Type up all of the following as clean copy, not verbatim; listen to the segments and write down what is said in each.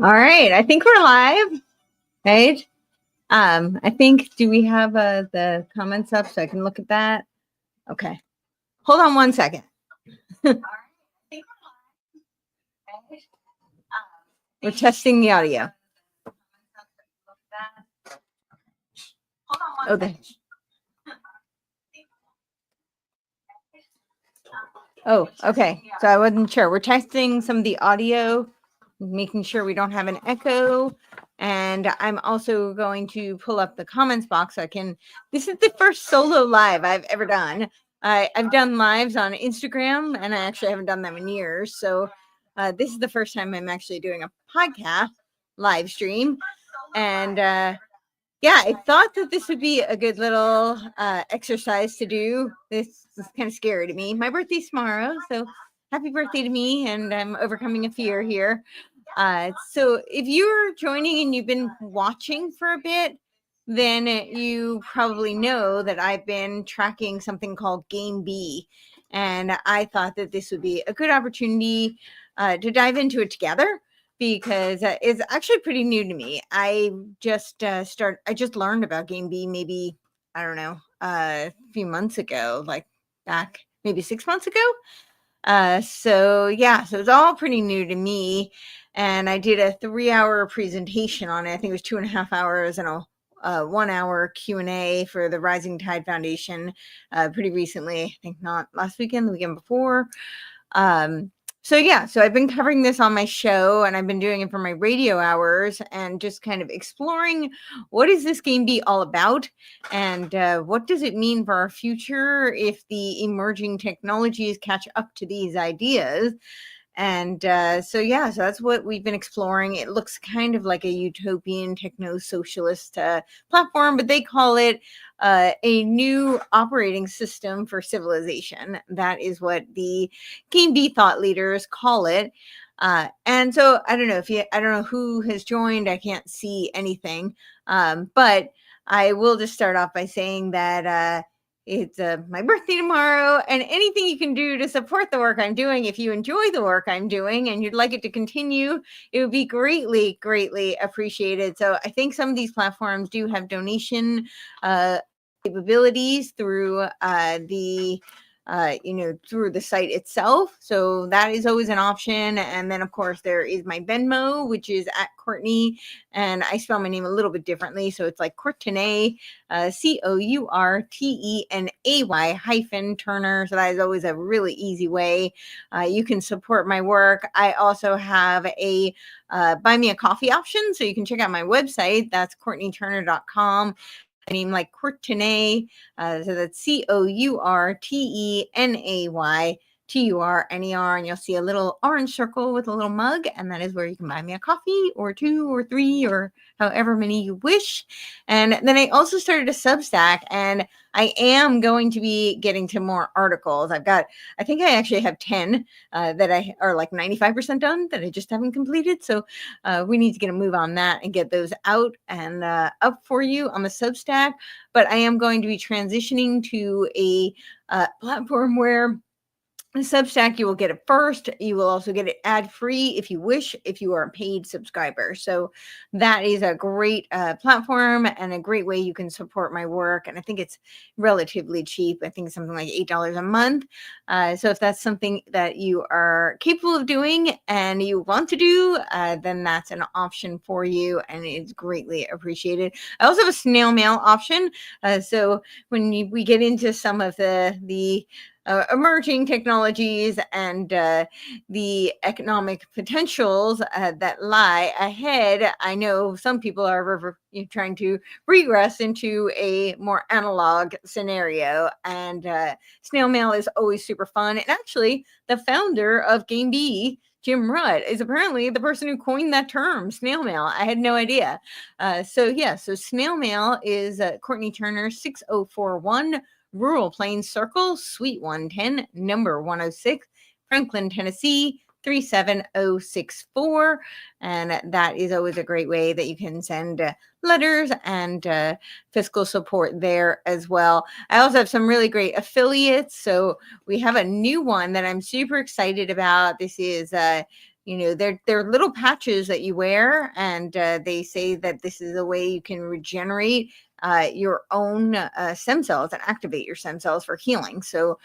All right, I think we're live, right? I think, do we have the comments up so I can look at that? Okay, hold on one second. We're testing the audio. Oh, okay. So I wasn't sure. We're testing some of the audio, making sure we don't have an echo. And I'm also going to pull up the comments box so I can. This is the first solo live I've ever done. I've done lives on Instagram, and I actually haven't done them in years. So this is the first time I'm actually doing a podcast live stream. And yeah, I thought that this would be a good little exercise to do. This is kind of scary to me. My birthday's tomorrow, so happy birthday to me, and I'm overcoming a fear here. So if you're joining and you've been watching for a bit, then you probably know that I've been tracking something called Game B, and I thought that this would be a good opportunity to dive into it together because it's actually pretty new to me. I just learned about Game B maybe, I don't know, a few months ago, like back maybe 6 months ago. So it's all pretty new to me. And I did a 3-hour presentation on it. I think it was 2.5 hours and a 1-hour Q&A for the Rising Tide Foundation pretty recently. I think not last weekend, the weekend before. So I've been covering this on my show, and I've been doing it for my radio hours and just kind of exploring what is this Game B all about, and what does it mean for our future if the emerging technologies catch up to these ideas. And so that's what we've been exploring. It looks kind of like a utopian techno-socialist platform, but they call it a new operating system for civilization. That is what the Game B thought leaders call it. And so I don't know who has joined. I can't see anything. But I will just start off by saying that it's my birthday tomorrow, and anything you can do to support the work I'm doing, if you enjoy the work I'm doing and you'd like it to continue, it would be greatly, greatly appreciated. So I think some of these platforms do have donation capabilities through through the site itself. So that is always an option. And then, of course, there is my Venmo, which is at Courtenay. And I spell my name a little bit differently. So it's like Courtenay, Courtenay Turner. So that is always a really easy way. You can support my work. I also have a buy me a coffee option. So you can check out my website. That's CourtenayTurner.com. Name like Courtenay, so that's COURTENAYTURNER, and you'll see a little orange circle with a little mug, and that is where you can buy me a coffee or 2 or 3 or however many you wish. And then I also started a Substack, and I am going to be getting to more articles. I think I actually have 10 that I are like 95% done that I just haven't completed. So we need to get a move on that and get those out and up for you on the Substack. But I am going to be transitioning to a platform where the Substack, you will get it first. You will also get it ad-free if you wish, if you are a paid subscriber. So that is a great platform and a great way you can support my work. And I think it's relatively cheap. I think it's something like $8 a month. So if that's something that you are capable of doing and you want to do, then that's an option for you, and it's greatly appreciated. I also have a snail mail option. So when we get into some of the emerging technologies and the economic potentials that lie ahead, I know some people are trying to regress into a more analog scenario, and snail mail is always super fun. And actually, the founder of Game B, Jim Rutt, is apparently the person who coined that term, snail mail. I had no idea. So snail mail is Courtenay Turner 6041 Rural Plains Circle, Suite 110, number 106, Franklin, Tennessee, 37064. And that is always a great way that you can send letters and fiscal support there as well. I also have some really great affiliates. So we have a new one that I'm super excited about. This is they're little patches that you wear, and they say that this is a way you can regenerate your own stem cells and activate your stem cells for healing. So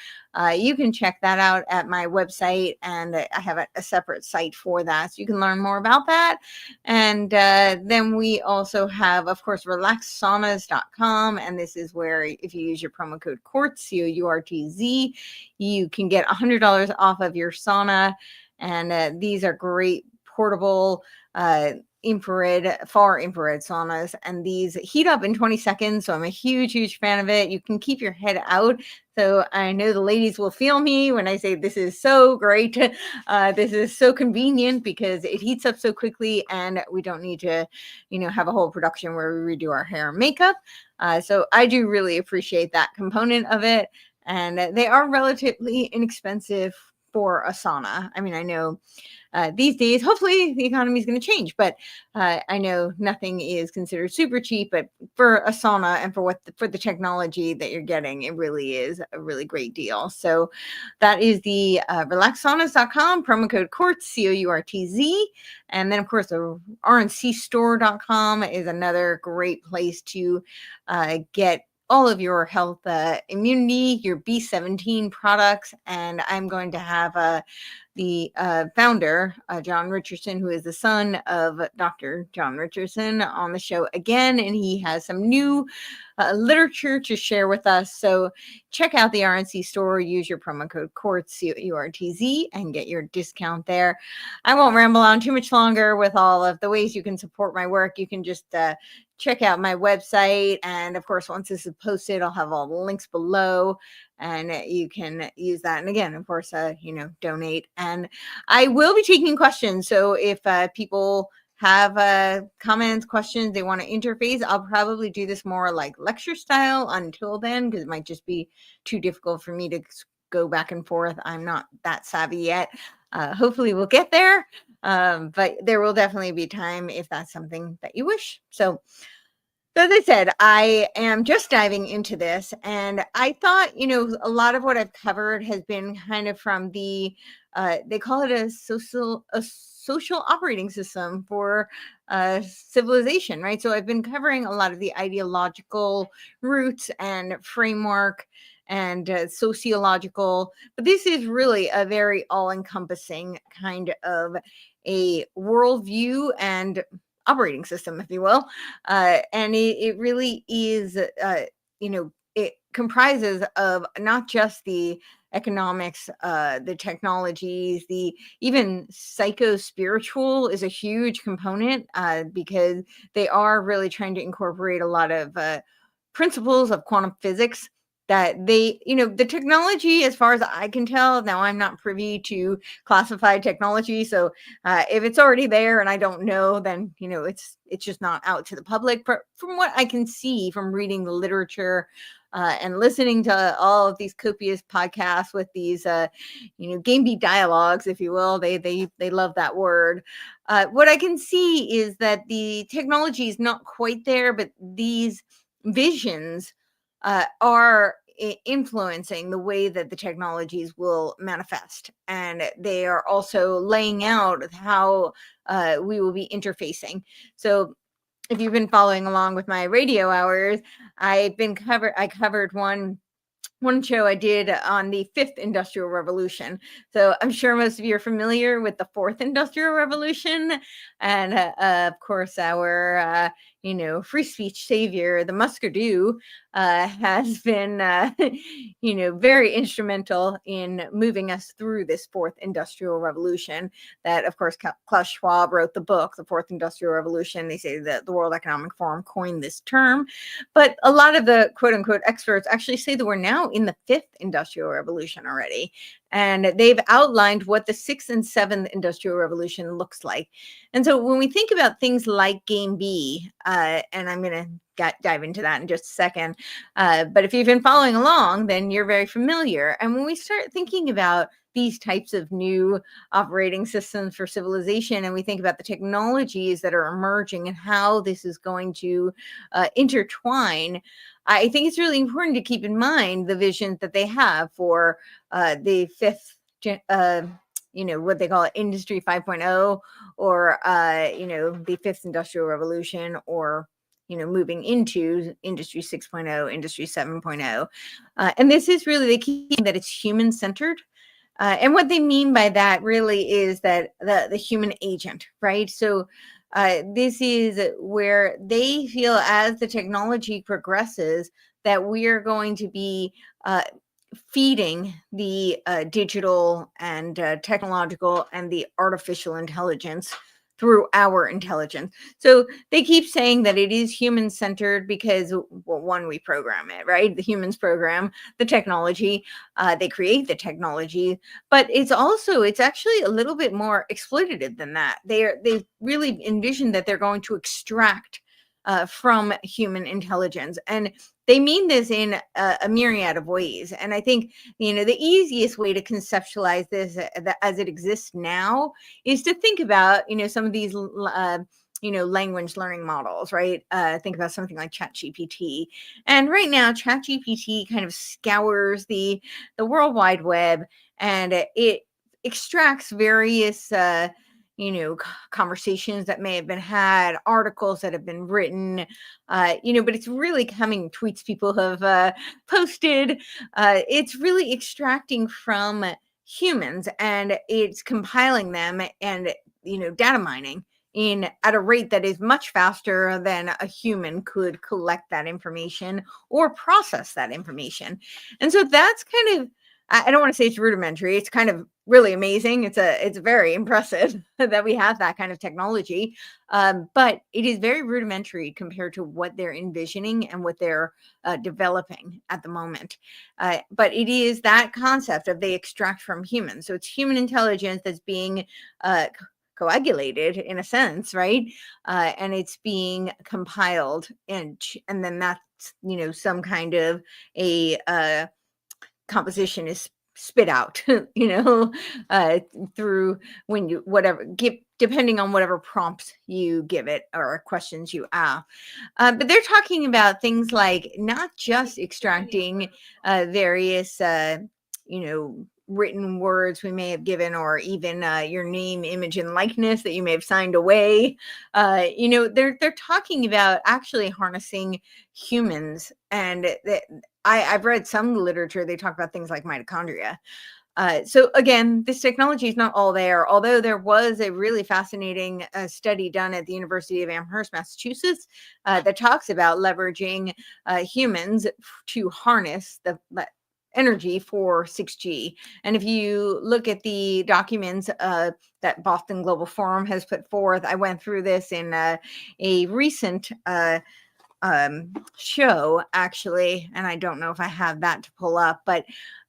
you can check that out at my website, and I have a separate site for that, so you can learn more about that. And then we also have, of course, relaxsaunas.com, and this is where if you use your promo code COURTZ, COURTZ, you can get $100 off of your sauna. And these are great portable far infrared saunas, and these heat up in 20 seconds. So I'm a huge fan of it. You can keep your head out. So I know the ladies will feel me when I say this is so great. This is so convenient because it heats up so quickly, and we don't need to, have a whole production where we redo our hair and makeup. So I do really appreciate that component of it. And they are relatively inexpensive for a sauna. I mean, I know these days, hopefully the economy is going to change, but I know nothing is considered super cheap, but for a sauna and for the technology that you're getting, it really is a really great deal. So that is the relaxsaunas.com, promo code COURTZ, COURTZ. And then, of course, the rncstore.com is another great place to get all of your health, immunity, your B17 products. And I'm going to have the founder, John Richardson, who is the son of Dr. John Richardson, on the show again. And he has some new literature to share with us. So check out the RNC store, use your promo code COURTZ, COURTZ, and get your discount there. I won't ramble on too much longer with all of the ways you can support my work. You can just check out my website. And of course, once this is posted, I'll have all the links below, and you can use that. And again, of course, donate. And I will be taking questions. So if people have comments, questions, they want to interface, I'll probably do this more like lecture style until then, because it might just be too difficult for me to go back and forth. I'm not that savvy yet. Hopefully we'll get there. But there will definitely be time if that's something that you wish. So as I said, I am just diving into this, and I thought, a lot of what I've covered has been kind of from the, they call it a social operating system for civilization, right? So I've been covering a lot of the ideological roots and framework and sociological, but this is really a very all-encompassing kind of a worldview and operating system, if you will. And it really is, it comprises of not just the economics, the technologies, the even psycho-spiritual is a huge component, because they are really trying to incorporate a lot of principles of quantum physics that the technology, as far as I can tell, now I'm not privy to classified technology. So if it's already there and I don't know, then, it's just not out to the public. But from what I can see from reading the literature and listening to all of these copious podcasts with these, game beat dialogues, if you will, they love that word. What I can see is that the technology is not quite there, but these visions are influencing the way that the technologies will manifest. And they are also laying out how we will be interfacing. So if you've been following along with my radio hours, I covered one show I did on the fifth industrial revolution. So I'm sure most of you are familiar with the fourth industrial revolution. And of course, our, free speech savior, the Muscadoo, has been, very instrumental in moving us through this fourth industrial revolution. That, of course, Klaus Schwab wrote the book, The Fourth Industrial Revolution. They say that the World Economic Forum coined this term. But a lot of the quote unquote experts actually say that we're now in the fifth industrial revolution already. And they've outlined what the sixth and seventh industrial revolution looks like. And so when we think about things like Game B, and I'm going to dive into that in just a second, but if you've been following along, then you're very familiar. And when we start thinking about these types of new operating systems for civilization, and we think about the technologies that are emerging and how this is going to intertwine, I think it's really important to keep in mind the visions that they have for the fifth what they call Industry 5.0, or the fifth industrial revolution, or moving into Industry 6.0, Industry 7.0. And this is really the key, that it's human centered. And what they mean by that really is that the human agent, right? So this is where they feel, as the technology progresses, that we are going to be feeding the digital and technological and the artificial intelligence through our intelligence. So they keep saying that it is human centered because, well, one, we program it, right? The humans program the technology, they create the technology, but it's actually a little bit more exploitative than that. They really envision that they're going to extract from human intelligence, and they mean this in a myriad of ways. And I think the easiest way to conceptualize this as it exists now is to think about some of these language learning models, right? Think about something like ChatGPT. And right now, ChatGPT kind of scours the World Wide Web, and it extracts various conversations that may have been had, articles that have been written, but it's really coming, tweets people have posted. It's really extracting from humans, and it's compiling them, and data mining in at a rate that is much faster than a human could collect that information or process that information. And so that's kind of, I don't want to say it's rudimentary. It's kind of really amazing. It's very impressive that we have that kind of technology, but it is very rudimentary compared to what they're envisioning and what they're developing at the moment. But it is that concept of they extract from humans, so it's human intelligence that's being coagulated in a sense, right? And it's being compiled, and then that's some kind of a composition is spit out, uh, through when you whatever give depending on whatever prompts you give it or questions you ask. But they're talking about things like not just extracting various written words we may have given, or even your name, image, and likeness that you may have signed away. They're talking about actually harnessing humans, and I've read some literature, they talk about things like mitochondria. So again, this technology is not all there, although there was a really fascinating study done at the University of Amherst, Massachusetts, that talks about leveraging humans to harness the energy for 6G. And if you look at the documents that Boston Global Forum has put forth, I went through this in a recent show, actually, and I don't know if I have that to pull up, but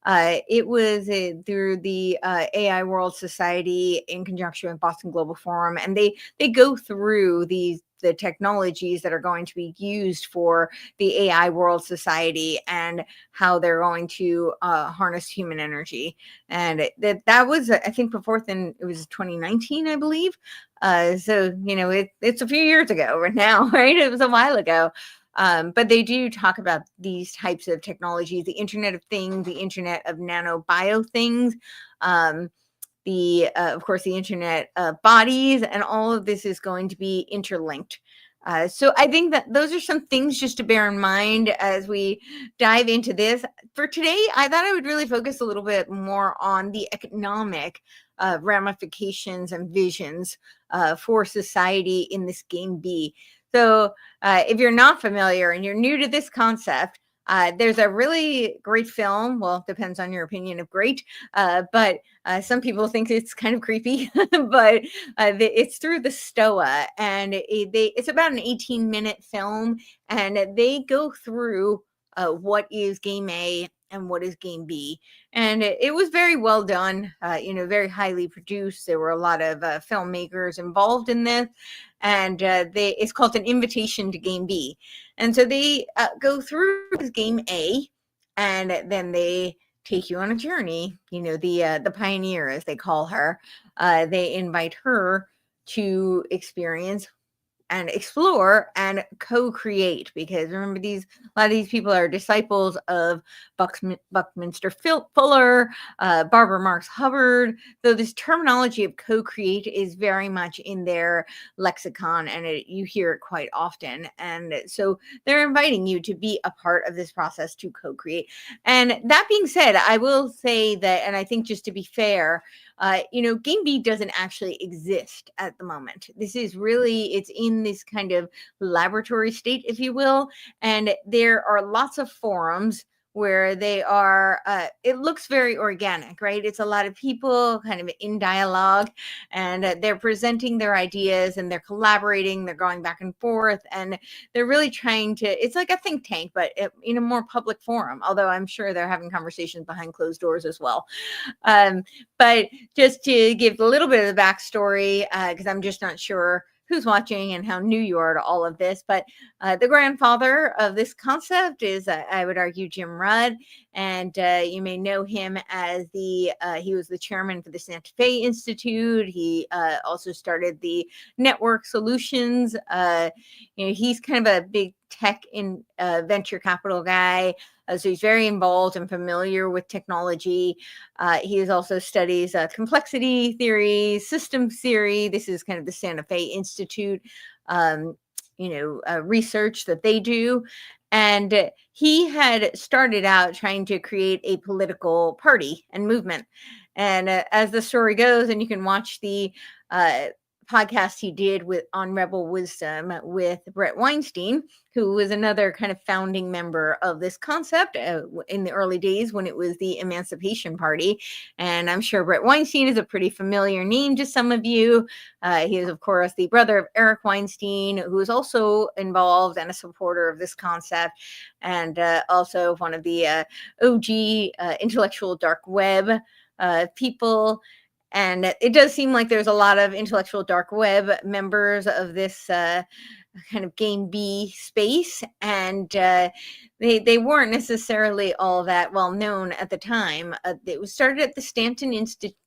it was through the AI World Society in conjunction with Boston Global Forum, and they go through the technologies that are going to be used for the AI World Society and how they're going to harness human energy. And that was, I think, before then, it was 2019, I believe. So it's a few years ago now, right? It was a while ago. But they do talk about these types of technologies, the Internet of Things, the Internet of Nanobio Things, of course, the Internet of Bodies, and all of this is going to be interlinked. So I think that those are some things just to bear in mind as we dive into this. For today, I thought I would really focus a little bit more on the economic ramifications and visions for society in this game B. So if you're not familiar and you're new to this concept, there's a really great film. Well, depends on your opinion of great, but some people think it's kind of creepy, but it's through the STOA, and it's about an 18-minute film, and they go through what is game A and what is game B. And it was very well done, very highly produced. There were a lot of filmmakers involved in this, and it's called An Invitation to Game B. And so they go through game A, and then they take you on a journey. The pioneer, as they call her, they invite her to experience and explore and co-create, because remember, a lot of these people are disciples of Buckminster Fuller, Barbara Marx Hubbard. So this terminology of co-create is very much in their lexicon, and you hear it quite often. And so they're inviting you to be a part of this process to co-create. And that being said, I will say that, and I think just to be fair, Game B doesn't actually exist at the moment. This is really, it's in this kind of laboratory state, if you will. And there are lots of forums where they are, it looks very organic, right? It's a lot of people kind of in dialogue, and they're presenting their ideas, and they're collaborating, they're going back and forth, and they're really trying to, it's like a think tank, but in a more public forum, although I'm sure they're having conversations behind closed doors as well. But just to give a little bit of the backstory, because I'm just not sure who's watching and how new you are to all of this, but the grandfather of this concept is, I would argue, Jim Rudd, and you may know him as he was the chairman for the Santa Fe Institute. He also started the Network Solutions. He's kind of a big tech in venture capital guy. So he's very involved and familiar with technology. He is also studies complexity theory, systems theory. This is kind of the Santa Fe Institute, research that they do. And he had started out trying to create a political party and movement. And as the story goes, and you can watch the podcast he did on Rebel Wisdom with Brett Weinstein, who was another kind of founding member of this concept in the early days when it was the Emancipation Party. And I'm sure Brett Weinstein is a pretty familiar name to some of you. He is, of course, the brother of Eric Weinstein, who is also involved and a supporter of this concept, and also one of the OG intellectual dark web people. And it does seem like there's a lot of intellectual dark web members of this kind of Game B space, and they weren't necessarily all that well known at the time. It was started at the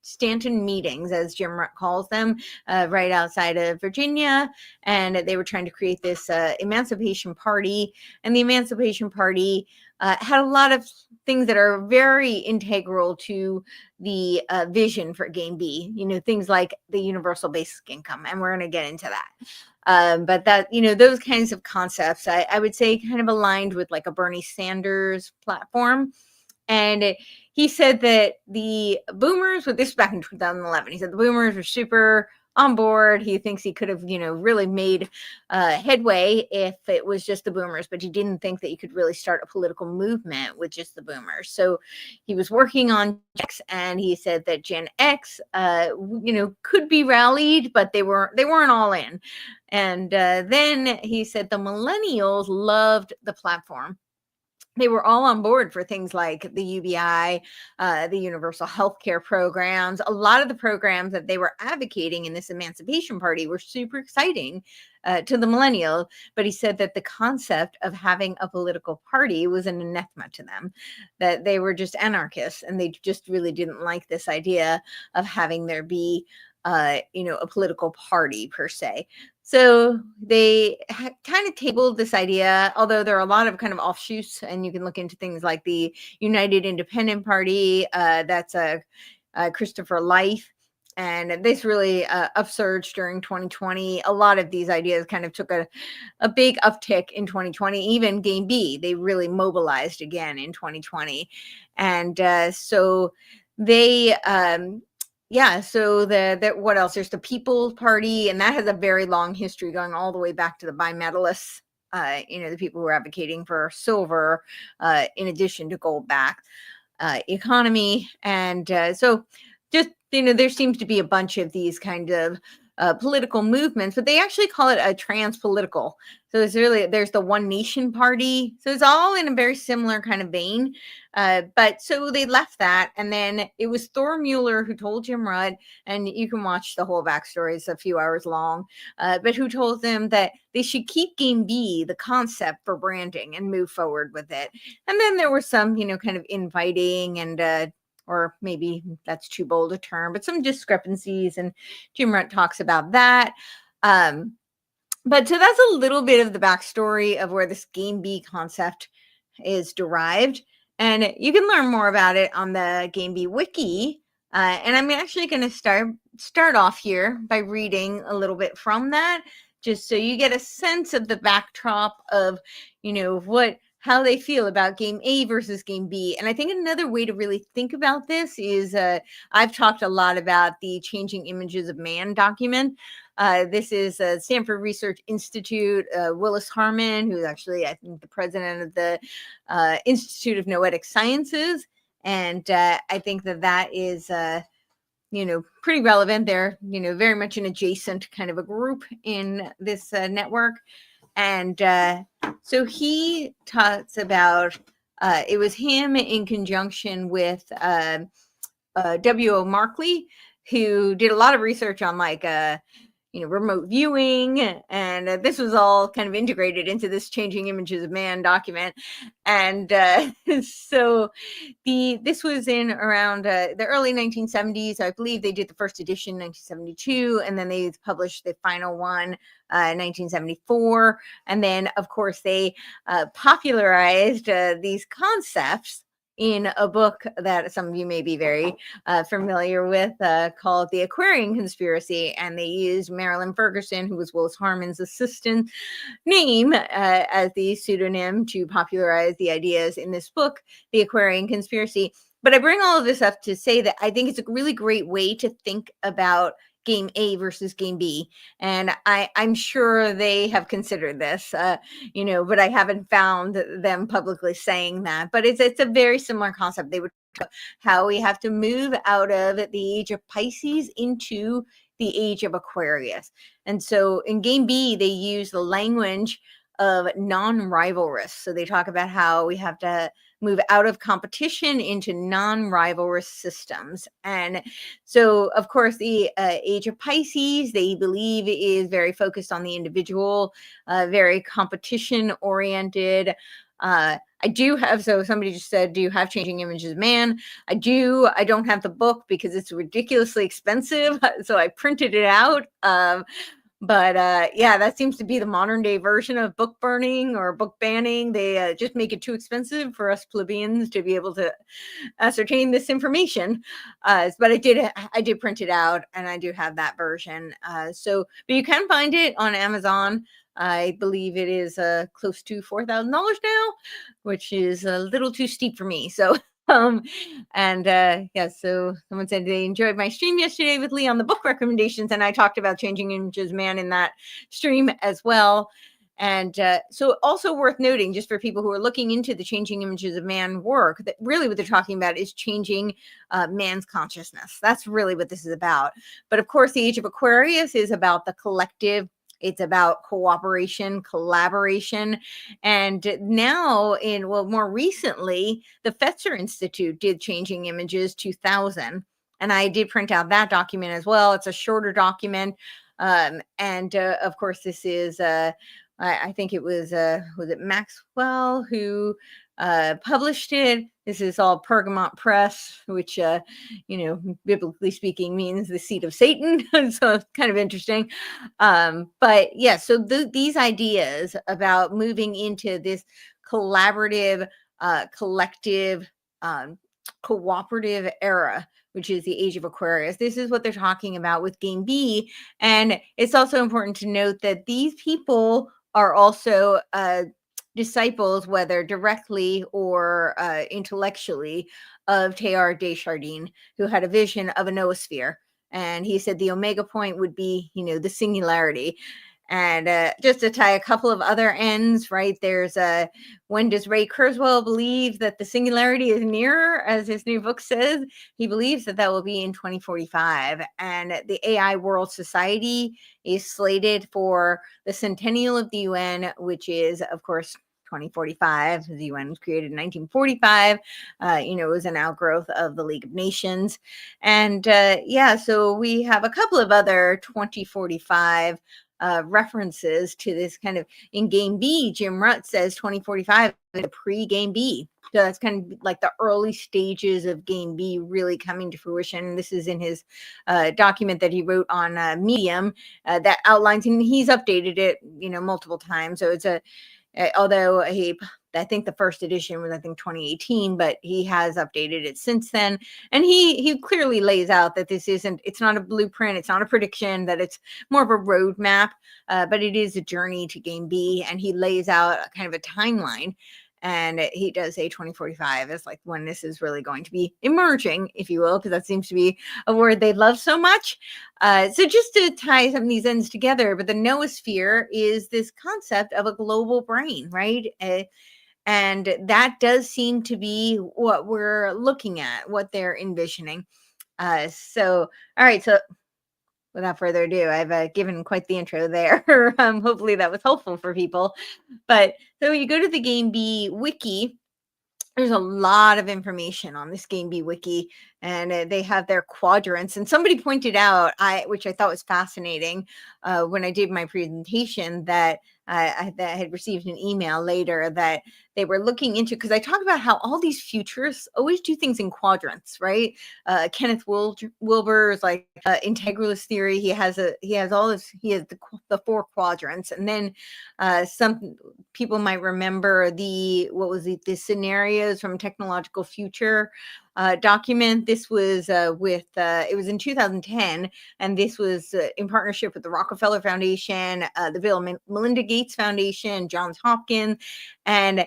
Stanton meetings, as Jim Rutt calls them, right outside of Virginia, and they were trying to create this Emancipation Party. And the Emancipation Party had a lot of things that are very integral to the vision for Game B, things like the universal basic income, and we're going to get into that. But that, those kinds of concepts, I would say kind of aligned with like a Bernie Sanders platform. And he said that the boomers, this was back in 2011, he said the boomers were super on board. He thinks he could have, really made headway if it was just the boomers, but he didn't think that you could really start a political movement with just the boomers. So he was working on X, and he said that Gen X, could be rallied, but they weren't all in. And then he said the millennials loved the platform. They were all on board for things like the UBI, the universal healthcare programs. A lot of the programs that they were advocating in this Emancipation Party were super exciting to the millennial. But he said that the concept of having a political party was an anathema to them, that they were just anarchists, and they just really didn't like this idea of having there be a political party per se. So they kind of tabled this idea, although there are a lot of kind of offshoots, and you can look into things like the United Independent Party. That's Christopher Life. And this really upsurged during 2020. A lot of these ideas kind of took a big uptick in 2020. Even Game B, they really mobilized again in 2020. And so they... so what else? There's the People's Party, and that has a very long history going all the way back to the bimetallists, the people who are advocating for silver in addition to gold-backed economy. And so just, there seems to be a bunch of these kind of political movements, but they actually call it a trans-political. So there's the One Nation Party. So it's all in a very similar kind of vein. But so they left that, and then it was Thor Mueller who told Jim Rudd, and you can watch the whole backstory, it's a few hours long, but who told them that they should keep Game B, the concept, for branding and move forward with it. And then there were some, kind of inviting and or maybe that's too bold a term, but some discrepancies, and Jim Rutt talks about that. But so that's a little bit of the backstory of where this game B concept is derived. And you can learn more about it on the Game B wiki. And I'm actually going to start off here by reading a little bit from that, just so you get a sense of the backdrop of, how they feel about game A versus game B. And I think another way to really think about this is I've talked a lot about the Changing Images of Man document. This is Stanford Research Institute, Willis Harman, who's actually, I think, the president of the Institute of Noetic Sciences. And I think that is, pretty relevant. They're, very much an adjacent kind of a group in this network. And so he talks about, it was him in conjunction with W.O. Markley, who did a lot of research on remote viewing, and this was all kind of integrated into this Changing Images of Man document. And so this was in around the early 1970s. I believe they did the first edition in 1972, and then they published the final one in 1974. And then, of course, they popularized these concepts in a book that some of you may be very familiar with, called The Aquarian Conspiracy. And they used Marilyn Ferguson, who was Willis Harman's assistant, name as the pseudonym to popularize the ideas in this book, The Aquarian Conspiracy. But I bring all of this up to say that I think it's a really great way to think about game A versus game B. And I'm sure they have considered this, but I haven't found them publicly saying that. But it's a very similar concept. They would talk about how we have to move out of the age of Pisces into the age of Aquarius. And so in game B, they use the language of non-rivalrous. So they talk about how we have to move out of competition into non-rivalrous systems. And so, of course, the age of Pisces, they believe, is very focused on the individual, very competition-oriented. I do have, so somebody just said, do you have Changing Images of Man? I do. I don't have the book because it's ridiculously expensive, so I printed it out. But that seems to be the modern day version of book burning or book banning. They just make it too expensive for us plebeians to be able to ascertain this information. But I did print it out, and I do have that version. But you can find it on Amazon. I believe it is close to $4,000 now, which is a little too steep for me. So so someone said they enjoyed my stream yesterday with Lee on the book recommendations, and I talked about Changing Images Man in that stream as well. And so also worth noting, just for people who are looking into the Changing Images of Man work, that really what they're talking about is changing man's consciousness. That's really what this is about. But of course, the Age of Aquarius is about the collective. It's about cooperation, collaboration. And now more recently, the Fetzer Institute did Changing Images 2000. And I did print out that document as well. It's a shorter document. Of course, this is, I think it was it Maxwell who published it. This is all Pergamon Press, which, biblically speaking, means the seat of Satan. So it's kind of interesting. But yeah, so these ideas about moving into this collaborative, collective, cooperative era, which is the Age of Aquarius. This is what they're talking about with game B. And it's also important to note that these people are also disciples, whether directly or intellectually, of Teilhard de Chardin, who had a vision of a noosphere. And he said the omega point would be, the singularity. And just to tie a couple of other ends, right, there's when does Ray Kurzweil believe that the singularity is nearer, as his new book says? He believes that will be in 2045. And the AI World Society is slated for the centennial of the UN, which is, of course, 2045. The UN was created in 1945. It was an outgrowth of the League of Nations. And so we have a couple of other 2045 references to this kind of in game B. Jim Rutt says 2045 is a pre-game B. So that's kind of like the early stages of Game B really coming to fruition. This is in his document that he wrote on Medium that outlines, and he's updated it, multiple times. So it's although I think the first edition was, I think, 2018, but he has updated it since then. And he clearly lays out that it's not a blueprint, it's not a prediction, that it's more of a roadmap, but it is a journey to Game B. And he lays out a kind of a timeline. And he does say 2045 is like when this is really going to be emerging, if you will, because that seems to be a word they love so much. So just to tie some of these ends together, but the noosphere is this concept of a global brain, right? And that does seem to be what we're looking at, what they're envisioning. So, all right. So without further ado, I've given quite the intro there. Hopefully that was helpful for people. But so you go to the Game B wiki, there's a lot of information on this Game B wiki, and they have their quadrants. And somebody pointed out, which I thought was fascinating, when I did my presentation, that that I had received an email later that they were looking into, because I talk about how all these futurists always do things in quadrants, right? Kenneth Wilber is like integralist theory. He has all this. He has the four quadrants, and then some people might remember the scenarios from Technological Future document. This was it was in 2010, and this was in partnership with the Rockefeller Foundation, the Bill and Melinda Gates Foundation, Johns Hopkins. And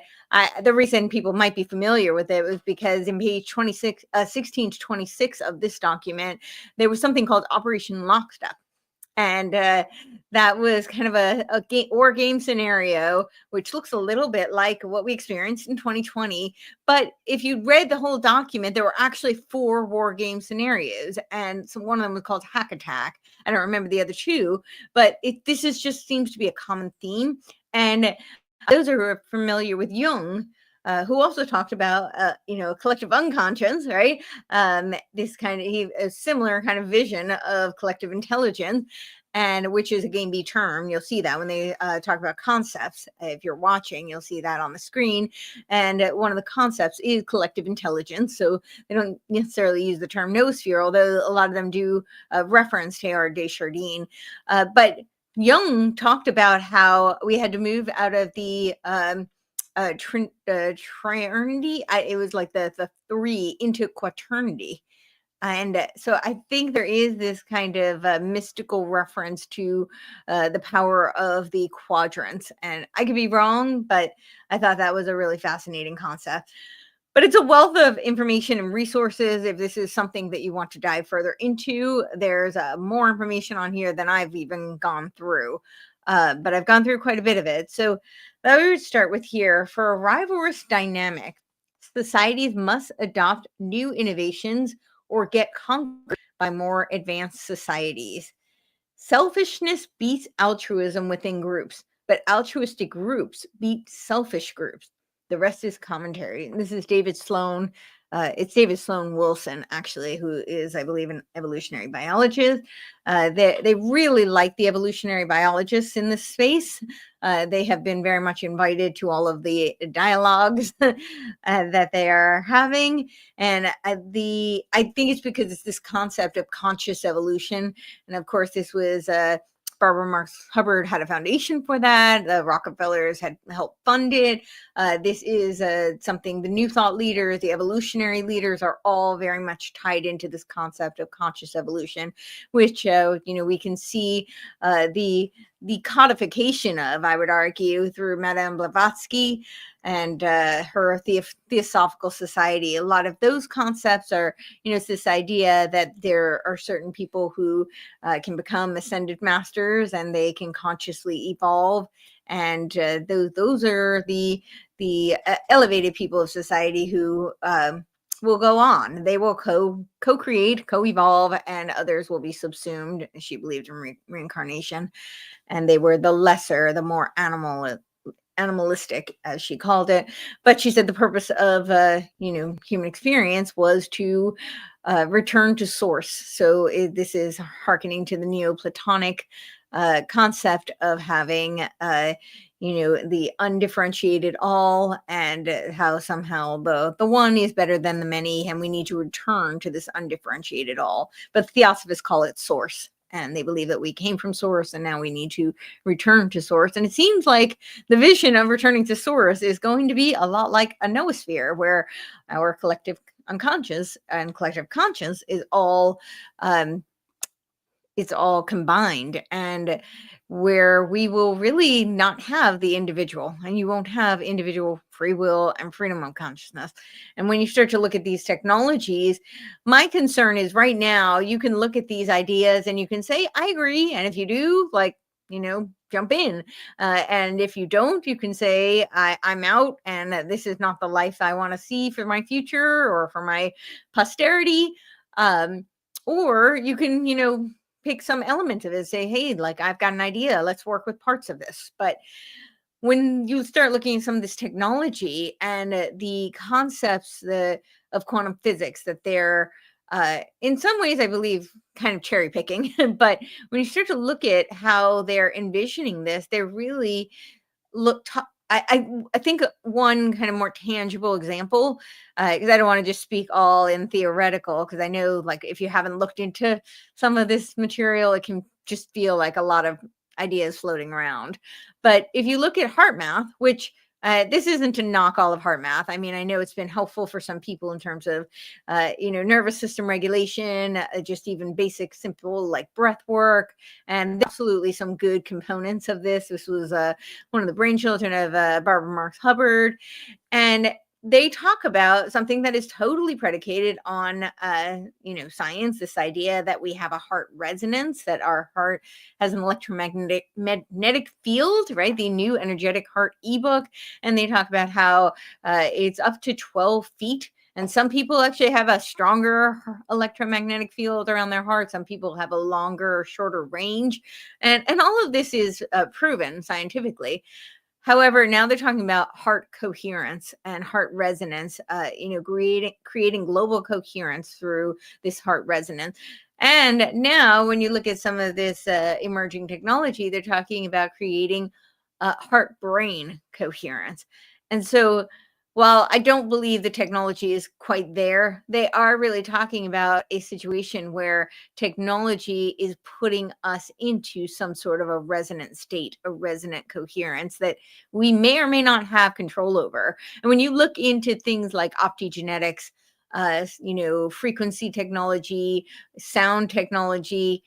the reason people might be familiar with it was because in page 16 to 26 of this document, there was something called Operation Lockstep. And that was kind of a game scenario, which looks a little bit like what we experienced in 2020. But if you read the whole document, there were actually 4 war game scenarios. And so one of them was called Hack Attack. I don't remember the other 2, but this just seems to be a common theme. And those who are familiar with Jung, who also talked about, collective unconscious, right? This kind of a similar kind of vision of collective intelligence, and which is a Game B term. You'll see that when they talk about concepts. If you're watching, you'll see that on the screen. And one of the concepts is collective intelligence. So they don't necessarily use the term noosphere, although a lot of them do reference Teilhard de Chardin. But Jung talked about how we had to move out of the triernity. It was like the 3 into quaternity. And so I think there is this kind of mystical reference to the power of the quadrants. And I could be wrong, but I thought that was a really fascinating concept. But it's a wealth of information and resources. If this is something that you want to dive further into, there's more information on here than I've even gone through. But I've gone through quite a bit of it. So that we would start with here. For a rivalrous dynamic, societies must adopt new innovations or get conquered by more advanced societies. Selfishness beats altruism within groups, but altruistic groups beat selfish groups. The rest is commentary. And this is David Sloan. It's David Sloan Wilson, actually, who is, I believe, an evolutionary biologist. They really like the evolutionary biologists in this space. They have been very much invited to all of the dialogues that they are having. And I think it's because it's this concept of conscious evolution. And of course, this was Barbara Marx Hubbard had a foundation for that. The Rockefellers had helped fund it. This is something the New Thought leaders, the evolutionary leaders are all very much tied into this concept of conscious evolution, which, we can see the codification of, I would argue, through Madame Blavatsky and her Theosophical Society. A lot of those concepts are, it's this idea that there are certain people who can become ascended masters and they can consciously evolve. And those are the elevated people of society who will go on. They will co-create, co-evolve, and others will be subsumed. She believed in reincarnation. And they were the lesser, the more animalistic, as she called it. But she said the purpose of human experience was to return to source. So this is hearkening to the Neoplatonic concept of having, the undifferentiated all, and how somehow the one is better than the many, and we need to return to this undifferentiated all. But theosophists call it source. And they believe that we came from source and now we need to return to source. And it seems like the vision of returning to source is going to be a lot like a noosphere, where our collective unconscious and collective conscious is all it's all combined, and where we will really not have the individual, and you won't have individual free will and freedom of consciousness. And when you start to look at these technologies, my concern is right now you can look at these ideas and you can say I agree, and if you do, like, jump in, and if you don't, you can say I'm out, and this is not the life I want to see for my future or for my posterity. Or you can, pick some element of it, say, hey, like, I've got an idea, let's work with parts of this. But when you start looking at some of this technology and the concepts of quantum physics, that they're in some ways, I believe, kind of cherry picking. But when you start to look at how they're envisioning this, they're really I think one kind of more tangible example, because I don't want to just speak all in theoretical, because I know, like, if you haven't looked into some of this material, it can just feel like a lot of ideas floating around. But if you look at heart math, which this isn't to knock all of heart math. I mean, I know it's been helpful for some people in terms of, nervous system regulation, just even basic, simple, like, breath work, and absolutely some good components of this. This was one of the brainchildren of Barbara Marx Hubbard, and they talk about something that is totally predicated on, science. This idea that we have a heart resonance, that our heart has an magnetic field, right? The New Energetic Heart ebook, and they talk about how it's up to 12 feet. And some people actually have a stronger electromagnetic field around their heart. Some people have a longer, shorter range, and all of this is proven scientifically. However, now they're talking about heart coherence and heart resonance, creating global coherence through this heart resonance. And now, when you look at some of this emerging technology, they're talking about creating heart brain coherence. And so, while I don't believe the technology is quite there, they are really talking about a situation where technology is putting us into some sort of a resonant state, a resonant coherence that we may or may not have control over. And when you look into things like optogenetics, frequency technology, sound technology,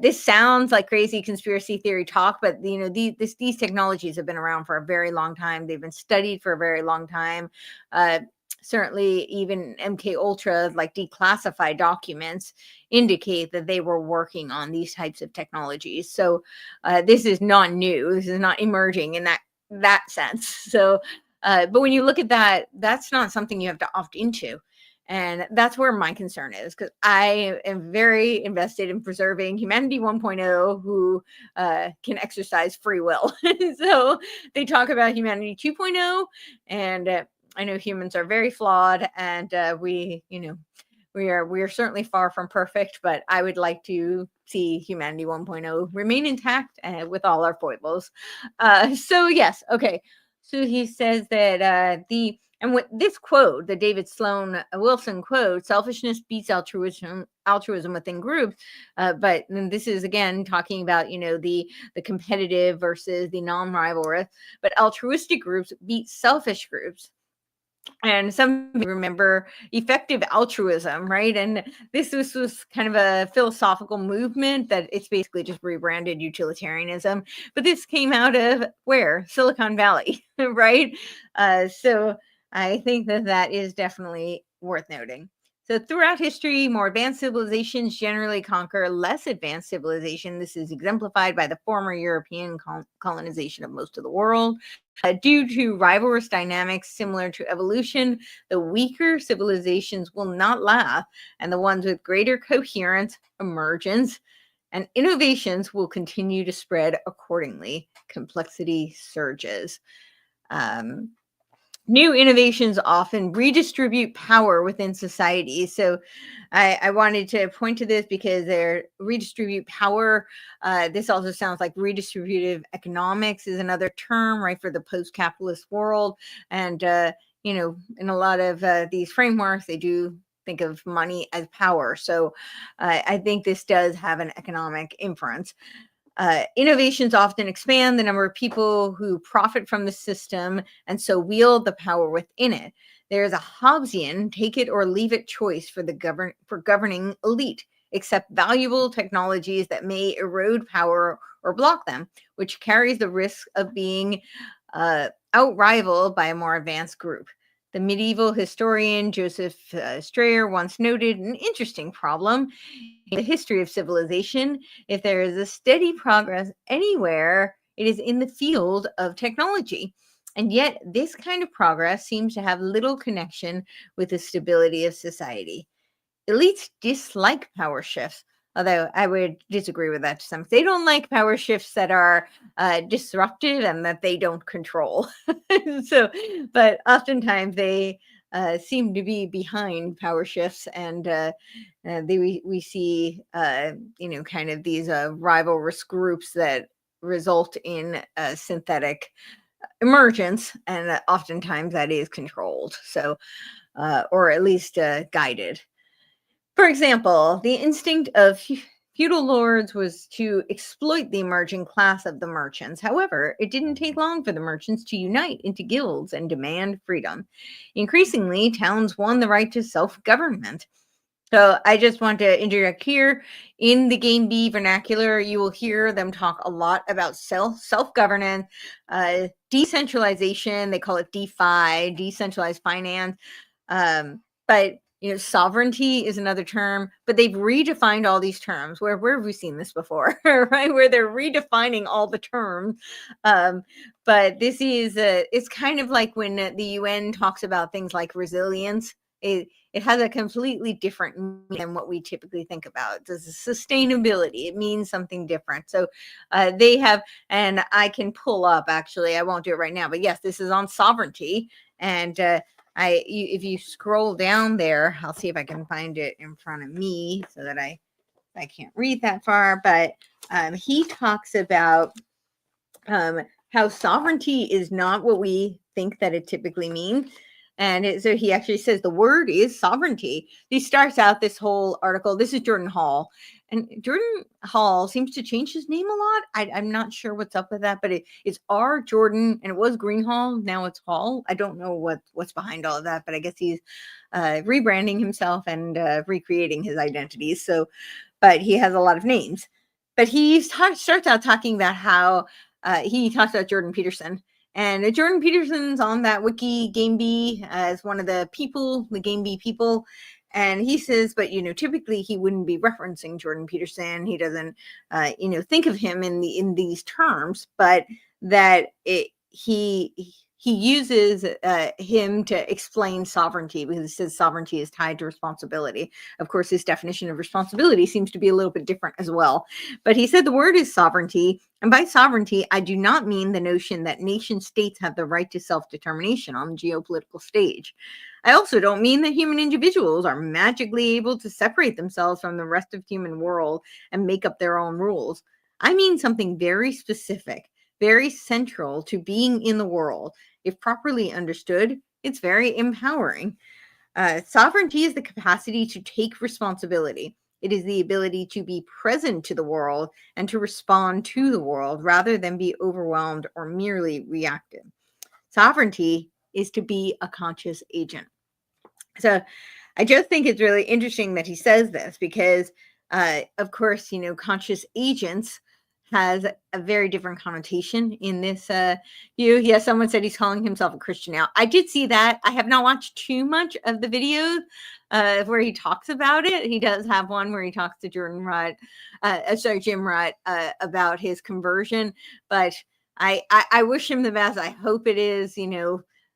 this sounds like crazy conspiracy theory talk, but these technologies have been around for a very long time. They've been studied for a very long time. Certainly, even MK Ultra, like, declassified documents indicate that they were working on these types of technologies. So this is not new. This is not emerging in that sense. So, but when you look at that, that's not something you have to opt into. And that's where my concern is, because I am very invested in preserving humanity 1.0, who can exercise free will. So they talk about humanity 2.0, and I know humans are very flawed, and we are certainly far from perfect, but I would like to see humanity 1.0 remain intact with all our foibles. So yes, okay. So he says that with this quote, the David Sloan Wilson quote, selfishness beats altruism within groups. But this is again talking about, the competitive versus the non-rivalrous, but altruistic groups beat selfish groups. And some remember effective altruism, right? And this was kind of a philosophical movement that it's basically just rebranded utilitarianism. But this came out of where? Silicon Valley, right? So I think that is definitely worth noting. So throughout history, more advanced civilizations generally conquer less advanced civilization. This is exemplified by the former European colonization of most of the world. Due to rivalrous dynamics similar to evolution, the weaker civilizations will not last, and the ones with greater coherence, emergence, and innovations will continue to spread accordingly. Complexity surges. Um, New innovations often redistribute power within society. So I wanted to point to this because they're redistribute power. This also sounds like redistributive economics is another term, right, for the post-capitalist world. And, in a lot of these frameworks, they do think of money as power. So I think this does have an economic inference. Innovations often expand the number of people who profit from the system and so wield the power within it. There is a Hobbesian take it or leave it choice for the governing elite. Accept valuable technologies that may erode power or block them, which carries the risk of being outrivaled by a more advanced group. The medieval historian Joseph Strayer once noted an interesting problem in the history of civilization. If there is a steady progress anywhere, it is in the field of technology. And yet, this kind of progress seems to have little connection with the stability of society. Elites dislike power shifts, although I would disagree with that to some. They don't like power shifts that are disruptive and that they don't control. So, but oftentimes they seem to be behind power shifts, and we see kind of these rivalrous groups that result in synthetic emergence, and oftentimes that is controlled. So, or at least guided. For example, the instinct of feudal lords was to exploit the emerging class of the merchants. However, it didn't take long for the merchants to unite into guilds and demand freedom. Increasingly, towns won the right to self-government. So I just want to interject here. In the Game B vernacular, you will hear them talk a lot about self-governance, decentralization. They call it DeFi, decentralized finance. But sovereignty is another term. But they've redefined all these terms. Where have we seen this before, right? Where they're redefining all the terms. But this is it's kind of like when the UN talks about things like resilience. It has a completely different meaning than what we typically think about. This is sustainability. It means something different. So they have, and I can pull up, actually, I won't do it right now, but yes, this is on sovereignty. And if you scroll down there, I'll see if I can find it in front of me so that I can't read that far, but he talks about how sovereignty is not what we think that it typically means. And so he actually says the word is sovereignty. He starts out this whole article. This is Jordan Hall. And Jordan Hall seems to change his name a lot. I'm not sure what's up with that, but it's R. Jordan, and it was Greenhall. Now it's Hall. I don't know what's behind all of that, but I guess he's rebranding himself and recreating his identity. So, but he has a lot of names. But he starts out talking about how he talks about Jordan Peterson. And Jordan Peterson's on that wiki Game B as one of the people, the Game B people. And he says, but typically he wouldn't be referencing Jordan Peterson. He doesn't, think of him in these terms, but that he uses him to explain sovereignty, because he says sovereignty is tied to responsibility. Of course, his definition of responsibility seems to be a little bit different as well. But he said the word is sovereignty. And by sovereignty, I do not mean the notion that nation states have the right to self-determination on the geopolitical stage. I also don't mean that human individuals are magically able to separate themselves from the rest of the human world and make up their own rules. I mean something very specific, very central to being in the world. If properly understood, it's very empowering. Sovereignty is the capacity to take responsibility. It is the ability to be present to the world and to respond to the world rather than be overwhelmed or merely reactive. Sovereignty is to be a conscious agent. So I just think it's really interesting that he says this because, of course, conscious agents has a very different connotation in this view. Yes, someone said he's calling himself a Christian now. I did see that. I have not watched too much of the videos where he talks about it. He does have one where he talks to Jim Rutt, about his conversion. But I wish him the best. I hope it is,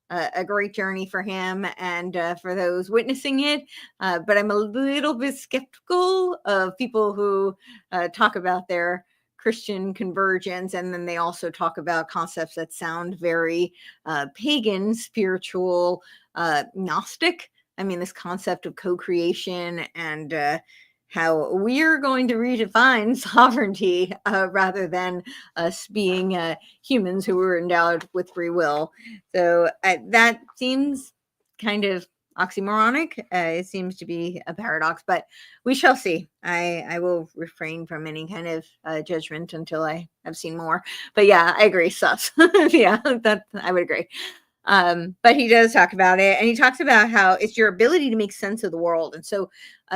a great journey for him and for those witnessing it. But I'm a little bit skeptical of people who talk about their Christian convergence. And then they also talk about concepts that sound very pagan, spiritual, Gnostic. I mean, this concept of co-creation and how we're going to redefine sovereignty rather than us being humans who were endowed with free will. So that seems kind of oxymoronic. It seems to be a paradox, but we shall see. I will refrain from any kind of judgment until I have seen more. But yeah, I agree. Sus. Yeah, that I would agree. But he does talk about it, and he talks about how it's your ability to make sense of the world. And so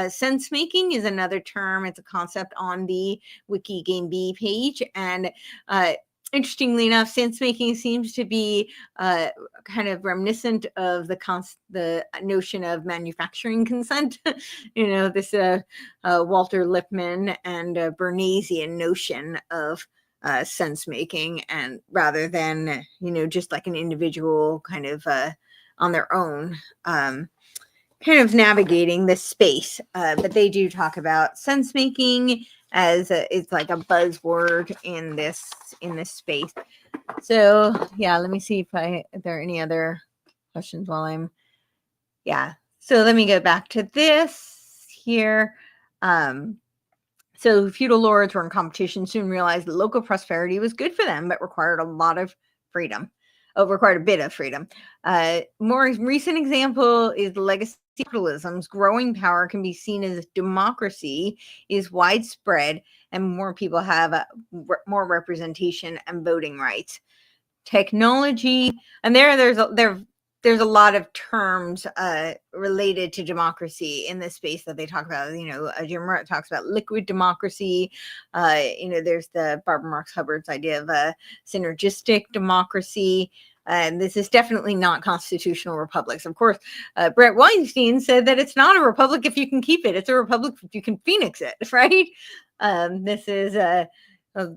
sense making is another term. It's a concept on the Wiki Game B page. And interestingly enough, sense making seems to be kind of reminiscent of the notion of manufacturing consent. This Walter Lippmann and Bernaysian notion of sense making, and rather than just like an individual kind of on their own kind of navigating this space. But they do talk about sense making as it's like a buzzword in this space. So yeah, let me see if there are any other questions while I'm so let me go back to this here. So feudal lords were in competition, soon realized that local prosperity was good for them, but required a lot of freedom. Required a bit of freedom. More recent example is legacy capitalism's growing power can be seen as democracy is widespread and more people have more representation and voting rights. Technology, and there's a lot of terms related to democracy in this space that they talk about. Jim Rohn talks about liquid democracy. There's the Barbara Marx Hubbard's idea of a synergistic democracy. And this is definitely not constitutional republics. Of course, Brett Weinstein said that it's not a republic if you can keep it. It's a republic if you can phoenix it, right? This is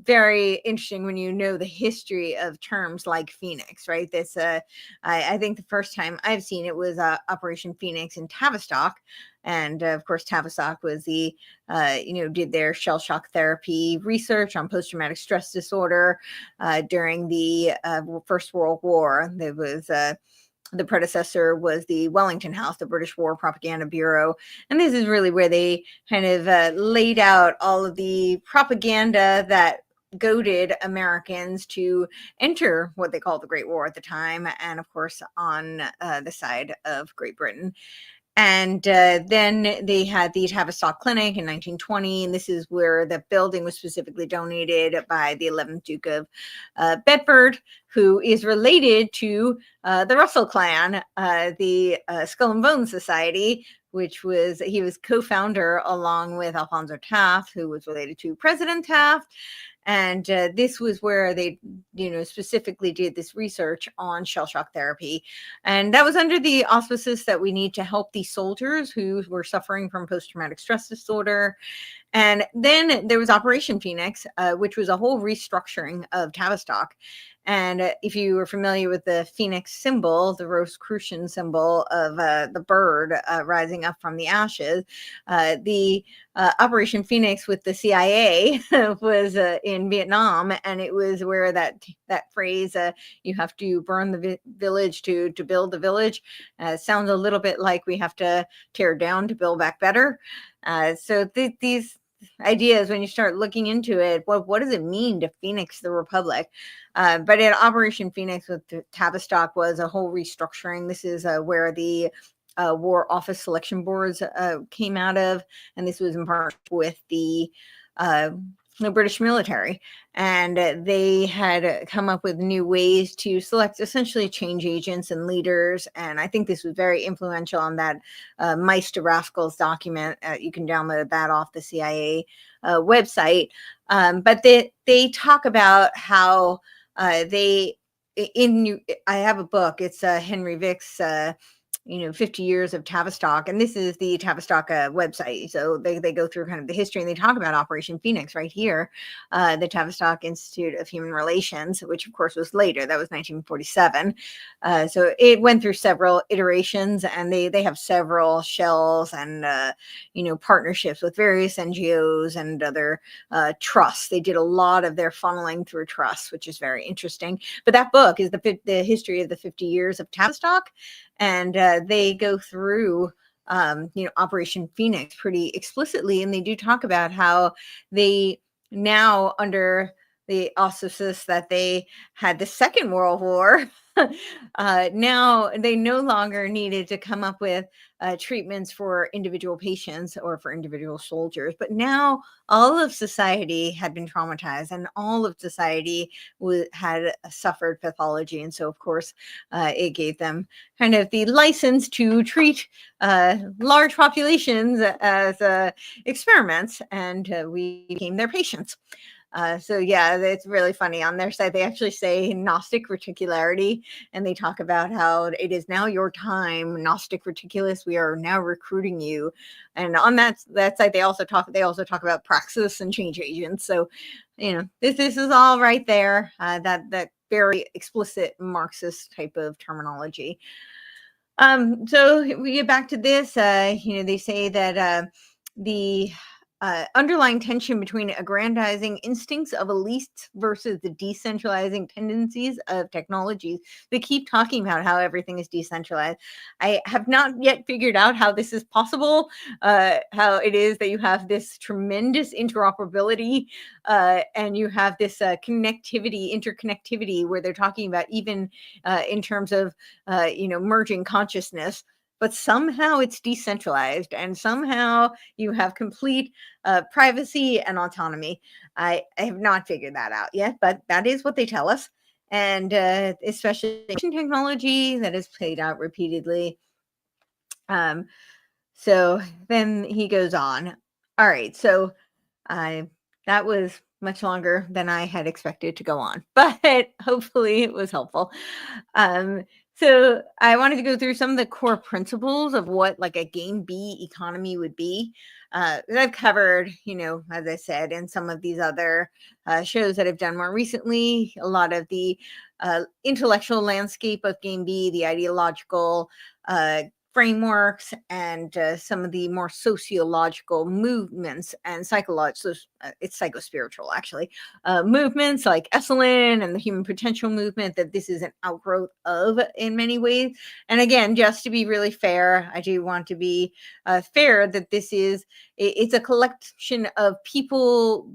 very interesting when you know the history of terms like Phoenix, right? This, I think the first time I've seen it was Operation Phoenix in Tavistock. And of course, Tavistock was did their shell shock therapy research on post-traumatic stress disorder during the First World War. There was the predecessor was the Wellington House, the British War Propaganda Bureau. And this is really where they kind of laid out all of the propaganda that goaded Americans to enter what they called the Great War at the time, and of course on the side of Great Britain. And then they had the Tavistock Clinic in 1920, and this is where the building was specifically donated by the 11th Duke of Bedford, who is related to the Russell clan, the Skull and Bones Society, he was co-founder along with Alphonso Taft, who was related to President Taft. And this was where they, specifically did this research on shell shock therapy. And that was under the auspices that we need to help these soldiers who were suffering from post-traumatic stress disorder. And then there was Operation Phoenix, which was a whole restructuring of Tavistock. And if you were familiar with the Phoenix symbol, the Rosicrucian symbol of the bird rising up from the ashes, the Operation Phoenix with the CIA was in Vietnam, and it was where that phrase, you have to burn the village to build the village, sounds a little bit like we have to tear down to build back better. So these ideas, when you start looking into it, what does it mean to phoenix the republic? But in Operation Phoenix with Tavistock was a whole restructuring. This is where the War Office Selection Boards came out of, and this was in part with the British military, and they had come up with new ways to select essentially change agents and leaders. And I think this was very influential on that Mice to Rascals document. You can download that off the CIA website. But they talk about how I have a book. It's Henry Vick's 50 years of Tavistock, and this is the Tavistock website. So they go through kind of the history, and they talk about Operation Phoenix right here, the Tavistock Institute of Human Relations, which of course was later. That was 1947. So it went through several iterations, and they have several shells and partnerships with various NGOs and other trusts. They did a lot of their funneling through trusts, which is very interesting. But that book is the history of the 50 years of Tavistock. And they go through, Operation Phoenix pretty explicitly, and they do talk about how they now, under the auspices that they had the Second World War, now they no longer needed to come up with treatments for individual patients or for individual soldiers, but now all of society had been traumatized, and all of society had suffered pathology, and so of course it gave them kind of the license to treat large populations as experiments, and we became their patients. So yeah, it's really funny. On their site, they actually say Gnostic reticularity, and they talk about how it is now your time, Gnostic reticulus. We are now recruiting you. And on that site, they also talk about praxis and change agents. So, this is all right there. That very explicit Marxist type of terminology. So we get back to this. They say that the underlying tension between aggrandizing instincts of elites versus the decentralizing tendencies of technologies. They keep talking about how everything is decentralized. I have not yet figured out how this is possible, how it is that you have this tremendous interoperability and you have this interconnectivity, where they're talking about even in terms of, merging consciousness. But somehow it's decentralized, and somehow you have complete privacy and autonomy. I have not figured that out yet, but that is what they tell us. And especially technology that is played out repeatedly. So then he goes on. All right, so that was much longer than I had expected to go on, but hopefully it was helpful. So I wanted to go through some of the core principles of what like a game B economy would be. That I've covered, as I said, in some of these other shows that I've done more recently. A lot of the intellectual landscape of game B, the ideological frameworks, and some of the more sociological movements and psychological, it's psychospiritual actually, movements like Esalen and the human potential movement, that this is an outgrowth of in many ways. And again, just to be really fair, I do want to be fair that it's a collection of people,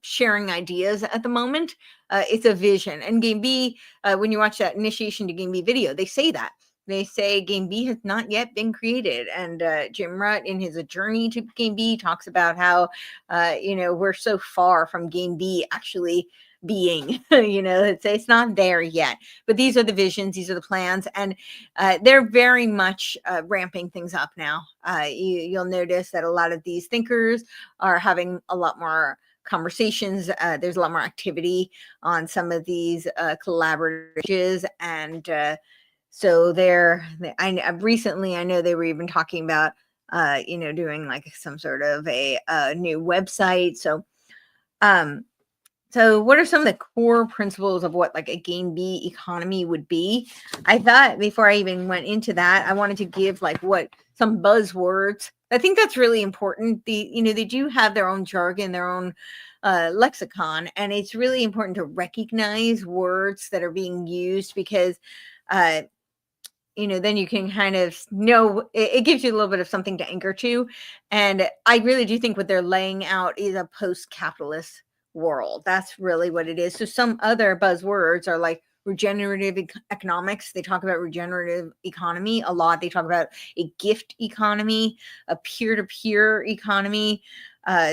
sharing ideas at the moment. It's a vision. And Game B, when you watch that Initiation to Game B video, they say that. They say Game B has not yet been created. And Jim Rutt, in his A Journey to Game B, talks about how, we're so far from Game B actually being, it's not there yet. But these are the visions, these are the plans, and they're very much ramping things up now. You'll notice that a lot of these thinkers are having a lot more conversations. There's a lot more activity on some of these collaborations, and so recently, I know they were even talking about, doing like some sort of a new website. So what are some of the core principles of what like a game B economy would be? I thought before I even went into that, I wanted to give like some buzzwords. I think that's really important. They do have their own jargon, their own lexicon, and it's really important to recognize words that are being used, because then you can kind of know, it gives you a little bit of something to anchor to. And I really do think what they're laying out is a post-capitalist world. That's really what it is. So some other buzzwords are like regenerative economics. They talk about regenerative economy a lot. They talk about a gift economy, a peer-to-peer economy.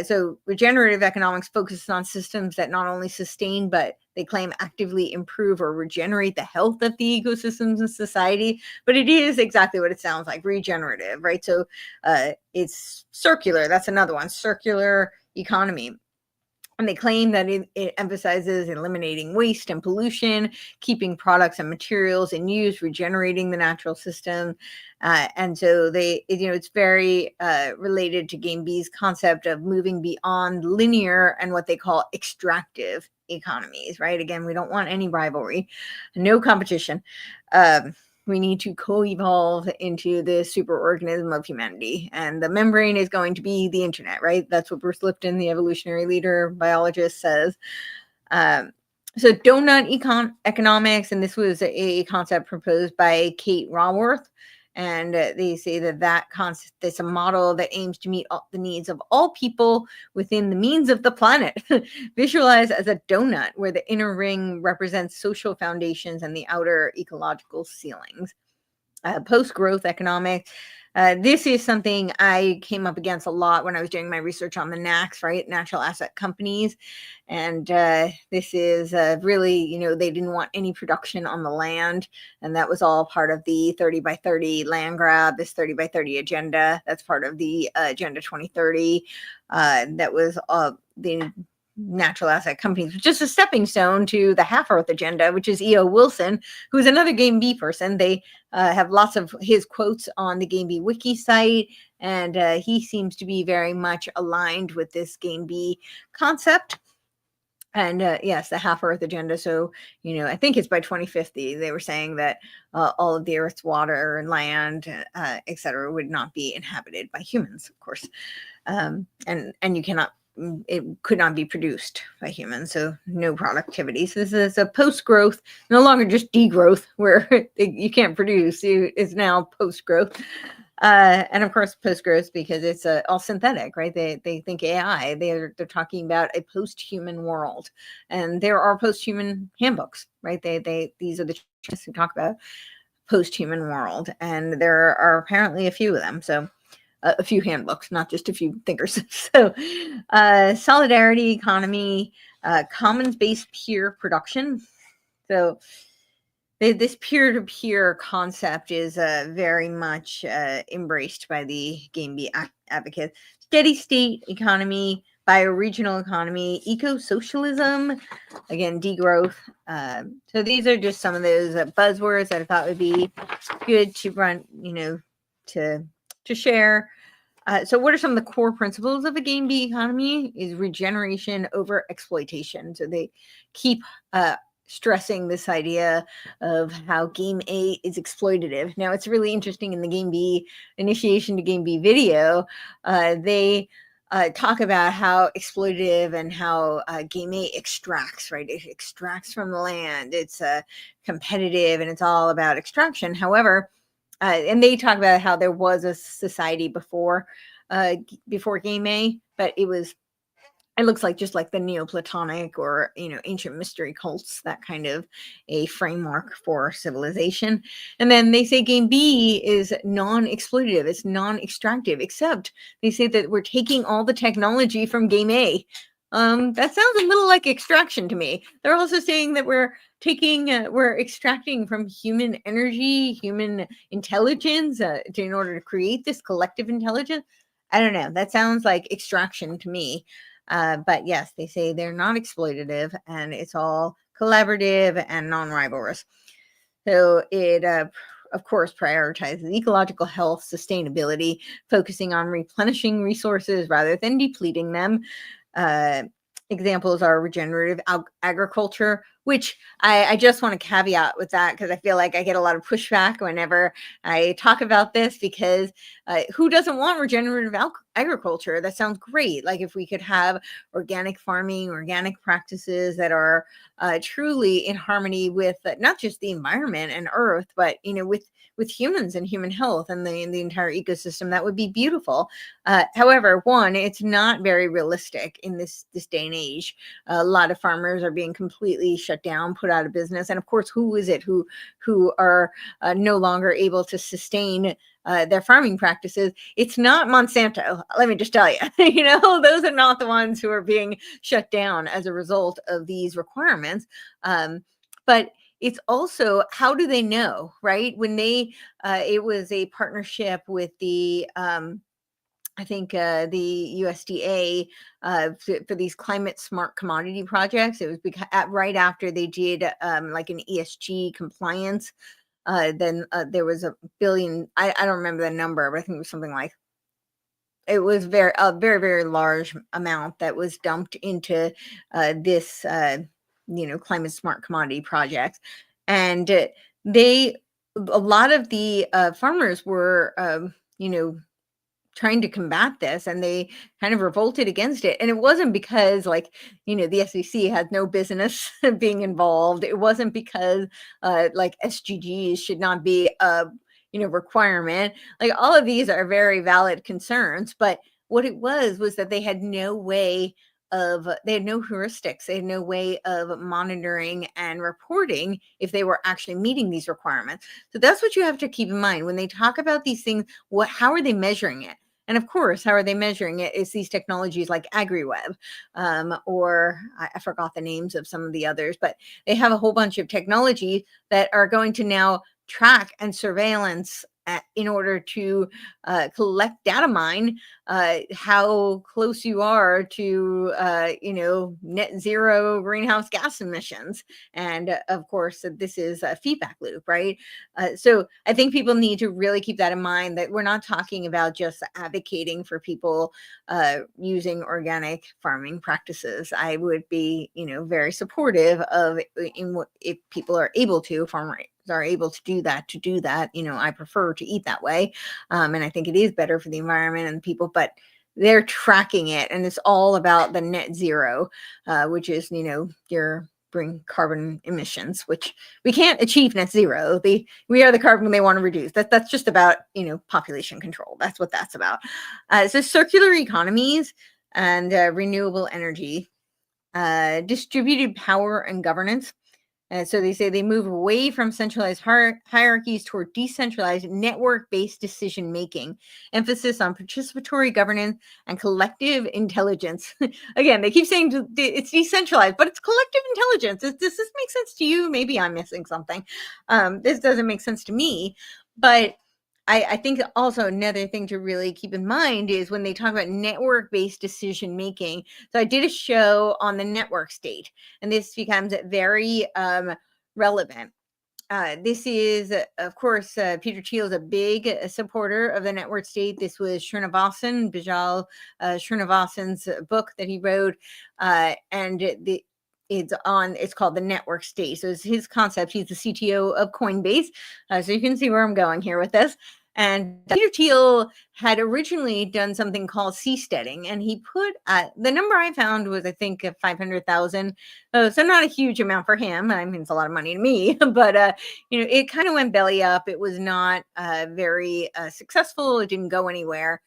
So regenerative economics focuses on systems that not only sustain, but they claim actively improve or regenerate the health of the ecosystems and society. But it is exactly what it sounds like, regenerative, right? So it's circular. That's another one, circular economy. And they claim that it emphasizes eliminating waste and pollution, keeping products and materials in use, regenerating the natural system. And so it's very related to Game B's concept of moving beyond linear and what they call extractive economies, right? Again, we don't want any rivalry, no competition. We need to co-evolve into the superorganism of humanity, and the membrane is going to be the internet, right? That's what Bruce Lipton, the evolutionary leader biologist, says. um, so donut economics, and this was a concept proposed by Kate Raworth, and they say that concept is a model that aims to meet the needs of all people within the means of the planet. Visualized as a donut where the inner ring represents social foundations and the outer ecological ceilings. Post-growth economics. This is something I came up against a lot when I was doing my research on the NACs, right? Natural asset companies. And this is really, they didn't want any production on the land. And that was all part of the 30 by 30 land grab, this 30 by 30 agenda. That's part of the Agenda 2030. That was the natural asset companies, just a stepping stone to the half earth agenda, which is E.O. Wilson, who's another Game B person. They have lots of his quotes on the Game B wiki site, and he seems to be very much aligned with this Game B concept. And yes, the half earth agenda. So, I think it's by 2050, they were saying that all of the earth's water and land, et cetera, would not be inhabited by humans, of course. And you cannot, it could not be produced by humans, so no productivity. So this is a post-growth, no longer just degrowth where you can't produce. It's now post-growth. And of course, post-growth because it's all synthetic, right? They think AI. They're talking about a post-human world, and there are post-human handbooks, right? These are the chapters who talk about post-human world, and there are apparently a few of them. So a few handbooks, not just a few thinkers. So solidarity economy, commons-based peer production. So this peer-to-peer concept is very much embraced by the Game B advocates. Steady state economy, bioregional economy, eco-socialism, again, degrowth. So these are just some of those buzzwords that I thought would be good to run, to share. So what are some of the core principles of a Game B economy? Is regeneration over exploitation. So they keep stressing this idea of how Game A is exploitative. Now, it's really interesting in the Game B initiation to Game B video, they talk about how exploitative and how Game A extracts, right? It extracts from the land. It's competitive and it's all about extraction. However, and they talk about how there was a society before Game A, but it looks like just like the Neoplatonic or ancient mystery cults, that kind of a framework for civilization. And then they say Game B is non-exploitative, it's non-extractive, except they say that we're taking all the technology from Game A. That sounds a little like extraction to me. They're also saying that we're extracting from human energy, human intelligence, in order to create this collective intelligence. I don't know. That sounds like extraction to me. But yes, they say they're not exploitative and it's all collaborative and non-rivalrous. So it, of course, prioritizes ecological health, sustainability, focusing on replenishing resources rather than depleting them. Examples are regenerative agriculture, which I just want to caveat with that because I feel like I get a lot of pushback whenever I talk about this, because who doesn't want regenerative agriculture? That sounds great. Like if we could have organic farming, organic practices that are truly in harmony with not just the environment and earth, but with humans and human health and the entire ecosystem, that would be beautiful. However, one, it's not very realistic in this day and age. A lot of farmers are being completely shut down, put out of business, and of course, who is it who are no longer able to sustain their farming practices? It's not Monsanto. Let me just tell you, those are not the ones who are being shut down as a result of these requirements. But it's also, how do they know, right? When it was a partnership with the I think the USDA for these climate smart commodity projects. It was right after they did like an ESG compliance. Then there was a billion. I don't remember the number, but I think it was something like, it was a very, very large amount that was dumped into this climate smart commodity projects. And they a lot of the farmers were trying to combat this, and they kind of revolted against it. And it wasn't because, like, the SEC had no business being involved. It wasn't because like SGGs should not be a requirement. Like, all of these are very valid concerns, but what it was that they had no way they had no heuristics, they had no way of monitoring and reporting if they were actually meeting these requirements. So that's what you have to keep in mind when they talk about these things. How are they measuring it? And of course, how are they measuring it? Is these technologies like AgriWeb, or I forgot the names of some of the others, but they have a whole bunch of technology that are going to now track and surveillance in order to collect data mine how close you are to net zero greenhouse gas emissions. And of course, this is a feedback loop, right? So I think people need to really keep that in mind, that we're not talking about just advocating for people using organic farming practices. I would be very supportive of, if people are able to, farmers are able to do that. I prefer to eat that way, and I think it is better for the environment and people. But they're tracking it, and it's all about the net zero, which is your bring carbon emissions, which we can't achieve net zero. We are the carbon they want to reduce. That's just about population control. That's what that's about. So circular economies and renewable energy, distributed power and governance. So they say they move away from centralized hierarchies toward decentralized network-based decision making, emphasis on participatory governance and collective intelligence. Again, they keep saying it's decentralized, but it's collective intelligence. Does this make sense to you? Maybe I'm missing something. This doesn't make sense to me, but I think also another thing to really keep in mind is when they talk about network-based decision making. So I did a show on the network state, and this becomes very relevant. This is, of course, Peter Thiel is a big supporter of the network state. This was Bijal Srinivasan's book that he wrote, and it's called The Network State. So it's his concept. He's the CTO of Coinbase. So you can see where I'm going here with this. And Peter Thiel had originally done something called seasteading, and he put the number I found was, I think, 500,000. So not a huge amount for him. I mean, it's a lot of money to me, but it kind of went belly up. It was not very successful. It didn't go anywhere.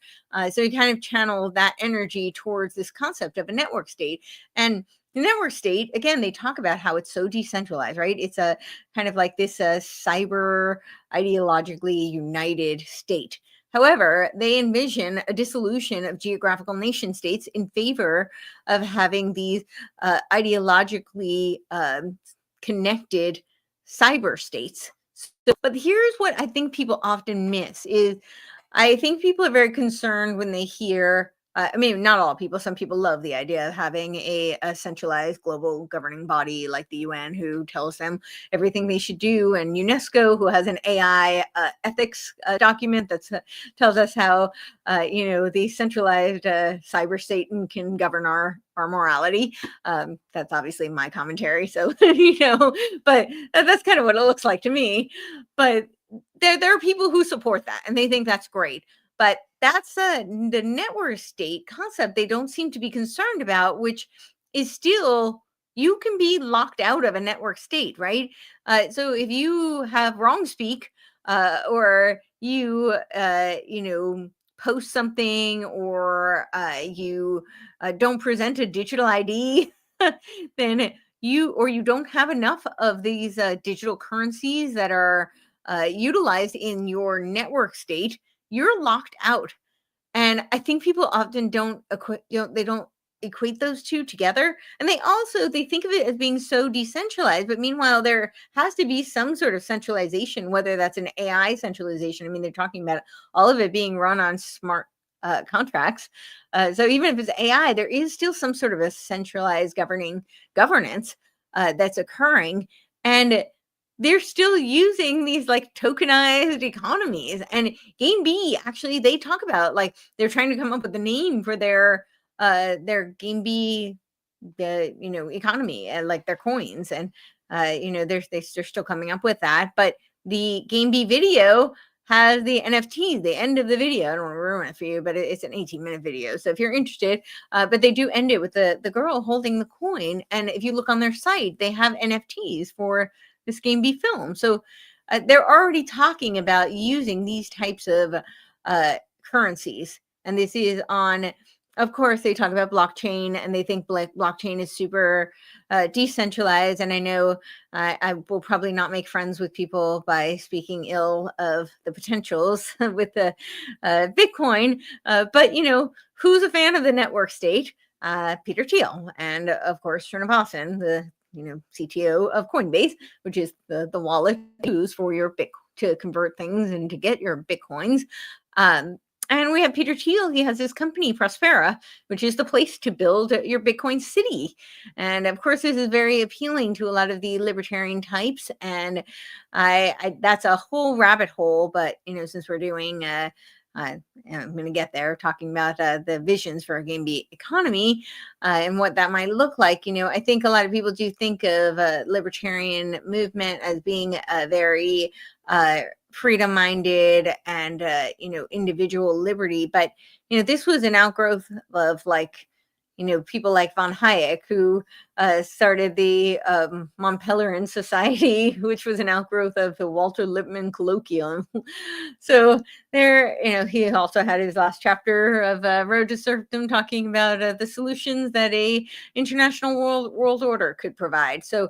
So he kind of channeled that energy towards this concept of a network state. And the network state, again, they talk about how it's so decentralized, right? It's a kind of like this cyber ideologically united state. However, they envision a dissolution of geographical nation states in favor of having these ideologically connected cyber states. So, but here's what I think people often miss is, I think people are very concerned when they hear, I mean, not all people, some people love the idea of having a centralized global governing body like the UN who tells them everything they should do, and UNESCO who has an AI ethics document that tells us how, the centralized cyber state can govern our morality. That's obviously my commentary. So, but that's kind of what it looks like to me. But there are people who support that and they think that's great. But that's the network state concept they don't seem to be concerned about, which is still, you can be locked out of a network state, right? So if you have wrong speak, or you, post something, or you don't present a digital ID, then you don't have enough of these digital currencies that are utilized in your network state, you're locked out. And I think people often don't they don't equate those two together. And they think of it as being so decentralized, but meanwhile there has to be some sort of centralization, whether that's an AI centralization. I mean, they're talking about all of it being run on smart contracts. So even if it's AI, there is still some sort of a centralized governance that's occurring, and they're still using these like tokenized economies. And Game B, actually, they talk about like they're trying to come up with a name for their Game B, the economy, and like their coins. And they're still coming up with that. But the Game B video has the NFTs, the end of the video. I don't want to ruin it for you, but it's an 18-minute video. So if you're interested, but they do end it with the girl holding the coin. And if you look on their site, they have NFTs for this Game B film. So they're already talking about using these types of currencies. And this is on, of course, they talk about blockchain, and they think blockchain is super decentralized. And I know I will probably not make friends with people by speaking ill of the potentials with the Bitcoin. But, who's a fan of the network state? Peter Thiel. And of course, Srinivasan, the CTO of Coinbase, which is the wallet used for your Bitcoin to convert things and to get your Bitcoins. And we have Peter Thiel. He has his company, Prospera, which is the place to build your Bitcoin city. And of course, this is very appealing to a lot of the libertarian types. And I that's a whole rabbit hole. But, since we're doing, I'm going to get there, talking about the visions for a Game B economy and what that might look like. I think a lot of people do think of libertarian movement as being a very freedom-minded and individual liberty, but this was an outgrowth of like people like von Hayek, who started the Montpellier Society, which was an outgrowth of the Walter Lippmann Colloquium. So there, he also had his last chapter of Road to Serfdom talking about the solutions that a international world order could provide. So,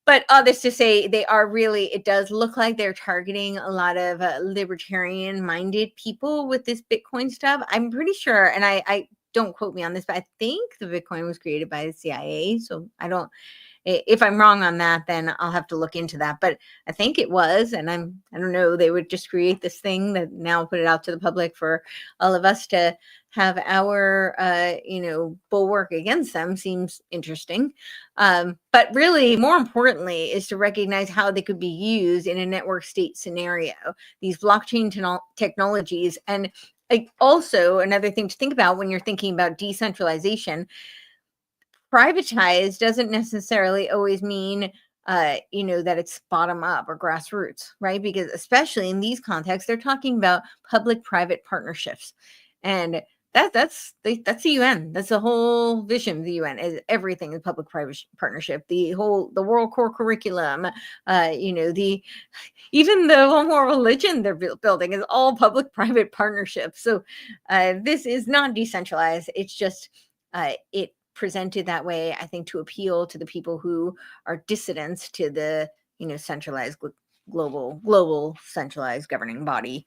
but all this to say, they are really, it does look like they're targeting a lot of libertarian-minded people with this Bitcoin stuff. I'm pretty sure, and I don't quote me on this, but I think the Bitcoin was created by the CIA. So if I'm wrong on that, then I'll have to look into that. But I think it was, and I don't know, they would just create this thing that now put it out to the public for all of us to have our, bulwark against them. Seems interesting. But really, more importantly, is to recognize how they could be used in a network state scenario, these blockchain technologies. And also another thing to think about when you're thinking about decentralization, privatized doesn't necessarily always mean that it's bottom up or grassroots, right? Because especially in these contexts, they're talking about public-private partnerships. And that's the UN. That's the whole vision of the UN, is everything is public-private partnership. The World Core Curriculum, even the one more religion they're building is all public-private partnerships. So this is not decentralized. It's just it presented that way, I think, to appeal to the people who are dissidents to the centralized global centralized governing body.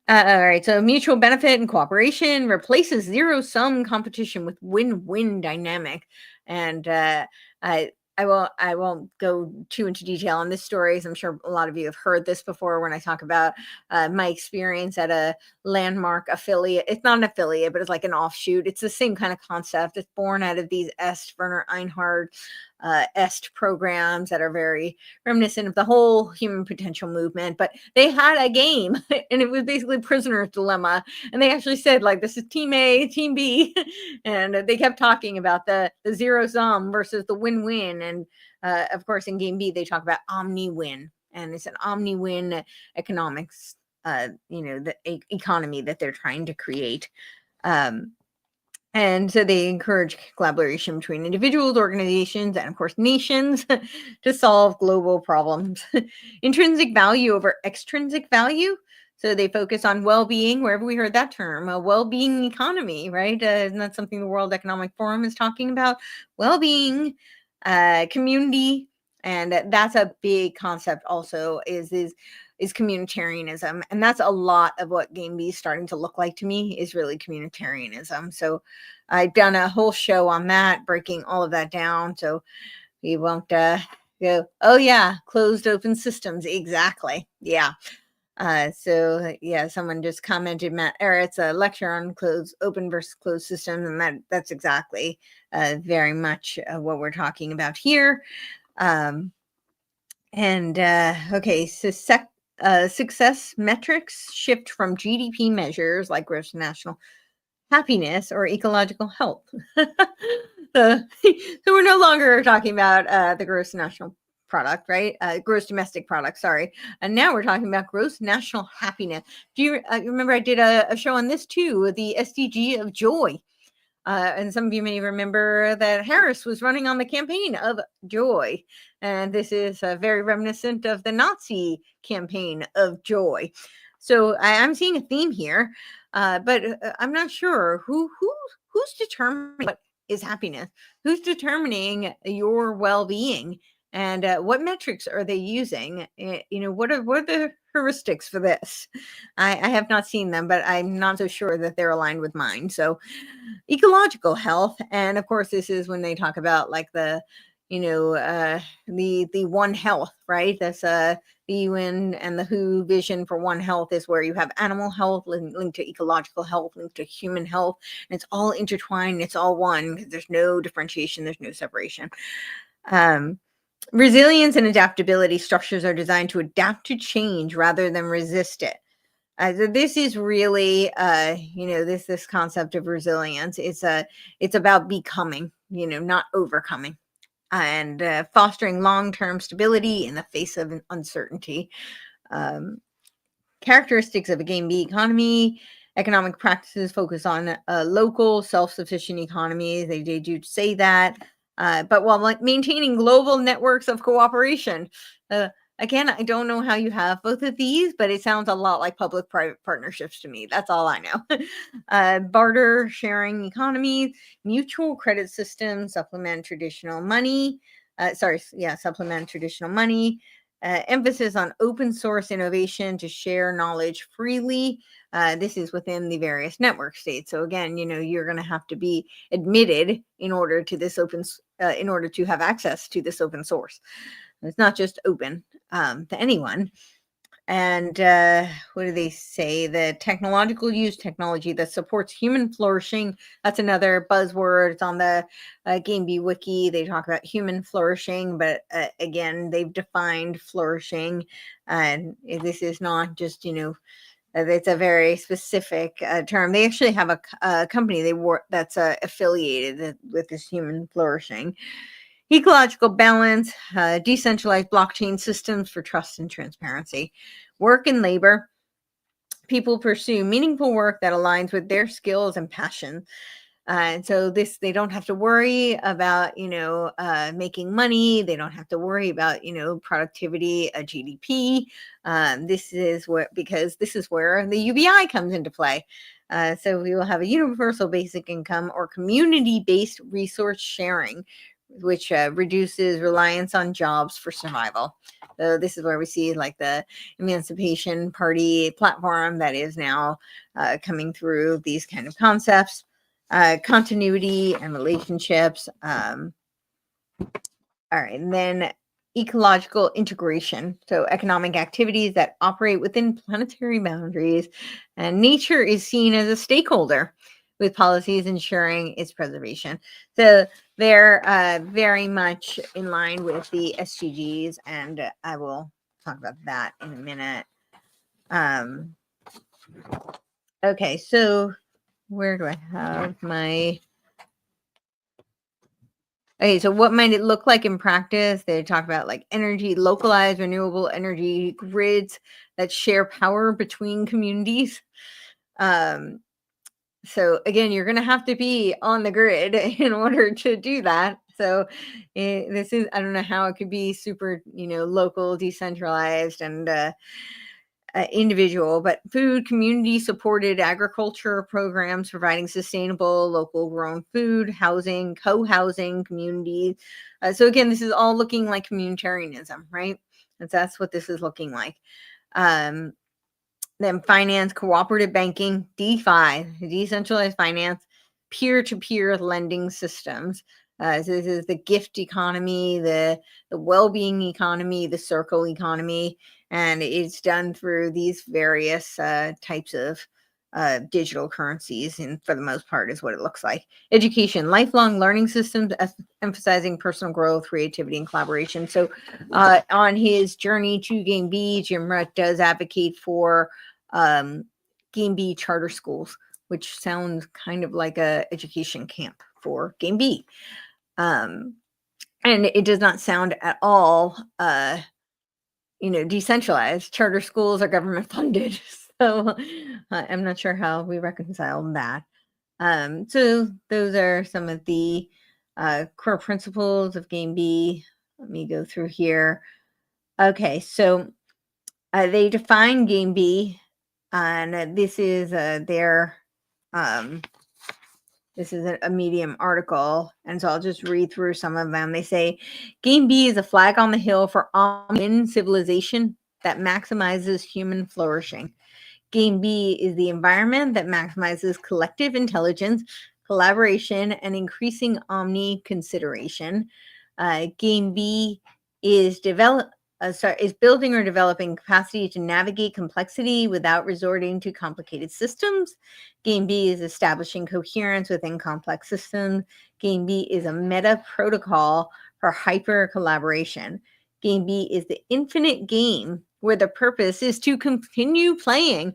All right, so mutual benefit and cooperation replaces zero-sum competition with win-win dynamic. And I won't go too into detail on this story, as I'm sure a lot of you have heard this before when I talk about my experience at a landmark affiliate. It's not an affiliate, but it's like an offshoot. It's the same kind of concept. It's born out of these Werner Einhard EST programs that are very reminiscent of the whole human potential movement. But they had a game, and it was basically prisoner's dilemma. And they actually said, like, this is team A, team B. And they kept talking about the zero sum versus the win-win. And of course, in game B, they talk about omni-win. And it's an omni-win economics, the economy that they're trying to create. And so they encourage collaboration between individuals, organizations, and of course, nations to solve global problems. Intrinsic value over extrinsic value. So they focus on well-being, wherever we heard that term, a well-being economy, right? Isn't that something the World Economic Forum is talking about? Well-being, community, and that's a big concept also, is communitarianism. And that's a lot of what Game B is starting to look like to me, is really communitarianism. So I've done a whole show on that, breaking all of that down. So we won't go, oh yeah, closed open systems. Exactly. Yeah. Yeah, someone just commented, Matt, or it's a lecture on open versus closed systems, and that's exactly very much what we're talking about here. Okay, so success metrics shift from GDP measures like gross national happiness or ecological health. so, so we're no longer talking about the gross national product, right? Gross domestic product, sorry. And now we're talking about gross national happiness. Do you remember I did a show on this too, the SDG of joy? And some of you may remember that Harris was running on the campaign of joy. And this is very reminiscent of the Nazi campaign of joy. So I'm seeing a theme here, but I'm not sure who's determining what is happiness, who's determining your well-being, and what metrics are they using? What are the heuristics for this? I have not seen them, but I'm not so sure that they're aligned with mine. So ecological health, and of course this is when they talk about like the the One Health, right? That's the UN and the WHO vision for One Health is where you have animal health linked to ecological health, linked to human health, and it's all intertwined, it's all one because there's no differentiation, there's no separation. Resilience and adaptability structures are designed to adapt to change rather than resist it. So this is really, this concept of resilience. It's about becoming, not overcoming, and fostering long-term stability in the face of uncertainty. Um, Characteristics of a game B economy. Economic practices focus on local, self-sufficient economies. They do say that, but while maintaining global networks of cooperation. Again, I don't know how you have both of these, but it sounds a lot like public-private partnerships to me. That's all I know. Barter sharing economies, mutual credit systems, supplement traditional money. Supplement traditional money. Emphasis on open source innovation to share knowledge freely. This is within the various network states. So again, you're going to have to be admitted in order to in order to have access to this open source. It's not just open to anyone. And what do they say? The technology that supports human flourishing. That's another buzzword. It's on the Game Bee Wiki. They talk about human flourishing, but again, they've defined flourishing. And this is not just, it's a very specific term. They actually have a company that's affiliated with this human flourishing. Ecological balance, decentralized blockchain systems for trust and transparency. Work and labor. People pursue meaningful work that aligns with their skills and passion. And so they don't have to worry about, making money. They don't have to worry about, productivity, GDP. Because this is where the UBI comes into play. So we will have a universal basic income or community-based resource sharing, which reduces reliance on jobs for survival. So this is where we see like the Emancipation Party platform that is now coming through these kind of concepts. Continuity and relationships. All right, and then ecological integration. So economic activities that operate within planetary boundaries, and nature is seen as a stakeholder with policies ensuring its preservation. So they're very much in line with the SDGs, and I will talk about that in a minute. Okay, so where do I have my... Okay, so what might it look like in practice? They talk about like localized renewable energy grids that share power between communities. So again, you're going to have to be on the grid in order to do that. So I don't know how it could be super, local, decentralized, and individual, but food community supported agriculture programs providing sustainable local grown food, housing, co-housing communities. So again, this is all looking like communitarianism, right? And so that's what this is looking like. Then finance, cooperative banking, DeFi, decentralized finance, peer-to-peer lending systems. So this is the gift economy, the well-being economy, the circle economy, and it's done through these various types of digital currencies, and for the most part, is what it looks like. Education, lifelong learning systems, emphasizing personal growth, creativity, and collaboration. So, on his journey to Game B, Jim Rutt does advocate for um, Game B charter schools, which sounds kind of like a education camp for Game B. And it does not sound at all, decentralized. Charter schools are government funded, so I'm not sure how we reconcile that. So those are some of the core principles of Game B. Let me go through here. Okay, so they define Game B, and this is their this is a Medium article, and so I'll just read through some of them. They say, Game B is a flag on the hill for omnipotent civilization that maximizes human flourishing. Game B is the environment that maximizes collective intelligence, collaboration, and increasing omni consideration. Game B is is building or developing capacity to navigate complexity without resorting to complicated systems. Game B is establishing coherence within complex systems. Game B is a meta protocol for hyper collaboration. Game B is the infinite game where the purpose is to continue playing.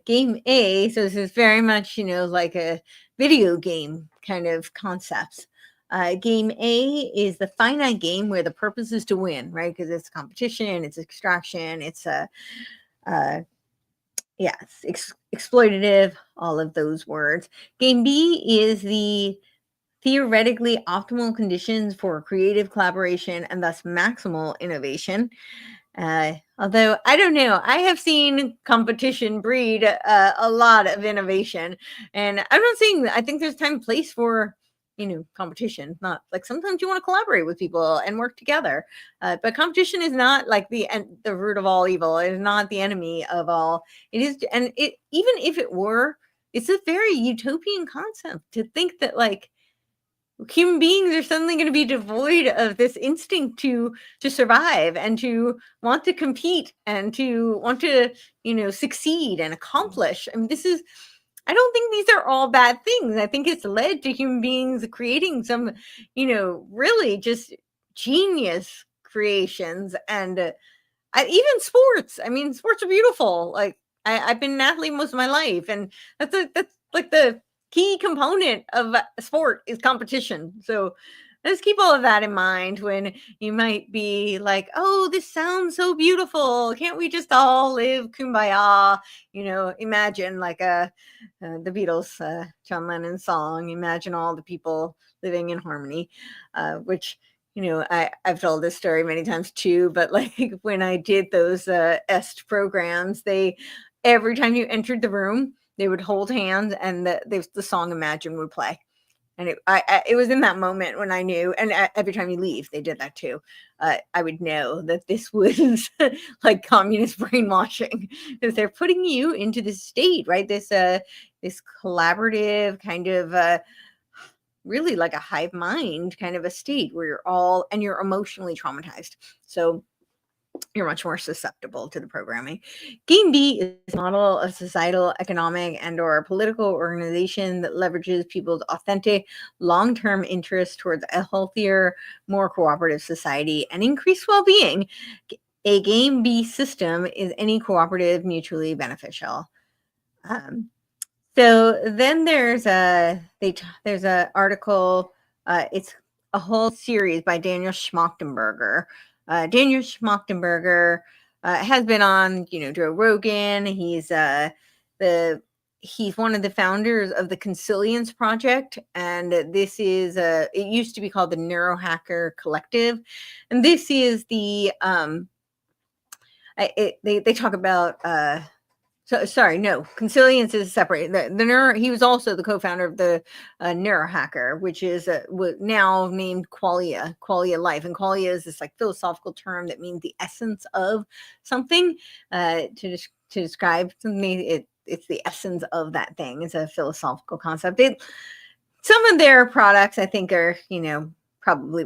Game A, so this is very much, like a video game kind of concepts. Game A is the finite game where the purpose is to win, right? Because it's competition, it's extraction, it's exploitative, all of those words. Game B is the theoretically optimal conditions for creative collaboration and thus maximal innovation. Although I don't know, I have seen competition breed a lot of innovation, and I'm not saying that I think there's time and place for competition. Not like sometimes you want to collaborate with people and work together, but competition is not like the root of all evil. It is not the enemy of all. It is, and it even if it were, it's a very utopian concept to think that like human beings are suddenly going to be devoid of this instinct to survive and to want to compete and to want to succeed and accomplish. I mean, I don't think these are all bad things. I think it's led to human beings creating some really just genius creations. And even sports. I mean, sports are beautiful. Like I've been an athlete most of my life, and that's like the key component of a sport is competition. So let's keep all of that in mind when you might be like, "Oh, this sounds so beautiful. Can't we just all live kumbaya?" Imagine like the Beatles, John Lennon song. Imagine all the people living in harmony, which I've told this story many times too, but like when I did those EST programs, every time you entered the room, they would hold hands and the song Imagine would play. And it was in that moment when I knew, and every time you leave, they did that too. I would know that this was like communist brainwashing, because they're putting you into this state, right? This collaborative kind of really like a hive mind kind of a state where you're emotionally traumatized. So you're much more susceptible to the programming. Game B is a model of societal, economic, and/or political organization that leverages people's authentic, long-term interests towards a healthier, more cooperative society and increased well-being. A Game B system is any cooperative, mutually beneficial. Um, so then there's a article. It's a whole series by Daniel Schmachtenberger. Daniel Schmachtenberger has been on, Joe Rogan. He's one of the founders of the Consilience Project, and this is it used to be called the Neurohacker Collective, and this is they talk about. So sorry, no. Consilience is separate. He was also the co-founder of the Neurohacker, which is now named Qualia Life, and Qualia is this like philosophical term that means the essence of something. To describe something, it's the essence of that thing. It's a philosophical concept. some of their products I think are, probably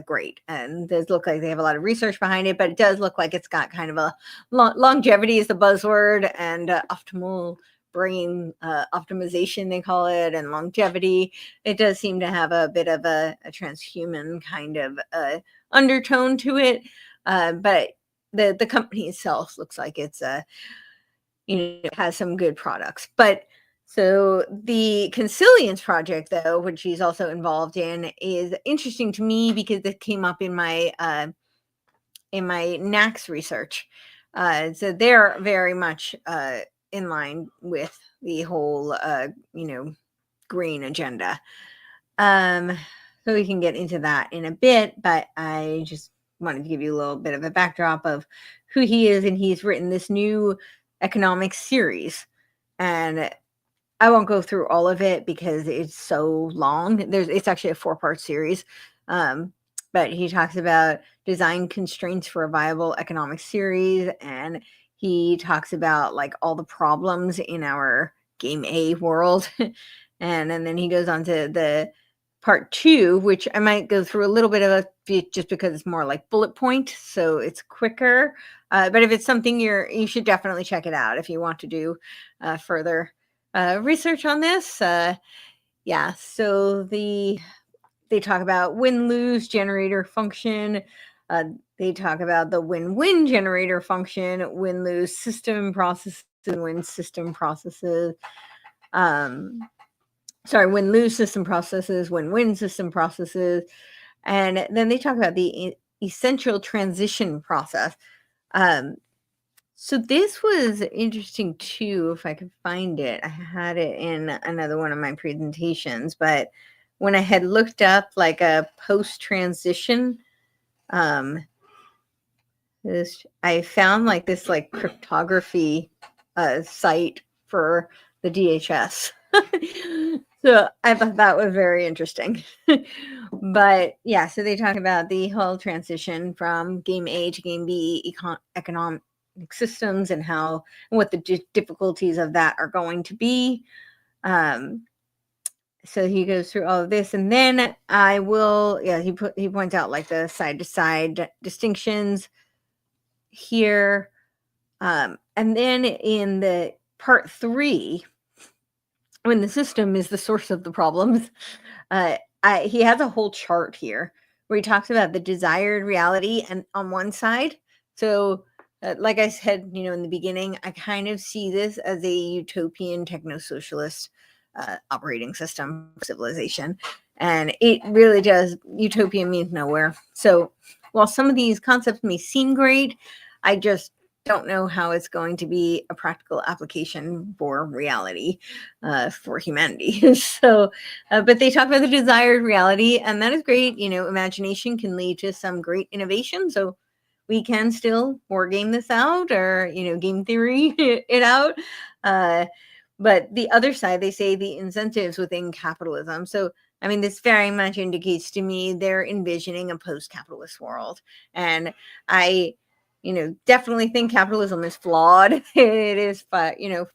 great, and does look like they have a lot of research behind it, but it does look like it's got kind of a longevity is the buzzword, and optimal brain optimization they call it, and longevity. It does seem to have a bit of a transhuman kind of undertone to it, but the company itself looks like it's has some good products. But so the Consilience project, though, which she's also involved in, is interesting to me because it came up in my NACS research. So they're very much in line with the whole green agenda. So we can get into that in a bit, but I just wanted to give you a little bit of a backdrop of who he is, and he's written this new economics series, and I won't go through all of it because it's so long. It's actually a 4-part series, but he talks about design constraints for a viable economic series, and he talks about like all the problems in our game A world, and then he goes on to the part 2, which I might go through a little bit of just because it's more like bullet point, so it's quicker. But if it's something you should definitely check it out if you want to do further research on this. So they talk about win-lose generator function. They talk about the win-win generator function, win-lose system processes, win system processes. Win-lose system processes, win-win system processes. And then they talk about the essential transition process. So this was interesting too, if I could find it. I had it in another one of my presentations, but when I had looked up like a post-transition, I found like this like cryptography site for the DHS. So I thought that was very interesting. But yeah, so they talk about the whole transition from game A to game B economic systems, and what the difficulties of that are going to be. So he goes through all of this, and then he points out like the side to side distinctions here. And then in the part 3, when the system is the source of the problems, he has a whole chart here where he talks about the desired reality and on one side. So like I said, in the beginning, I kind of see this as a utopian techno-socialist operating system civilization. And it really does. Utopia means nowhere. So while some of these concepts may seem great, I just don't know how it's going to be a practical application for reality for humanity. So, but they talk about the desired reality, and that is great. Imagination can lead to some great innovation. So we can still war game this out, or game theory it out. But the other side, they say the incentives within capitalism. So I mean, this very much indicates to me they're envisioning a post-capitalist world, and I definitely think capitalism is flawed. It is,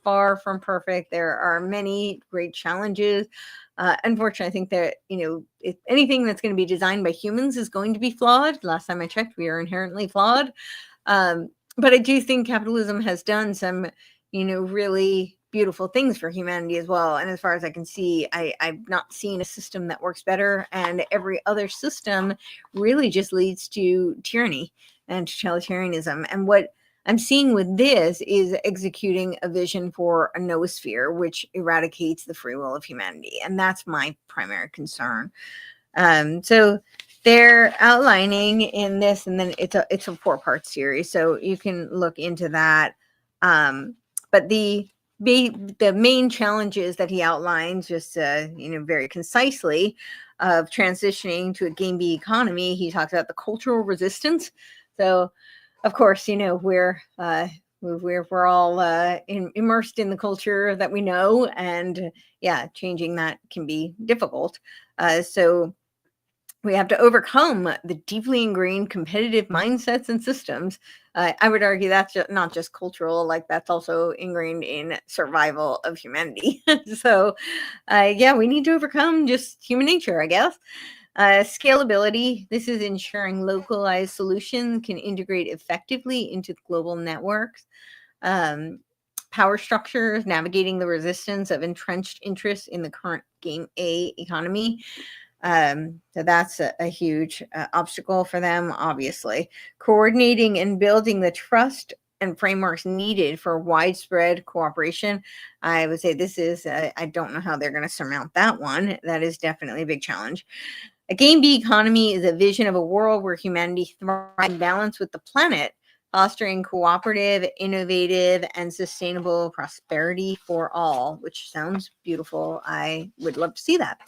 far from perfect. There are many great challenges. Unfortunately, I think that, if anything that's going to be designed by humans is going to be flawed. Last time I checked, we are inherently flawed. But I do think capitalism has done some, really beautiful things for humanity as well. And as far as I can see, I've not seen a system that works better. And every other system really just leads to tyranny and totalitarianism. And what I'm seeing with this is executing a vision for a noosphere, which eradicates the free will of humanity. And that's my primary concern. So they're outlining in this, and then it's a 4-part series, so you can look into that. But the main challenges that he outlines, just very concisely, of transitioning to a game B economy, he talks about the cultural resistance. So, of course, we're all immersed in the culture that we know, and changing that can be difficult. So We have to overcome the deeply ingrained competitive mindsets and systems. I would argue that's not just cultural, like that's also ingrained in survival of humanity. So, yeah, we need to overcome just human nature, I guess. Scalability. This is ensuring localized solutions can integrate effectively into global networks. Um, Power structures, navigating the resistance of entrenched interests in the current game A economy. So that's a huge obstacle for them, obviously. Coordinating and building the trust and frameworks needed for widespread cooperation. I would say this is, I don't know how they're going to surmount that one. That is definitely a big challenge. A game B economy is a vision of a world where humanity thrives in balance with the planet, fostering cooperative, innovative, and sustainable prosperity for all, which sounds beautiful. I would love to see that.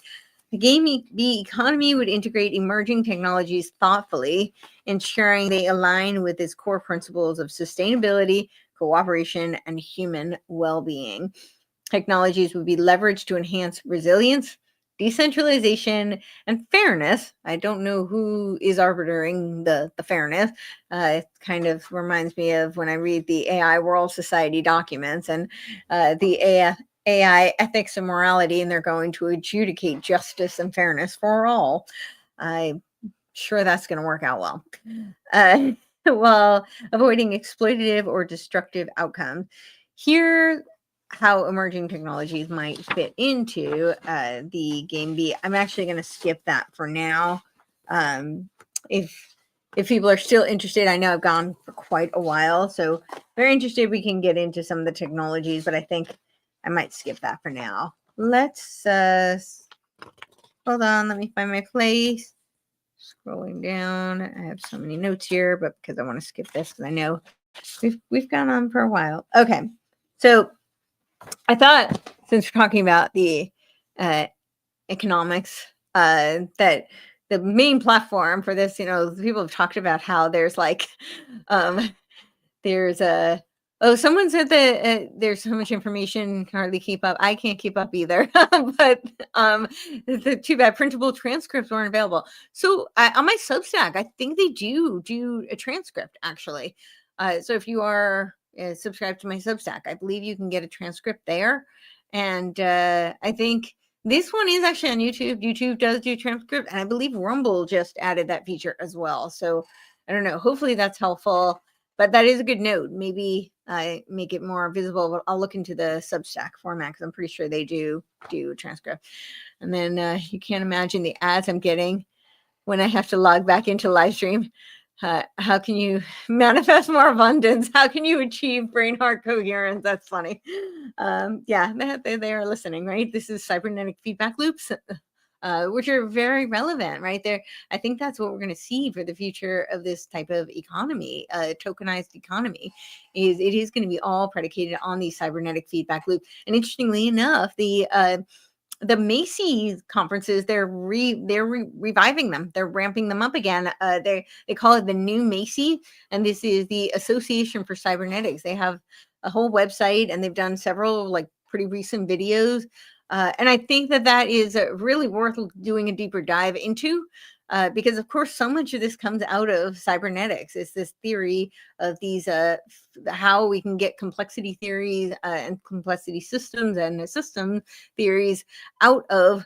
The economy would integrate emerging technologies thoughtfully, ensuring they align with its core principles of sustainability, cooperation, and human well being. Technologies would be leveraged to enhance resilience, decentralization, and fairness. I don't know who is arbitering the fairness. It kind of reminds me of when I read the AI World Society documents and the AI ethics and morality, and they're going to adjudicate justice and fairness for all. I'm sure that's going to work out well. Uh, while avoiding exploitative or destructive outcomes. Here, how emerging technologies might fit into the game B. I'm actually going to skip that for now. Um, if people are still interested, I know I've gone for quite a while, so very interested. We can get into some of the technologies, but I think I might skip that for now. Let's hold on. Let me find my place. Scrolling down, I have so many notes here, but because I want to skip this, because I know we've gone on for a while. Okay, so I thought since we're talking about the uh, economics, that the main platform for this, people have talked about how there's like um, there's a someone said that there's so much information can hardly keep up. I can't keep up either. But too bad printable transcripts weren't available. So on my Substack, I think they do a transcript actually. So if you are subscribed to my Substack, I believe you can get a transcript there. And I think this one is actually on YouTube. YouTube does do transcript, and I believe Rumble just added that feature as well. So I don't know. Hopefully that's helpful. But that is a good note. Maybe I make it more visible. But I'll look into the Substack format because I'm pretty sure they do a transcript. And then you can't imagine the ads I'm getting when I have to log back into live stream. How can you manifest more abundance? How can you achieve brain heart coherence? That's funny. Yeah, they are listening, right? This is cybernetic feedback loops. Which are very relevant, right there. I think that's what we're going to see for the future of this type of economy, tokenized economy, is it is going to be all predicated on these cybernetic feedback loops. And interestingly enough, the Macy's conferences, they're reviving them. They're ramping them up again. They call it the new Macy, and this is the Association for Cybernetics. They have a whole website, and they've done several like pretty recent videos. And I think that is really worth doing a deeper dive into, because of course so much of this comes out of cybernetics. It's this theory of these how we can get complexity theories and complexity systems and system theories out of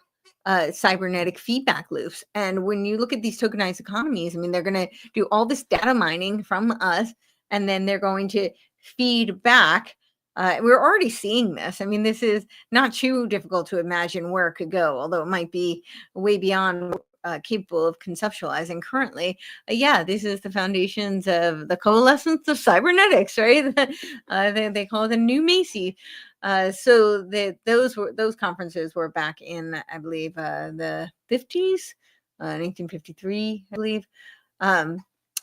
cybernetic feedback loops. And when you look at these tokenized economies, I mean, they're going to do all this data mining from us, and then they're going to feed back. We're already seeing this. I mean, this is not too difficult to imagine where it could go, although it might be way beyond capable of conceptualizing currently. Yeah, this is the foundations of the coalescence of cybernetics, right? They call it the new Macy. So those conferences were back in, I believe, the 50s, 1953, I believe.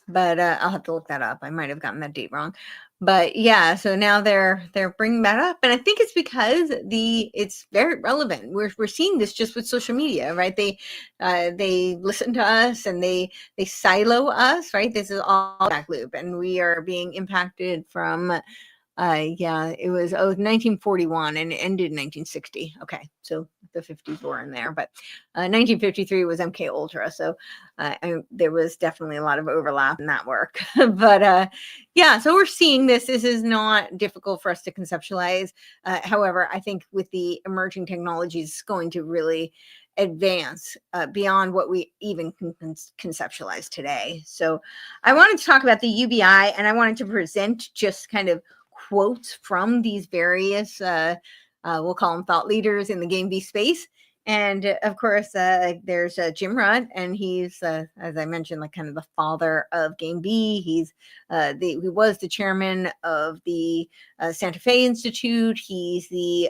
But I'll have to look that up. I might have gotten that date wrong. But yeah, so now they're bringing that up, and I think it's because it's very relevant. We're seeing this just with social media, right? They listen to us and they silo us, right? This is all back loop, and we are being impacted from. Yeah, it was 1941 and it ended in 1960. Okay, so the 50s were in there, but 1953 was MK Ultra, so there was definitely a lot of overlap in that work. But yeah, so we're seeing this. This is not difficult for us to conceptualize. However, I think with the emerging technologies, it's going to really advance beyond what we even can conceptualize today. So I wanted to talk about the UBI, and I wanted to present just kind of quotes from these various, we'll call them thought leaders in the Game B space. And of course, there's Jim Rutt, and he's, as I mentioned, like kind of the father of Game B. He was the chairman of the Santa Fe Institute. He's the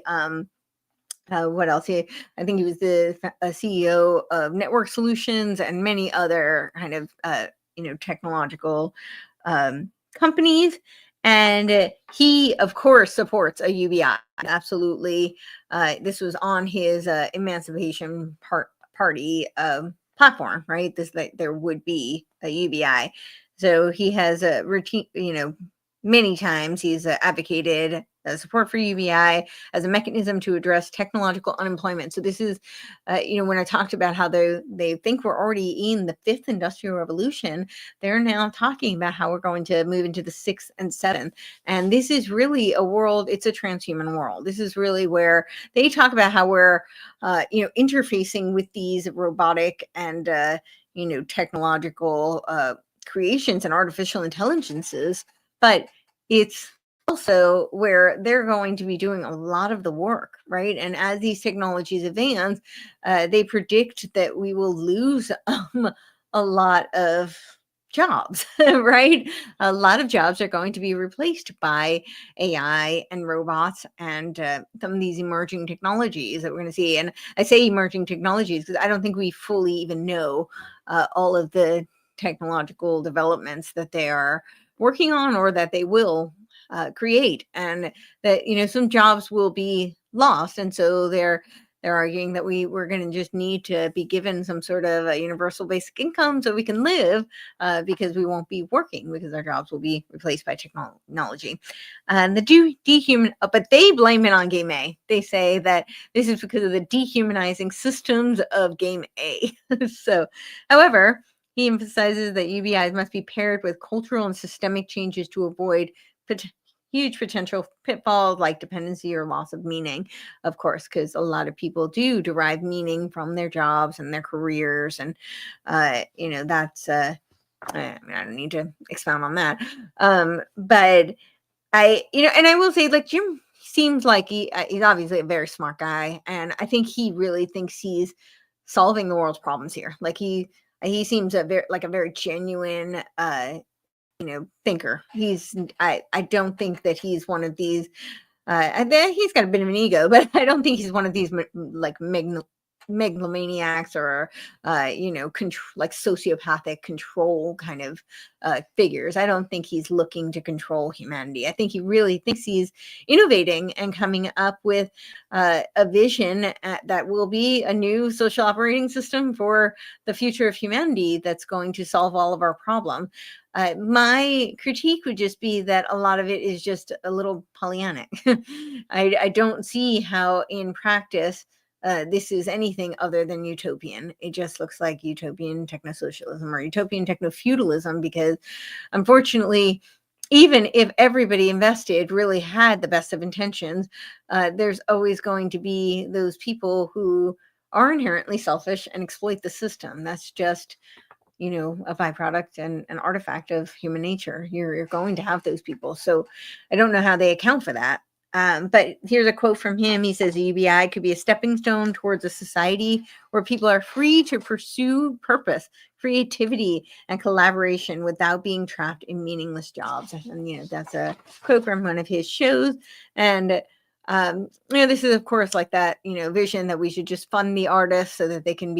what else? I think he was the CEO of Network Solutions and many other kind of technological companies. And he, of course, supports a UBI. Absolutely, this was on his Emancipation Party platform, right? There would be a UBI. So he has a routine, many times he's advocated support for UBI as a mechanism to address technological unemployment. So this is, when I talked about how they think we're already in the fifth industrial revolution, they're now talking about how we're going to move into the sixth and seventh. And this is really a world, it's a transhuman world. This is really where they talk about how we're, interfacing with these robotic and, technological creations and artificial intelligences, but it's also where they're going to be doing a lot of the work, right? And as these technologies advance, they predict that we will lose a lot of jobs, right? A lot of jobs are going to be replaced by AI and robots and some of these emerging technologies that we're going to see. And I say emerging technologies because I don't think we fully even know all of the technological developments that they are working on or that they will create, and that some jobs will be lost. And so they're arguing that we're going to just need to be given some sort of a universal basic income so we can live, because we won't be working because our jobs will be replaced by technology. And but they blame it on Game A. They say that this is because of the dehumanizing systems of Game A. So, however, he emphasizes that UBIs must be paired with cultural and systemic changes to avoid huge potential pitfalls like dependency or loss of meaning, of course, because a lot of people do derive meaning from their jobs and their careers. And, that's, I don't need to expound on that. But and I will say, like, Jim seems like he's obviously a very smart guy. And I think he really thinks he's solving the world's problems here. Like he seems a very genuine thinker. I don't think that he's one of these he's got a bit of an ego, but I don't think he's one of these like megalomaniacs or like sociopathic control kind of figures. I don't think he's looking to control humanity. I think he really thinks he's innovating and coming up with a vision that will be a new social operating system for the future of humanity that's going to solve all of our problems. My critique would just be that a lot of it is just a little Pollyannic. I don't see how in practice this is anything other than utopian. It just looks like utopian technosocialism or utopian techno-feudalism, because unfortunately, even if everybody invested really had the best of intentions, there's always going to be those people who are inherently selfish and exploit the system. That's just a byproduct and an artifact of human nature. You're going to have those people. So I don't know how they account for that. But here's a quote from him. He says, UBI could be a stepping stone towards a society where people are free to pursue purpose, creativity, and collaboration without being trapped in meaningless jobs. And, that's a quote from one of his shows. And, this is, of course, like that, vision that we should just fund the artists so that they can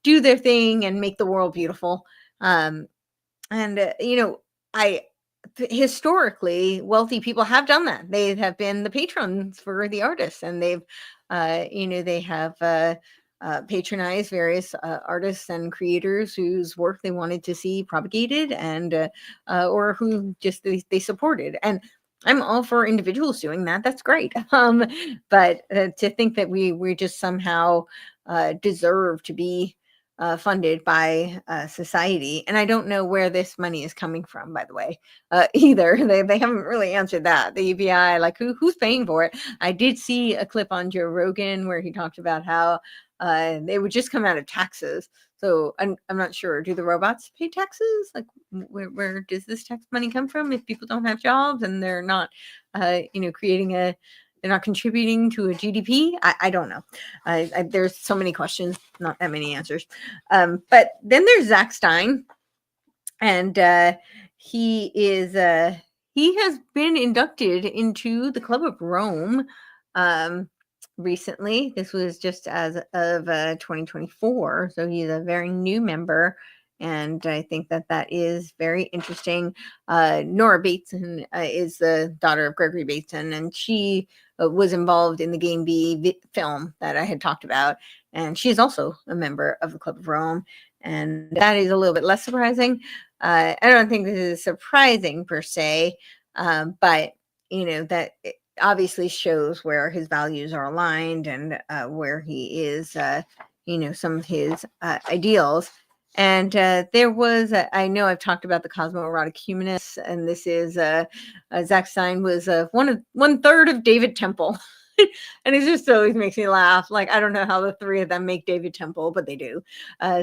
do their thing and make the world beautiful. I historically, wealthy people have done that. They have been the patrons for the artists, and they have patronized various artists and creators whose work they wanted to see propagated, and or who just they supported. And I'm all for individuals doing that. That's great. But to think that we just somehow deserve to be funded by society, and I don't know where this money is coming from, by the way, either. They haven't really answered that. The UBI, like who's paying for it? I did see a clip on Joe Rogan where he talked about how they would just come out of taxes. So I'm not sure. Do the robots pay taxes? Like where does this tax money come from if people don't have jobs and they're not, creating they're not contributing to a GDP? I don't know. There's so many questions, not that many answers. But then there's Zach Stein, and he has been inducted into the Club of Rome um, recently. This was just as of 2024, so he's a very new member, and I think that is very interesting. Nora Bateson is the daughter of Gregory Bateson, and she was involved in the Game B film that I had talked about, and she's also a member of the Club of Rome, and that is a little bit less surprising. I don't think this is surprising per se, but that it obviously shows where his values are aligned and where he is, some of his ideals. And there was, I know I've talked about the cosmoerotic humanists, and this is Zach Stein was one third of David Temple. And it just always makes me laugh. Like, I don't know how the three of them make David Temple, but they do.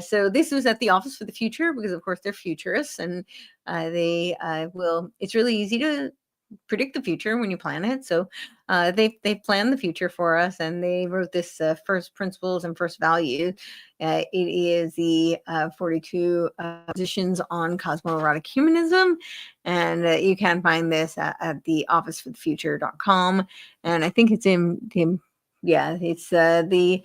So this was at the Office for the Future because, of course, they're futurists, and they will. It's really easy to predict the future when you plan it. So they planned the future for us, and they wrote this first principles and first values. It is the 42 positions on cosmoerotic humanism, and you can find this at the officeforthefuture.com. And I think it's it's the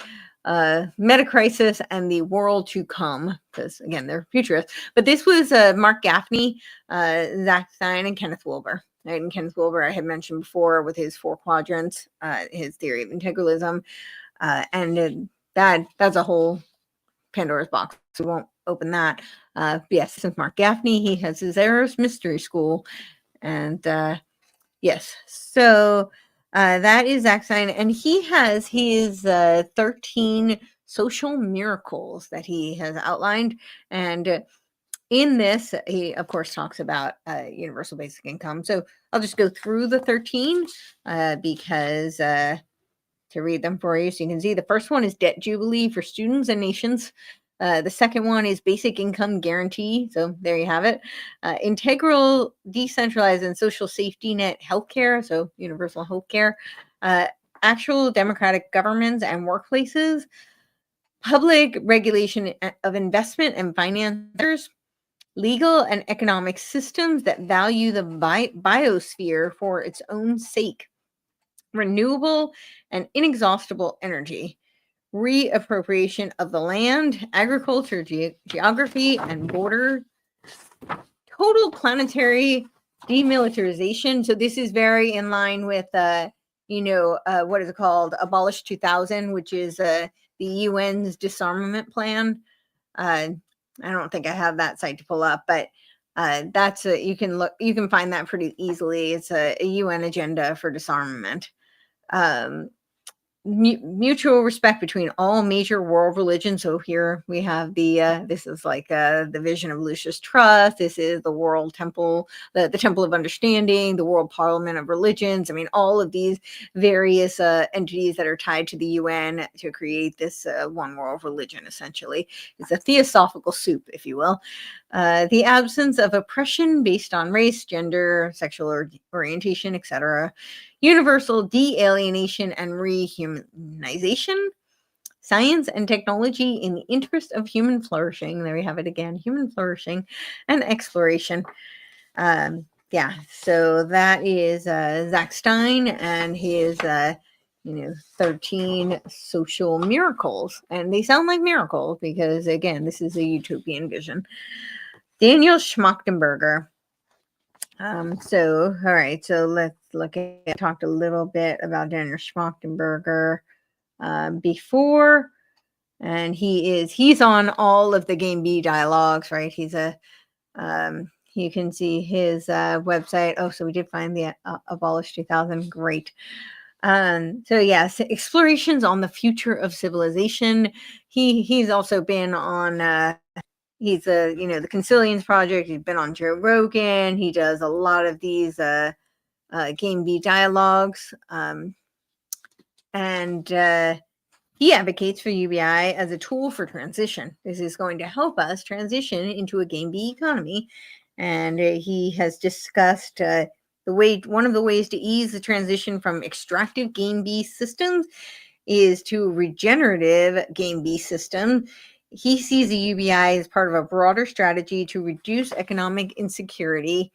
meta crisis and the world to come, because again they're futurists. But this was Mark Gaffney, Zach Stein, and Kenneth Wilber. Right? And Kenneth Wilber I had mentioned before with his 4 quadrants, his theory of integralism, and that's a whole Pandora's box. We won't open that. Yes, this is Mark Gaffney. He has his Eros Mystery School, and yes, so that is Zach Stein, and he has his 13 social miracles that he has outlined, and in this, he of course talks about universal basic income. So I'll just go through the 13 because to read them for you so you can see. The first one is debt jubilee for students and nations. The second one is basic income guarantee. So there you have it. Integral, decentralized, and social safety net healthcare. So universal healthcare. Actual democratic governments and workplaces. Public regulation of investment and financiers. Legal and economic systems that value the biosphere for its own sake. Renewable and inexhaustible energy. Reappropriation of the land, agriculture, geography, and border. Total planetary demilitarization. So this is very in line with, what is it called? Abolish 2000, which is the UN's disarmament plan. I don't think I have that site to pull up, but that's you can find that pretty easily. It's a UN agenda for disarmament. Mutual respect between all major world religions. So here we have this is like the vision of Lucius Trust. This is the World Temple, the Temple of Understanding, the World Parliament of Religions. I mean, all of these various entities that are tied to the UN to create this one world religion. Essentially, it's a theosophical soup, if you will. The absence of oppression based on race, gender, sexual orientation, etc. Universal de-alienation and rehumanization. Science and technology in the interest of human flourishing. There we have it again, human flourishing and exploration. So that is Zach Stein and his 13 social miracles. And they sound like miracles because, again, this is a utopian vision. Daniel Schmachtenberger. All right, so let's look at, I talked a little bit about Daniel Schmachtenberger before, and he's on all of the Game B dialogues, right? He's you can see his website. Oh, so we did find the Abolish 2000. Great. So yes, explorations on the future of civilization. He's also been on he's the Consilience Project. He's been on Joe Rogan. He does a lot of these Game B dialogues. And he advocates for UBI as a tool for transition. This is going to help us transition into a Game B economy. And he has discussed one of the ways to ease the transition from extractive Game B systems is to regenerative Game B system. He sees the UBI as part of a broader strategy to reduce economic insecurity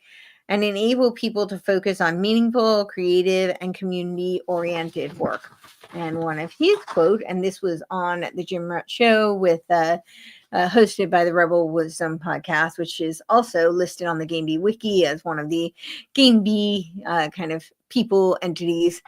and enable people to focus on meaningful, creative, and community-oriented work. And one of his quote, and this was on the Jim Rutt Show with hosted by the Rebel Wisdom podcast, which is also listed on the Game B Wiki as one of the Game B kind of people, entities.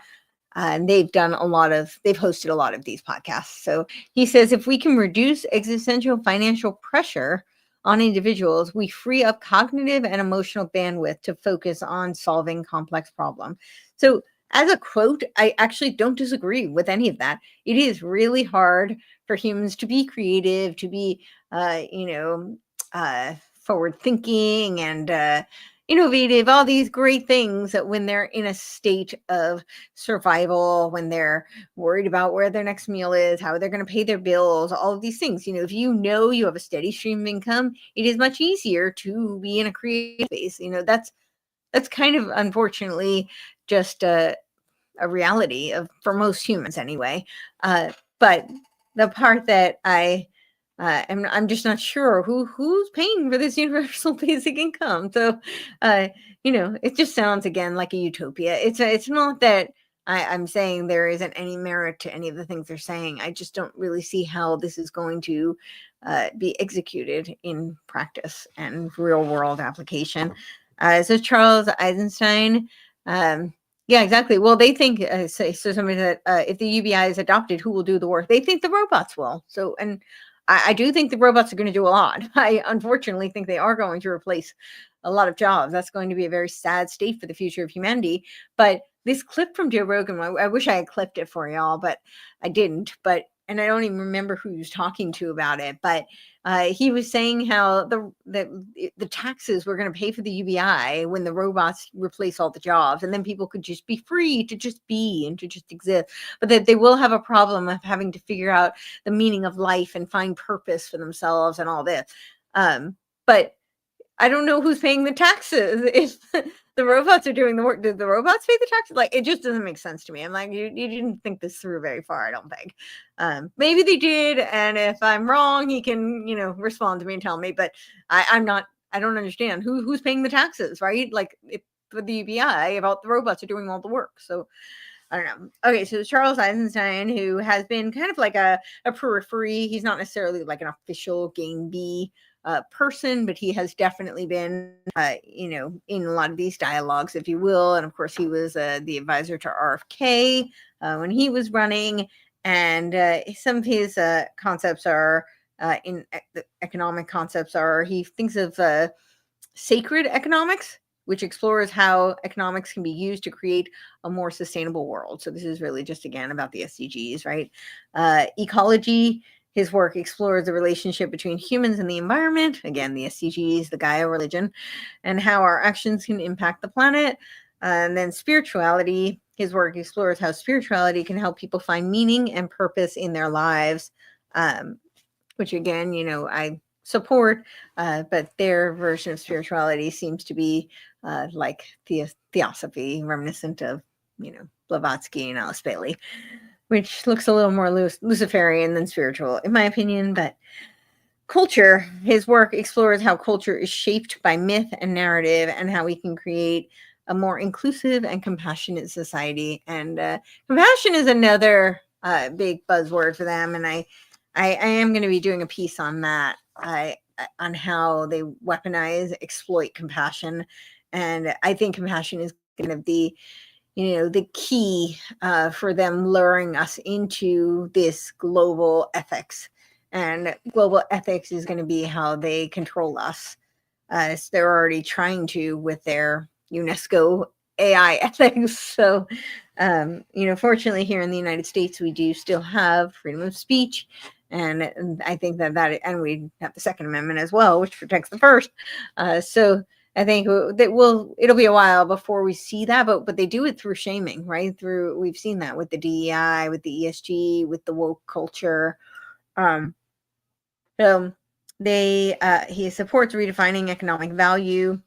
And they've hosted a lot of these podcasts. So he says, if we can reduce existential financial pressure on individuals, we free up cognitive and emotional bandwidth to focus on solving complex problems. So as a quote, I actually don't disagree with any of that. It is really hard for humans to be creative, to be, forward thinking and innovative, all these great things that when they're in a state of survival, when they're worried about where their next meal is, how they're going to pay their bills, all of these things. If you have a steady stream of income, it is much easier to be in a creative space. That's kind of unfortunately just a reality for most humans anyway. But the part that I'm just not sure who's paying for this universal basic income. So, it just sounds again like a utopia. It's not that I'm saying there isn't any merit to any of the things they're saying. I just don't really see how this is going to be executed in practice and real world application. So Charles Eisenstein. Yeah, exactly. Well, they think so. Somebody that if the UBI is adopted, who will do the work? They think the robots will. So, and I do think the robots are going to do a lot. I unfortunately think they are going to replace a lot of jobs. That's going to be a very sad state for the future of humanity. But this clip from Joe Rogan, I wish I had clipped it for y'all, but I didn't. And I don't even remember who he was talking to about it. But he was saying how the taxes were going to pay for the UBI when the robots replace all the jobs, and then people could just be free to just be and to just exist. But that they will have a problem of having to figure out the meaning of life and find purpose for themselves and all this. But I don't know who's paying the taxes. If the robots are doing the work, did the robots pay the taxes? Like, it just doesn't make sense to me. I'm like, you didn't think this through very far, I don't think. Maybe they did, and if I'm wrong, he can, respond to me and tell me. But I don't understand who's paying the taxes, right? Like, for the UBI, about the robots are doing all the work. So I don't know. Okay, so Charles Eisenstein, who has been kind of like a periphery. He's not necessarily like an official Game B person, but he has definitely been, in a lot of these dialogues, if you will. And of course, he was the advisor to RFK when he was running. And some of his concepts are the economic concepts are, he thinks of sacred economics, which explores how economics can be used to create a more sustainable world. So this is really just, again, about the SDGs, right? Ecology, his work explores the relationship between humans and the environment, again, the SDGs, the Gaia religion, and how our actions can impact the planet. And then spirituality, his work explores how spirituality can help people find meaning and purpose in their lives, which again, I support, but their version of spirituality seems to be like theosophy, reminiscent of, Blavatsky and Alice Bailey, which looks a little more Luciferian than spiritual, in my opinion. But culture, his work explores how culture is shaped by myth and narrative and how we can create a more inclusive and compassionate society. And compassion is another big buzzword for them. And I am going to be doing a piece on that, on how they exploit compassion. And I think compassion is kind of the key for them luring us into this global ethics. And global ethics is going to be how they control us. So they're already trying to with their UNESCO AI ethics. So, fortunately, here in the United States, we do still have freedom of speech, and I think and we have the Second Amendment as well, which protects the First. So I think that it'll be a while before we see that, but they do it through shaming, right? We've seen that with the DEI, with the ESG, with the woke culture. Um, so he supports redefining economic value.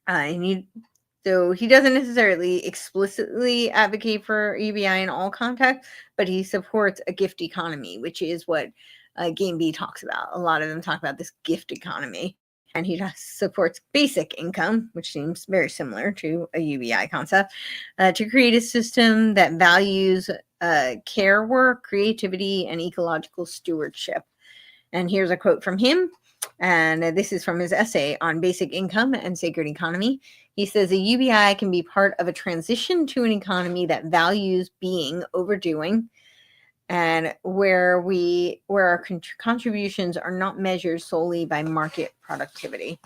And he doesn't necessarily explicitly advocate for UBI in all contexts, but he supports a gift economy, which is what Game B talks about. A lot of them talk about this gift economy. And he supports basic income, which seems very similar to a UBI concept, to create a system that values care work, creativity, and ecological stewardship. And here's a quote from him. And this is from his essay on basic income and sacred economy. He says a UBI can be part of a transition to an economy that values being over doing, and where our contributions are not measured solely by market productivity.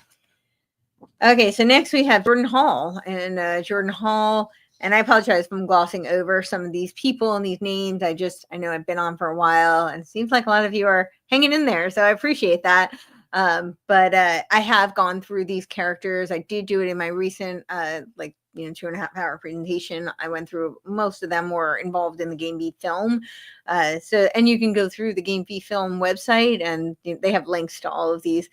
Okay, so next we have Jordan Hall, and Jordan Hall, and I apologize if I'm glossing over some of these people and these names. I know I've been on for a while, and it seems like a lot of you are hanging in there, so I appreciate that. But I have gone through these characters. I did do it in my recent, 2.5 hour presentation. I went through most of them were involved in the Game B film. And you can go through the Game B film website, and they have links to all of these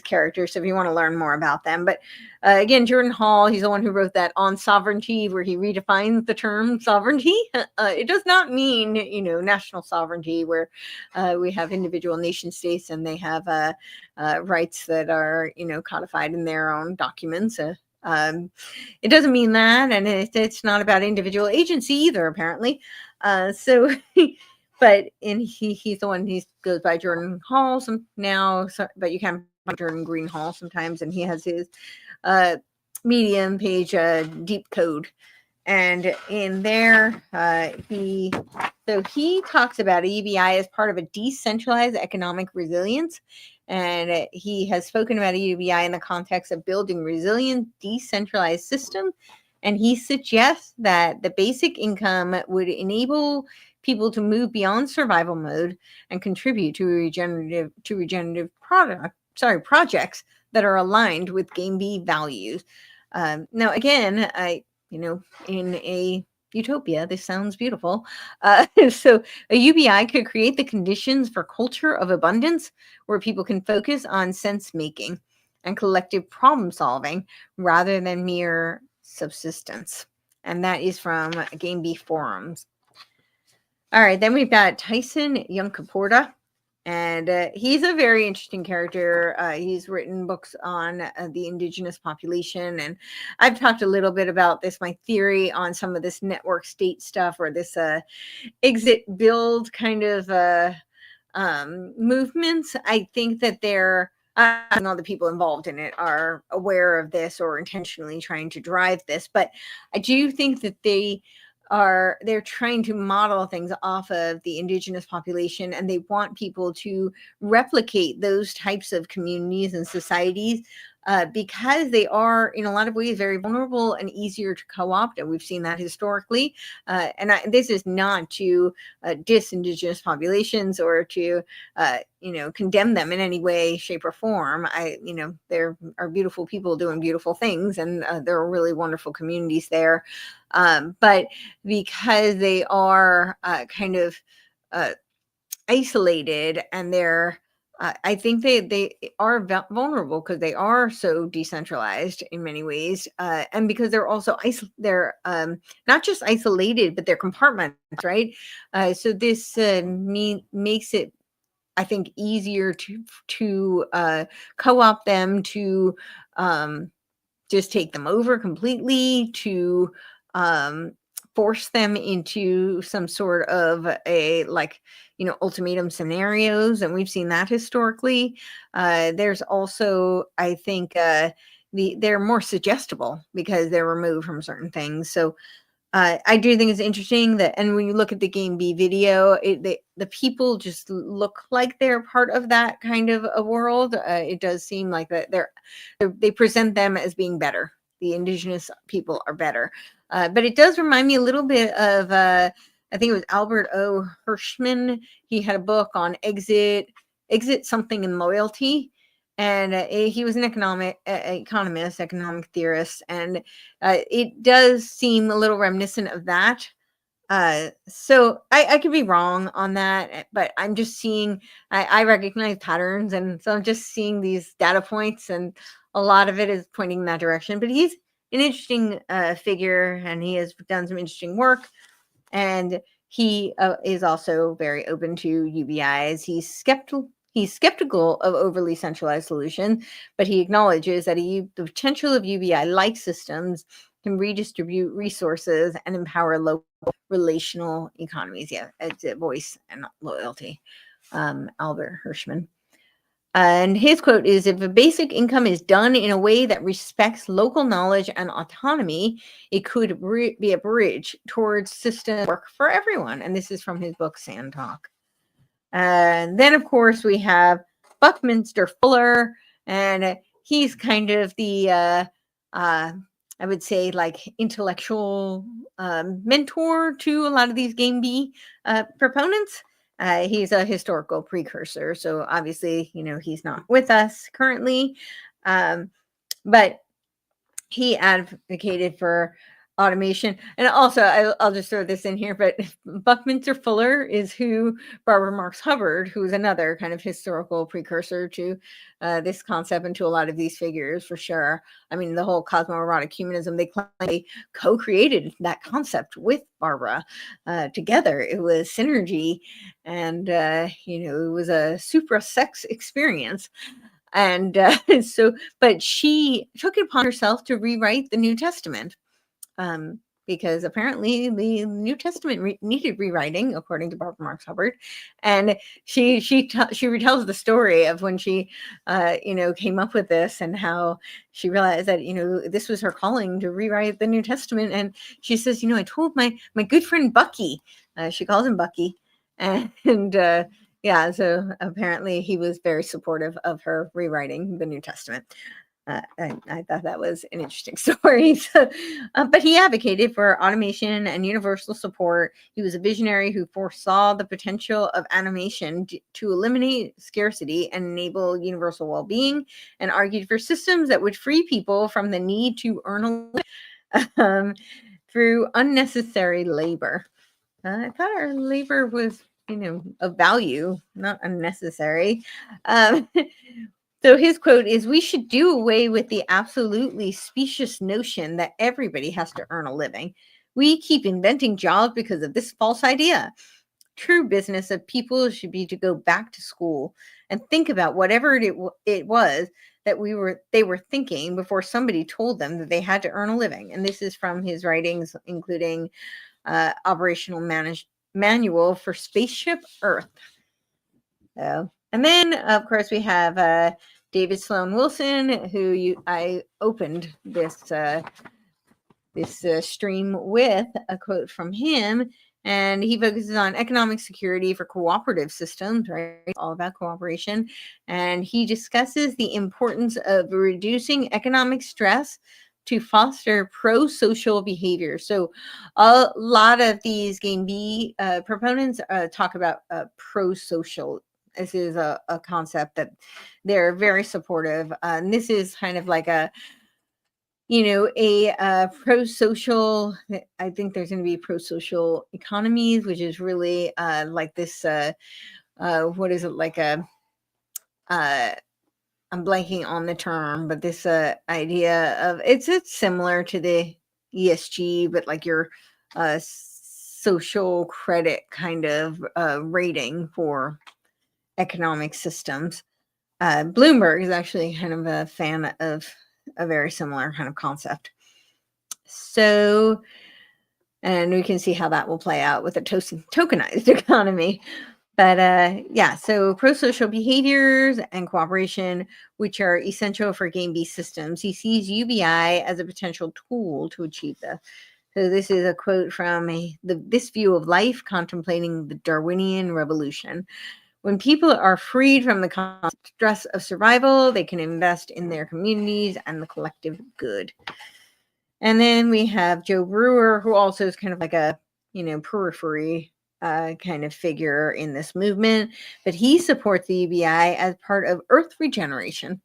characters. So if you want to learn more about them, but again, Jordan Hall, he's the one who wrote that On Sovereignty, where he redefines the term sovereignty. It does not mean, national sovereignty, where we have individual nation states and they have rights that are, codified in their own documents. It doesn't mean that, and it's not about individual agency either, apparently. But he's the one. He goes by Jordan Hall but you can find Jordan Green Hall sometimes, and he has his Medium page, Deep Code, and in there he talks about EBI as part of a decentralized economic resilience. And he has spoken about EBI in the context of building resilient, decentralized system. And he suggests that the basic income would enable people to move beyond survival mode and contribute to regenerative projects that are aligned with Game B values. Now, again, in a utopia, this sounds beautiful. So a UBI could create the conditions for culture of abundance where people can focus on sense making and collective problem solving rather than mere subsistence. And that is from Game B Forums. All right, then we've got Tyson Yunkaporta. And he's a very interesting character. He's written books on the indigenous population. And I've talked a little bit about this, my theory on some of this network state stuff, or this exit build kind of movements. I think that all the people involved in it are aware of this or intentionally trying to drive this. But I do think that they're trying to model things off of the indigenous population, and they want people to replicate those types of communities and societies because they are in a lot of ways very vulnerable and easier to co-opt, and we've seen that historically. This is not to diss indigenous populations or to condemn them in any way, shape, or form. There are beautiful people doing beautiful things, and there are really wonderful communities there. But because they are kind of isolated, and I think they are vulnerable because they are so decentralized in many ways, and because they're also they're not just isolated, but they're compartments, right? So this makes it, I think, easier to co-opt them, to just take them over completely, to force them into some sort of ultimatum scenarios. And we've seen that historically. There's also, I think, they're more suggestible because they're removed from certain things. So I do think it's interesting that, and when you look at the Game B video, the people just look like they're part of that kind of a world. It does seem like that they present them as being better. The indigenous people are better, but it does remind me a little bit of I think it was Albert O. Hirschman. He had a book on exit something in loyalty. And he was an economist, economic theorist, and it does seem a little reminiscent of that. So I could be wrong on that, but I'm just seeing, I recognize patterns. And so I'm just seeing these data points, and a lot of it is pointing in that direction. But he's an interesting figure, and he has done some interesting work. And he is also very open to UBIs. He's skeptical of overly centralized solutions, but he acknowledges that the potential of UBI-like systems can redistribute resources and empower local relational economies. Yeah, it's a voice and not loyalty. Albert Hirschman. And his quote is, if a basic income is done in a way that respects local knowledge and autonomy, it could be a bridge towards system work for everyone. And this is from his book, Sand Talk. And then, of course, we have Buckminster Fuller, and he's kind of the, I would say, like intellectual mentor to a lot of these Game B proponents. He's a historical precursor, so obviously, he's not with us currently, but he advocated for automation. And also, I'll just throw this in here, but Buckminster Fuller is who Barbara Marx Hubbard, who's another kind of historical precursor to this concept and to a lot of these figures, for sure. I mean, the whole cosmoerotic humanism, they co-created that concept with Barbara together. It was synergy, and it was a supra-sex experience. And but she took it upon herself to rewrite the New Testament, because apparently the New Testament needed rewriting, according to Barbara Marx Hubbard. And she retells the story of when she, came up with this, and how she realized that, this was her calling to rewrite the New Testament. And she says, I told my good friend Bucky, she calls him Bucky, and yeah, so apparently he was very supportive of her rewriting the New Testament. I thought that was an interesting story. So, but he advocated for automation and universal support. He was a visionary who foresaw the potential of animation to eliminate scarcity and enable universal well-being, and argued for systems that would free people from the need to earn a living through unnecessary labor. I thought our labor was, of value, not unnecessary. So his quote is, we should do away with the absolutely specious notion that everybody has to earn a living. We keep inventing jobs because of this false idea. True business of people should be to go back to school and think about whatever it was that they were thinking before somebody told them that they had to earn a living. And this is from his writings, including Operational Manual for Spaceship Earth. And then, of course, we have David Sloan Wilson, who I opened this stream with a quote from him, and he focuses on economic security for cooperative systems, right? It's all about cooperation, and he discusses the importance of reducing economic stress to foster pro-social behavior. So a lot of these Game B proponents talk about pro-social. This is a concept that they're very supportive. And this is kind of like a pro-social, I think there's going to be pro-social economies, which is really like this, what is it, like I'm blanking on the term, but this idea of, it's similar to the ESG, but like your social credit kind of rating for economic systems. Bloomberg is actually kind of a fan of a very similar kind of concept. So, and we can see how that will play out with a tokenized economy. But yeah, so pro-social behaviors and cooperation, which are essential for Game B systems. He sees UBI as a potential tool to achieve So this is a quote from this view of life, contemplating the Darwinian revolution. When people are freed from the constant stress of survival, they can invest in their communities and the collective good. And then we have Joe Brewer, who also is kind of like a, periphery kind of figure in this movement, but he supports the UBI as part of Earth regeneration.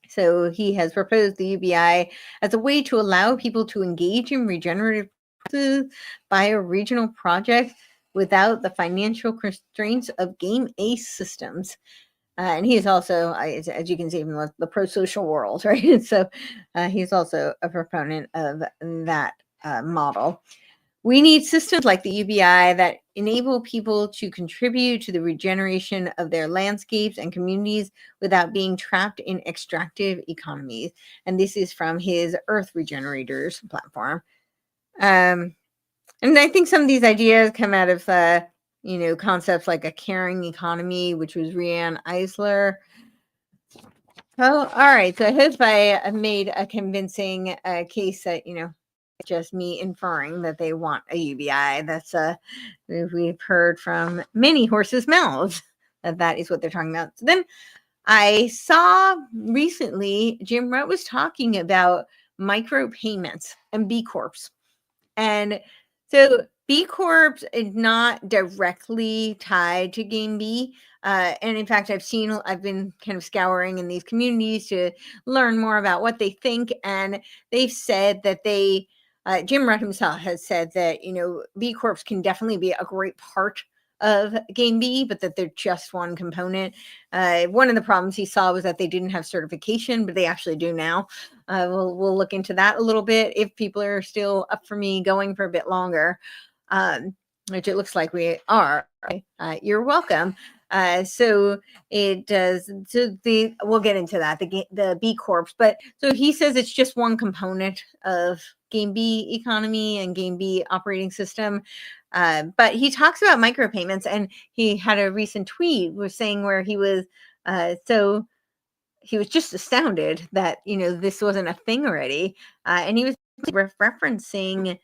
So he has proposed the UBI as a way to allow people to engage in regenerative practices by a regional project without the financial constraints of game-based systems. And he is also, as you can see from the pro-social world, right? So he's also a proponent of that model. We need systems like the UBI that enable people to contribute to the regeneration of their landscapes and communities without being trapped in extractive economies. And this is from his Earth Regenerators platform. And I think some of these ideas come out of, concepts like a caring economy, which was Riane Eisler. Oh, all right. So I hope I made a convincing case that, just me inferring that they want a UBI. That's we've heard from many horses' mouths that is what they're talking about. So then I saw recently Jim Rohn was talking about micropayments and B Corps. And so B Corps is not directly tied to Game B. And in fact, I've been kind of scouring in these communities to learn more about what they think. And they've said that Jim Rudd himself has said that, B Corps can definitely be a great part of Game B, but that they're just one component. One of the problems he saw was that they didn't have certification, but they actually do now. We'll look into that a little bit if people are still up for me going for a bit longer, which it looks like we are. You're welcome. So it does. So we'll get into that, the B Corps. But so he says it's just one component of Game B economy and Game B operating system. But he talks about micropayments, and he had a recent tweet was saying where he was he was just astounded that this wasn't a thing already, and he was referencing.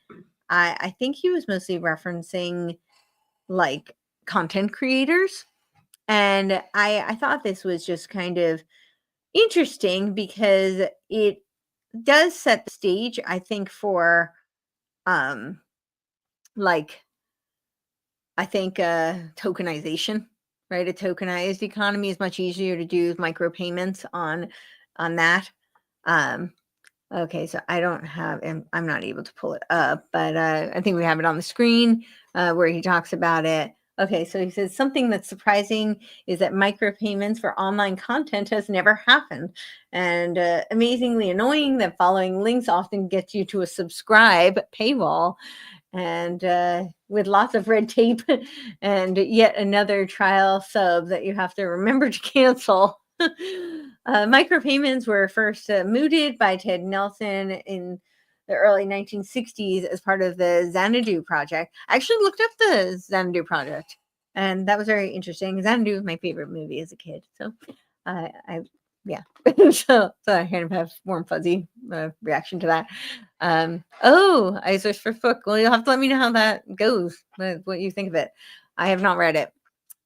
I think he was mostly referencing like content creators, and I thought this was just kind of interesting because it does set the stage, I think, for like I think tokenization, right? A tokenized economy is much easier to do with micropayments on that. Okay, so I don't have, and I'm not able to pull it up, but I think we have it on the screen where he talks about it. Okay, so he says something that's surprising is that micropayments for online content has never happened. And amazingly annoying that following links often gets you to a subscribe paywall, and with lots of red tape and yet another trial sub that you have to remember to cancel. Micropayments were first mooted by Ted Nelson in the early 1960s as part of the Xanadu project. I actually looked up the Xanadu project, and that was very interesting. Xanadu was my favorite movie as a kid. So yeah. so I kind of have warm fuzzy reaction to that. I searched for book. Well, you'll have to let me know how that goes, what you think of it. I have not read it.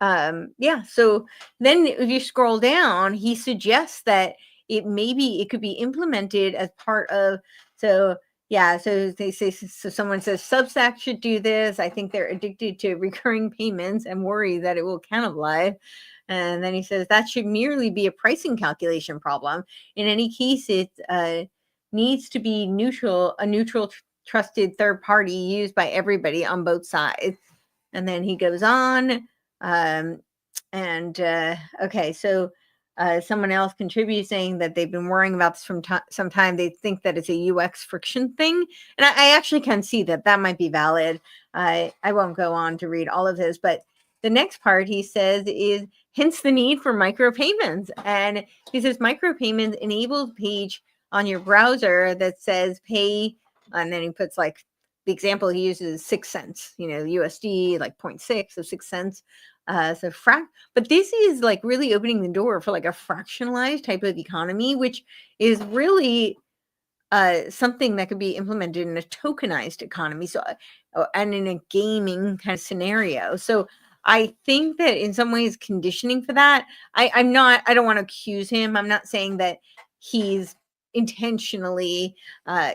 So then if you scroll down, he suggests that it could be implemented as part of, so they say, so someone says Substack should do this. I think they're addicted to recurring payments and worry that it will cannibalize. And then he says that should merely be a pricing calculation problem. In any case, it needs to be a neutral, trusted third party used by everybody on both sides. And then he goes on. Okay, so someone else contributes saying that they've been worrying about this from some time. They think that it's a UX friction thing. And I actually can see that might be valid. I won't go on to read all of this, but the next part he says is hence the need for micropayments. And he says micropayments enables page on your browser that says pay, and then he puts like the example he uses is 6 cents, USD, like 0.6 of 6 cents. But this is like really opening the door for like a fractionalized type of economy, which is really something that could be implemented in a tokenized economy. So, and in a gaming kind of scenario. So, I think that in some ways, conditioning for that. I'm not. I don't want to accuse him. I'm not saying that he's intentionally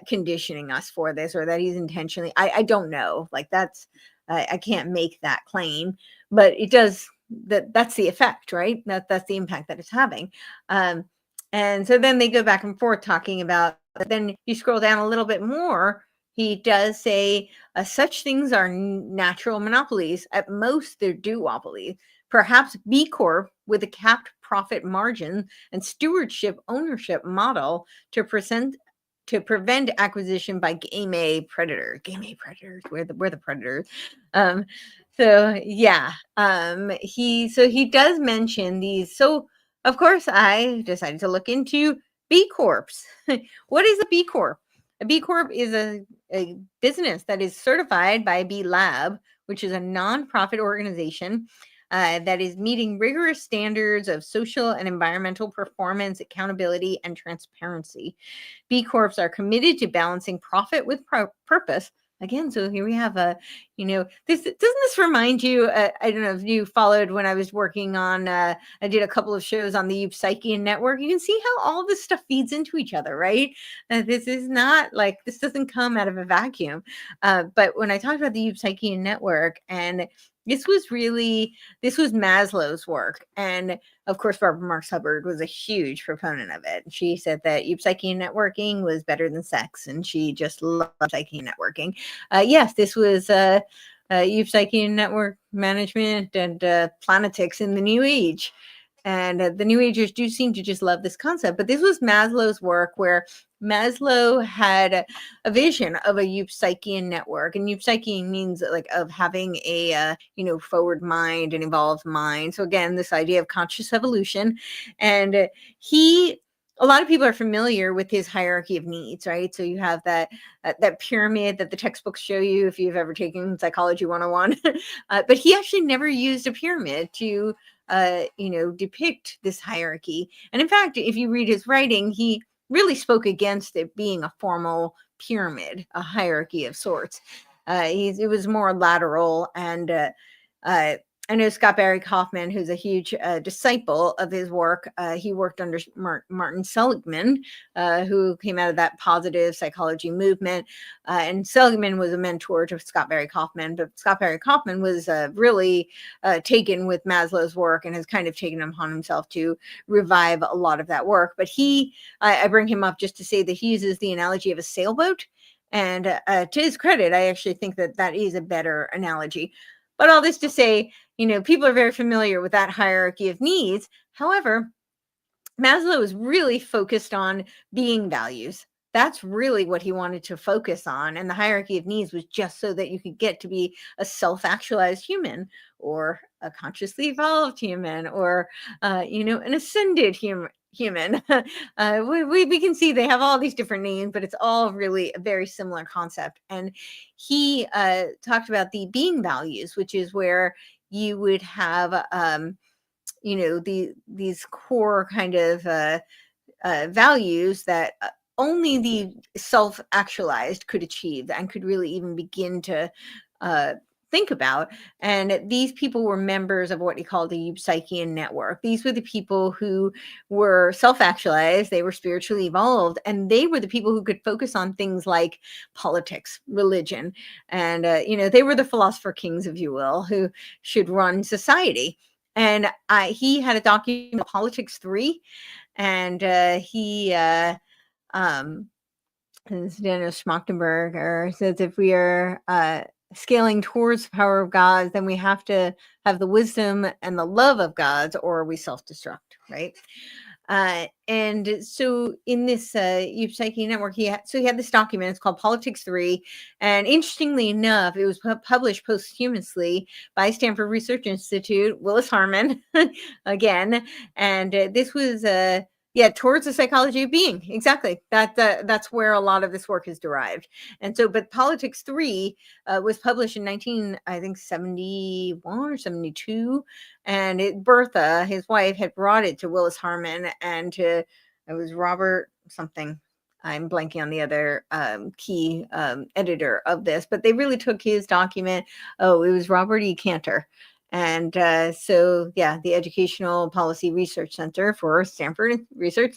conditioning us for this, or that he's intentionally. I don't know. Like that's. I can't make that claim, but it does. That's the effect, right? That's the impact that it's having. Um, and so then they go back and forth talking about, but then you scroll down a little bit more, he does say, such things are natural monopolies. At most, they're duopolies. Perhaps B Corp with a capped profit margin and stewardship ownership model to present to prevent acquisition by game A predators. Game A predators, we're the predators. Um, so yeah, he does mention these. So of course, I decided to look into B Corps. What is a B Corp? A B Corp is a business that is certified by B Lab, which is a nonprofit organization that is meeting rigorous standards of social and environmental performance, accountability, and transparency. B Corps are committed to balancing profit with purpose. Again, so here we have this doesn't this remind you? I don't know if you followed when I was working on. I did a couple of shows on the Psyche Network. You can see how all this stuff feeds into each other, right? This is not like this doesn't come out of a vacuum. But when I talked about the Psyche Network, and this was Maslow's work, and of course, Barbara Marx Hubbard was a huge proponent of it. She said that psyche networking was better than sex, and she just loved psyche networking. Yes, this was psyche network management and planetics in the New Age. And the New Agers do seem to just love this concept. But this was Maslow's work, where Maslow had a vision of a Eupsychian network, and Eupsychian means like of having a forward mind, an evolved mind. So again, this idea of conscious evolution, and a lot of people are familiar with his hierarchy of needs, right? So you have that pyramid that the textbooks show you if you've ever taken Psychology 101. But he actually never used a pyramid to depict this hierarchy. And in fact, if you read his writing, he really spoke against it being a formal pyramid, a hierarchy of sorts. It was more lateral. And uh, I know Scott Barry Kaufman, who's a huge disciple of his work. He worked under Martin Seligman, who came out of that positive psychology movement. And Seligman was a mentor to Scott Barry Kaufman, but Scott Barry Kaufman was really taken with Maslow's work and has kind of taken upon himself to revive a lot of that work. But I bring him up just to say that he uses the analogy of a sailboat. And to his credit, I actually think that is a better analogy. But all this to say, people are very familiar with that hierarchy of needs. However, Maslow is really focused on being values. That's really what he wanted to focus on. And the hierarchy of needs was just so that you could get to be a self-actualized human, or a consciously evolved human, or, an ascended human. We can see they have all these different names, but it's all really a very similar concept. And he talked about the being values, which is where you would have these core kind of values that only the self-actualized could achieve and could really even begin to think about. And these people were members of what he called the Eupsychian network. These were the people who were self-actualized, they were spiritually evolved, and they were the people who could focus on things like politics, religion, and they were the philosopher kings, if you will, who should run society. And he had a document, Politics 3, and Daniel Schmachtenberger says, if we are scaling towards the power of God, then we have to have the wisdom and the love of God, or we self-destruct, right? And so in this Psyche network, he had this document. It's called Politics 3, and interestingly enough, it was published posthumously by Stanford Research Institute, Willis Harman, again, and this was towards the psychology of being. Exactly. That's where a lot of this work is derived. And so, but Politics 3 was published in 1971 or 72. And Bertha, his wife, had brought it to Willis Harman and it was Robert something. I'm blanking on the other key editor of this, but they really took his document. Oh, it was Robert E. Cantor. And so, yeah, the Educational Policy Research Center for Stanford Research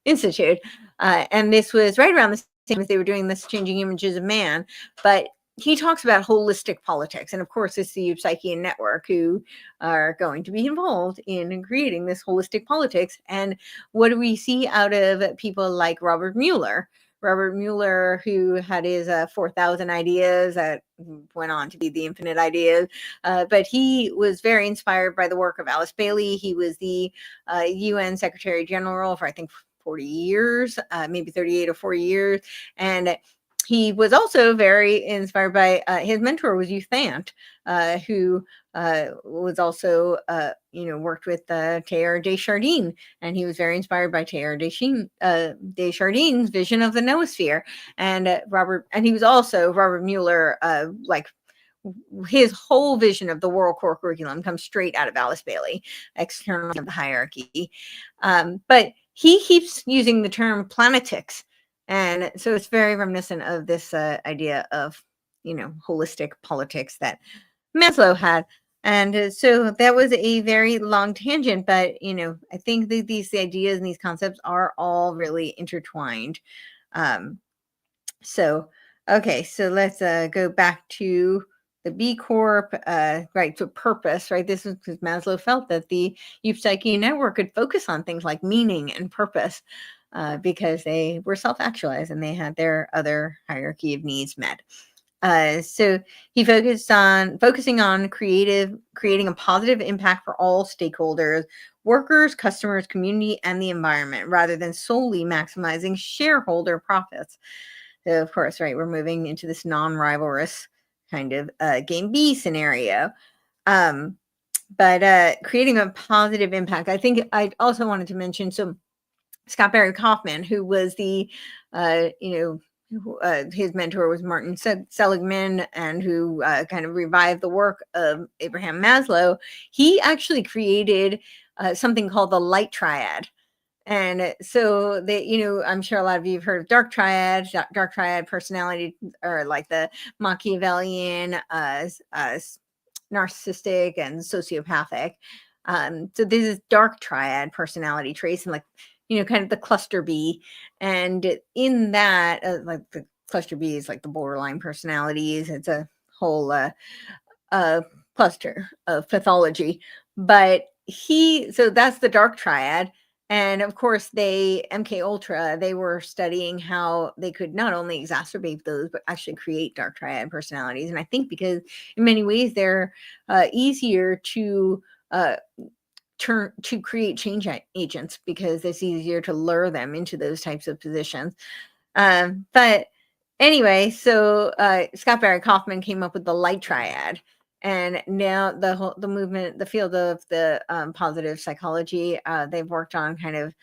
Institute. And this was right around the same as they were doing this Changing Images of Man. But he talks about holistic politics. And of course, it's the Psyche and Network who are going to be involved in creating this holistic politics. And what do we see out of people like Robert Mueller? Robert Mueller, who had his 4,000 ideas that went on to be the infinite ideas, but he was very inspired by the work of Alice Bailey. He was the UN Secretary General for, I think, 40 years, maybe 38 or 40 years. And he was also very inspired by his mentor was Hugh Thant, who was also, worked with Teilhard de Chardin, and he was very inspired by Teilhard de Chardin's vision of the noosphere. And he was also Robert Mueller, like his whole vision of the World Core curriculum comes straight out of Alice Bailey, external of the hierarchy. But he keeps using the term planetics. And so it's very reminiscent of this idea of, holistic politics that Maslow had. And so that was a very long tangent, but, I think that these ideas and these concepts are all really intertwined. Um, so, okay, so let's go back to the B Corp, right, to purpose, right? This is because Maslow felt that the Youth Psyche Network could focus on things like meaning and purpose because they were self-actualized and they had their other hierarchy of needs met. So he focusing on creating a positive impact for all stakeholders, workers, customers, community, and the environment, rather than solely maximizing shareholder profits. So of course, right, we're moving into this non-rivalrous kind of game B scenario. But creating a positive impact. I think I also wanted to mention, so Scott Barry Kaufman, who was the, his mentor was Martin Seligman, and who kind of revived the work of Abraham Maslow. He actually created something called the light triad. And so I'm sure a lot of you have heard of dark triad. Dark triad personality, or like the Machiavellian, narcissistic, and sociopathic. So this is dark triad personality traits, and kind of the cluster B. And in that, like the cluster B is like the borderline personalities. It's a whole cluster of pathology. But so that's the dark triad. And of course, MK Ultra, they were studying how they could not only exacerbate those, but actually create dark triad personalities. And I think because in many ways they're easier to create change agents, because it's easier to lure them into those types of positions. But anyway, so Scott Barry Kaufman came up with the light triad. And now the movement, the field of the positive psychology, they've worked on kind of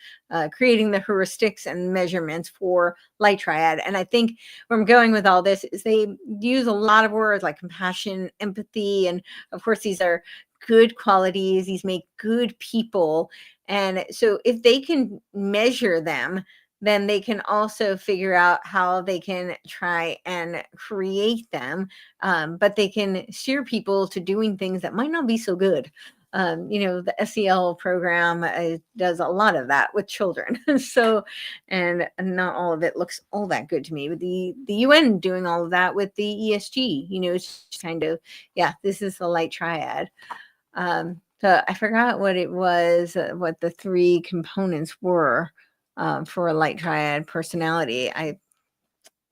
creating the heuristics and measurements for light triad. And I think where I'm going with all this is they use a lot of words like compassion, empathy, and of course these are good qualities. These make good people. And so if they can measure them, then they can also figure out how they can try and create them. But they can steer people to doing things that might not be so good. The SEL program does a lot of that with children. So, and not all of it looks all that good to me. But the UN doing all of that with the ESG, it's kind of, yeah, this is the light triad. So I forgot what it was, what the three components were for a light triad personality. I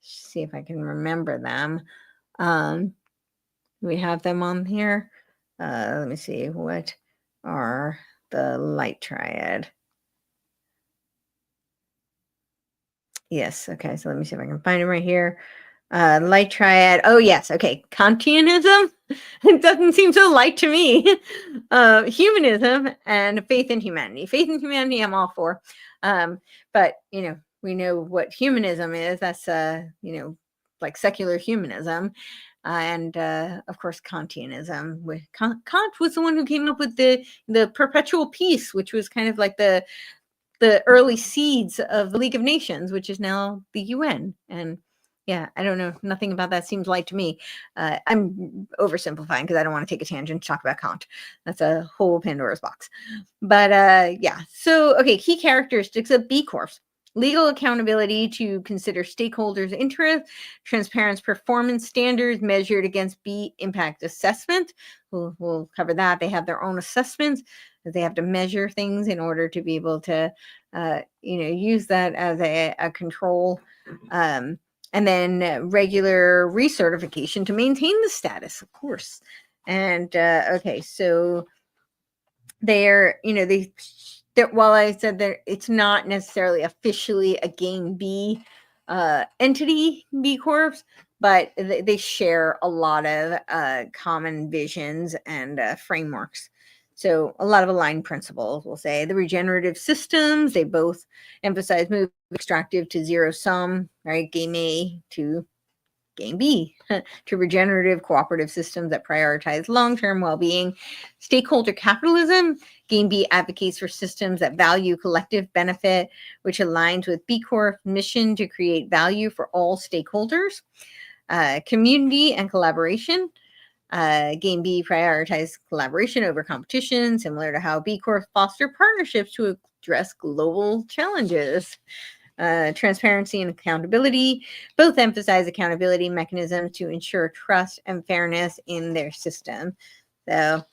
see if I can remember them. We have them on here. Let me see. What are the light triad? Yes. Okay. So let me see if I can find them right here. Light triad. Oh, yes. Okay. Kantianism. It doesn't seem so light to me. Humanism and faith in humanity. Faith in humanity, I'm all for. But, we know what humanism is. That's, like secular humanism. And of course, Kantianism. Kant was the one who came up with the perpetual peace, which was kind of like the the early seeds of the League of Nations, which is now the UN. And yeah, I don't know. Nothing about that seems light to me. I'm oversimplifying because I don't want to take a tangent to talk about Kant. That's a whole Pandora's box. But yeah. So, okay, key characteristics of B Corps. Legal accountability to consider stakeholders' interests, transparent performance standards measured against B impact assessment. We'll cover that. They have their own assessments. They have to measure things in order to be able to, use that as a control. And then regular recertification to maintain the status, of course. And okay, so they're, while I said that it's not necessarily officially a Game B entity, B Corps, but they share a lot of common visions and frameworks. So a lot of aligned principles, we'll say. The regenerative systems, they both emphasize move extractive to zero sum, right? Game A to Game B, to regenerative cooperative systems that prioritize long-term well-being. Stakeholder capitalism, Game B advocates for systems that value collective benefit, which aligns with B Corp's mission to create value for all stakeholders. Community and collaboration, Game B prioritizes collaboration over competition, similar to how B Corp foster partnerships to address global challenges. Transparency and accountability both emphasize accountability mechanisms to ensure trust and fairness in their system. So,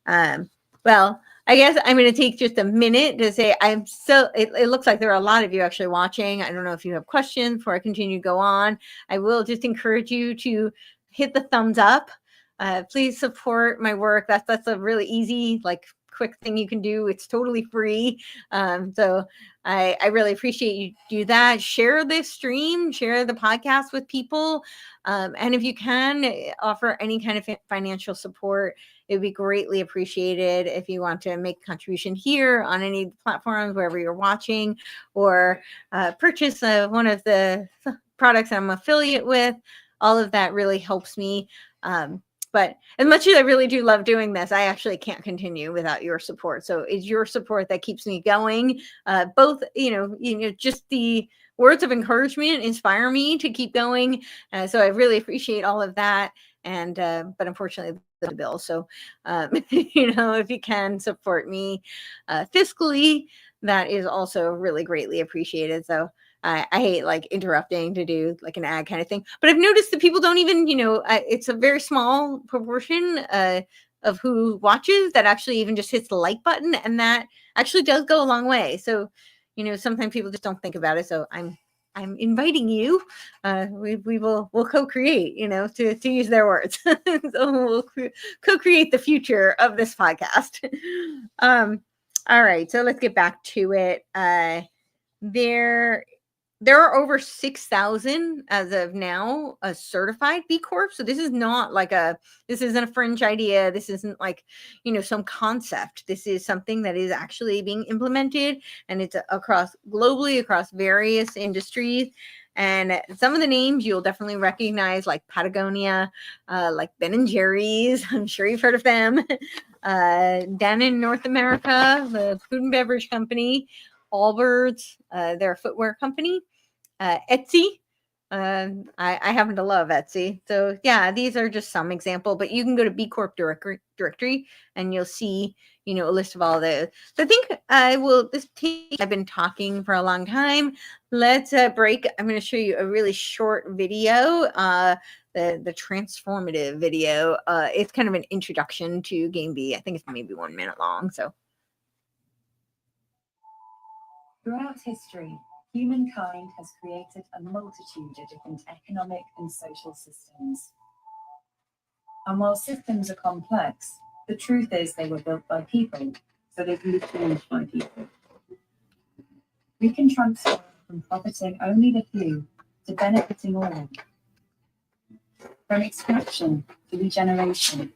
well, I guess I'm going to take just a minute to say it looks like there are a lot of you actually watching. I don't know if you have questions before I continue to go on. I will just encourage you to hit the thumbs up. Please support my work. That's a really easy, quick thing you can do. It's totally free. So I really appreciate you do that. Share this stream, share the podcast with people. And if you can offer any kind of financial support, it would be greatly appreciated. If you want to make a contribution here on any platforms, wherever you're watching, or purchase one of the products I'm affiliate with, all of that really helps me. But as much as I really do love doing this, I actually can't continue without your support. So it's your support that keeps me going. Both, just the words of encouragement inspire me to keep going. So I really appreciate all of that. And but unfortunately, the bill. So if you can support me fiscally, that is also really greatly appreciated. So I hate interrupting to do an ad kind of thing, but I've noticed that people don't even, it's a very small proportion of who watches that actually even just hits the like button, and that actually does go a long way. So, sometimes people just don't think about it. So I'm inviting you. We'll co-create, to use their words. So we'll co-create the future of this podcast. All right, so let's get back to it. There are over 6,000 as of now certified B Corp. So this is not this isn't a fringe idea. This isn't some concept. This is something that is actually being implemented, and it's globally across various industries. And some of the names you'll definitely recognize, like Patagonia, like Ben & Jerry's. I'm sure you've heard of them. Down in North America, the food and beverage company, Allbirds, they're a footwear company. Etsy, I happen to love Etsy. So yeah, these are just some example, but you can go to B Corp directory and you'll see, a list of all those. So I think I've been talking for a long time. Let's break. I'm going to show you a really short video, the transformative video. It's kind of an introduction to Game B. I think it's maybe 1 minute long. So throughout history, humankind has created a multitude of different economic and social systems. And while systems are complex, the truth is they were built by people, so they can be changed by people. We can transform from profiting only the few to benefiting all, from extraction to regeneration,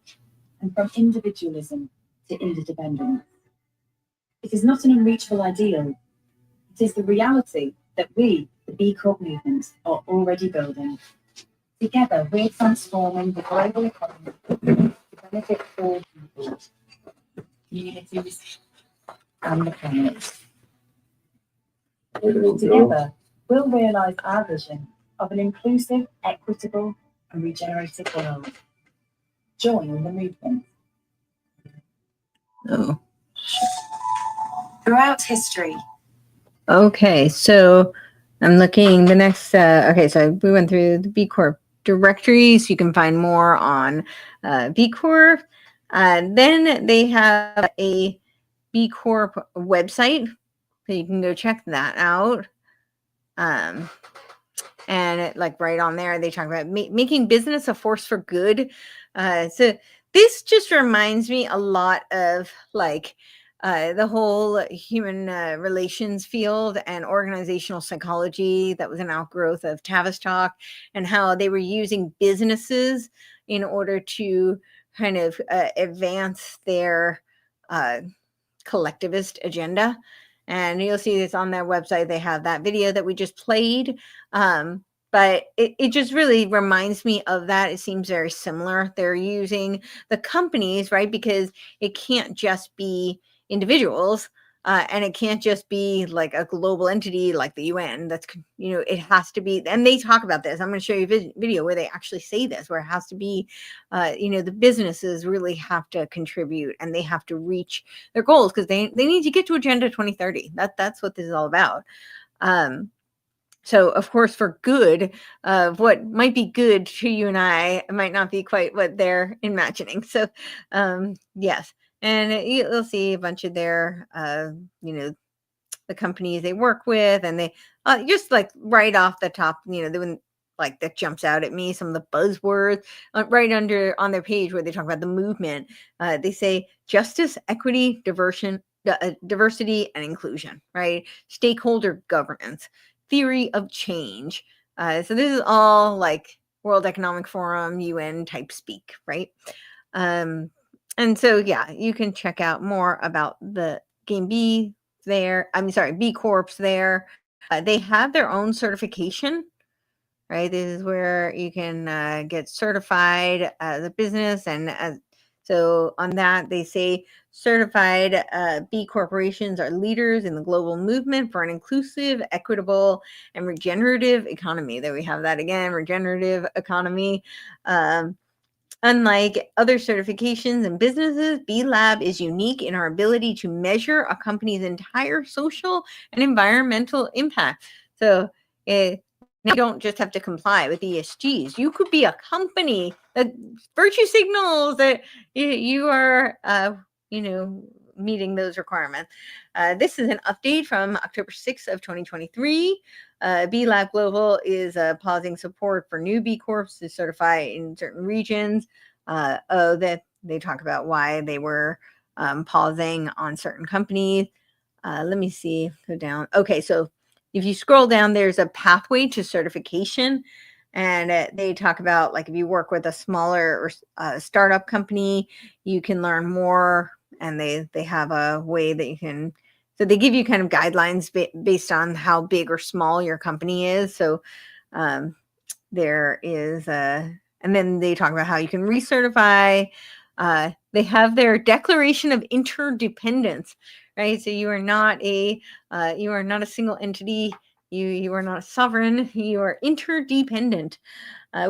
and from individualism to interdependence. It is not an unreachable ideal. It is the reality that we, the B Corp movement, are already building. Together, we're transforming the global economy to benefit all people, communities, and the planet. Together, we'll realise our vision of an inclusive, equitable and regenerative world. Join the movement. Oh, Throughout history. okay. So I'm looking the next. Okay, so we went through the B Corp directories. You can find more on B Corp. Then they have a B Corp website, so you can go check that out. And like right on there, they talk about making business a force for good. So this just reminds me a lot of like the whole human relations field and organizational psychology that was an outgrowth of Tavistock, and how they were using businesses in order to kind of advance their collectivist agenda. And you'll see this on their website. They have that video that we just played. But it just really reminds me of that. It seems very similar. They're using the companies, right? Because it can't just be individuals. And it can't just be like a global entity like the UN. That's, it has to be, and they talk about this. I'm going to show you a video where they actually say this, where it has to be, the businesses really have to contribute and they have to reach their goals because they need to get to Agenda 2030. That's what this is all about. So of course, for good, what might be good to you and I might not be quite what they're imagining. So yes, and you'll see a bunch of their, the companies they work with, and they just like right off the top, they wouldn't like that jumps out at me. Some of the buzzwords right under on their page where they talk about the movement. They say justice, equity, diversity, and inclusion. Right, stakeholder governance, theory of change. So this is all like World Economic Forum, UN type speak, right? And so yeah, you can check out more about the Game B there. I'm sorry, B Corps there. They have their own certification, right? This is where you can get certified as a business. And so on that, they say certified B corporations are leaders in the global movement for an inclusive, equitable, and regenerative economy. There we have that again, regenerative economy. Unlike other certifications and businesses, B Lab is unique in our ability to measure a company's entire social and environmental impact. So you don't just have to comply with ESGs. You could be a company that virtue signals that you are, meeting those requirements. This is an update from October 6th of 2023. B Lab Global is pausing support for new B Corps to certify in certain regions. That they talk about why they were pausing on certain companies. Let me see, go down. Okay, so if you scroll down, there's a pathway to certification. And they talk about like if you work with a smaller or startup company, you can learn more. And they have a way that you can, so they give you kind of guidelines based on how big or small your company is. So there is and then they talk about how you can recertify. They have their declaration of interdependence, right? So you are not a single entity. You are not a sovereign. You are interdependent.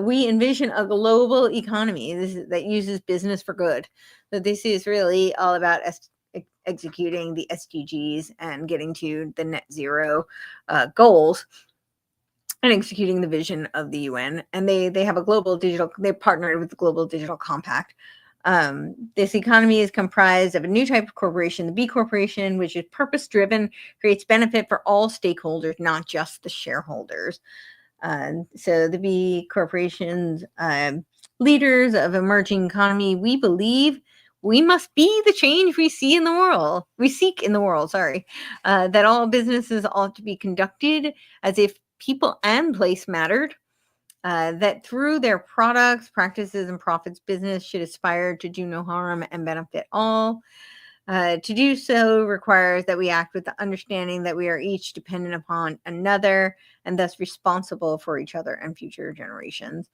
We envision a global economy that uses business for good. So this is really all about executing the SDGs and getting to the net zero goals and executing the vision of the UN. And they have a global digital, they partnered with the Global Digital Compact. This economy is comprised of a new type of corporation, the B Corporation, which is purpose-driven, creates benefit for all stakeholders, not just the shareholders. So the B Corporation's leaders of emerging economy, we believe we must be the change we seek in the world, that all businesses ought to be conducted as if people and place mattered, that through their products, practices, and profits, business should aspire to do no harm and benefit all. To do so requires that we act with the understanding that we are each dependent upon another and thus responsible for each other and future generations.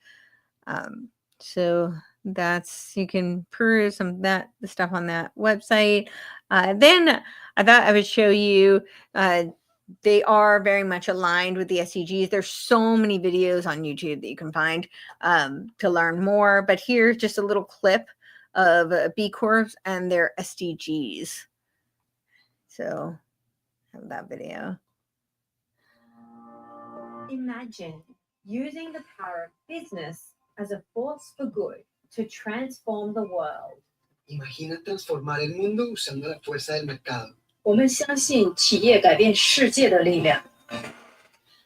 So you can peruse the stuff on that website. Then I thought I would show you they are very much aligned with the SDGs. There's so many videos on YouTube that you can find to learn more. But here's just a little clip of B Corps and their SDGs. So have that video. Imagine using the power of business as a force for good to transform the world. Imagina transformar el mundo usando la fuerza del mercado. 我们相信企业改变世界的力量。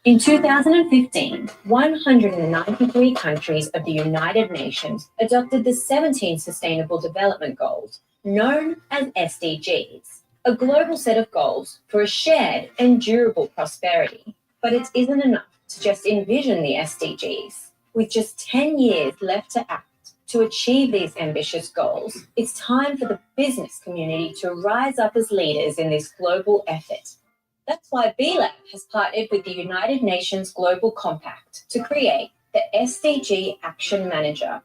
In 2015, 193 countries of the United Nations adopted the 17 Sustainable Development Goals, known as SDGs, a global set of goals for a shared and durable prosperity. But it isn't enough to just envision the SDGs. With just 10 years left to act to achieve these ambitious goals, it's time for the business community to rise up as leaders in this global effort. That's why B-Lab has partnered with the United Nations Global Compact to create the SDG Action Manager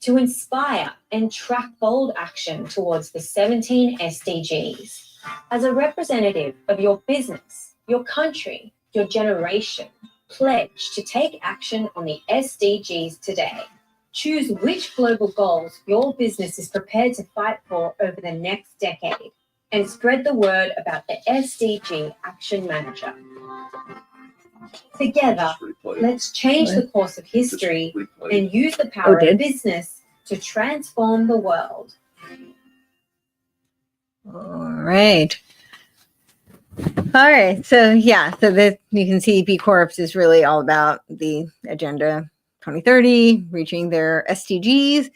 to inspire and track bold action towards the 17 SDGs. As a representative of your business, your country, your generation, pledge to take action on the SDGs today. Choose which global goals your business is prepared to fight for over the next decade, and spread the word about the SDG Action Manager. Together, let's change the course of history and use the power of business to transform the world. All right. All right. So yeah, so that you can see B Corps is really all about the Agenda 2030, reaching their SDGs.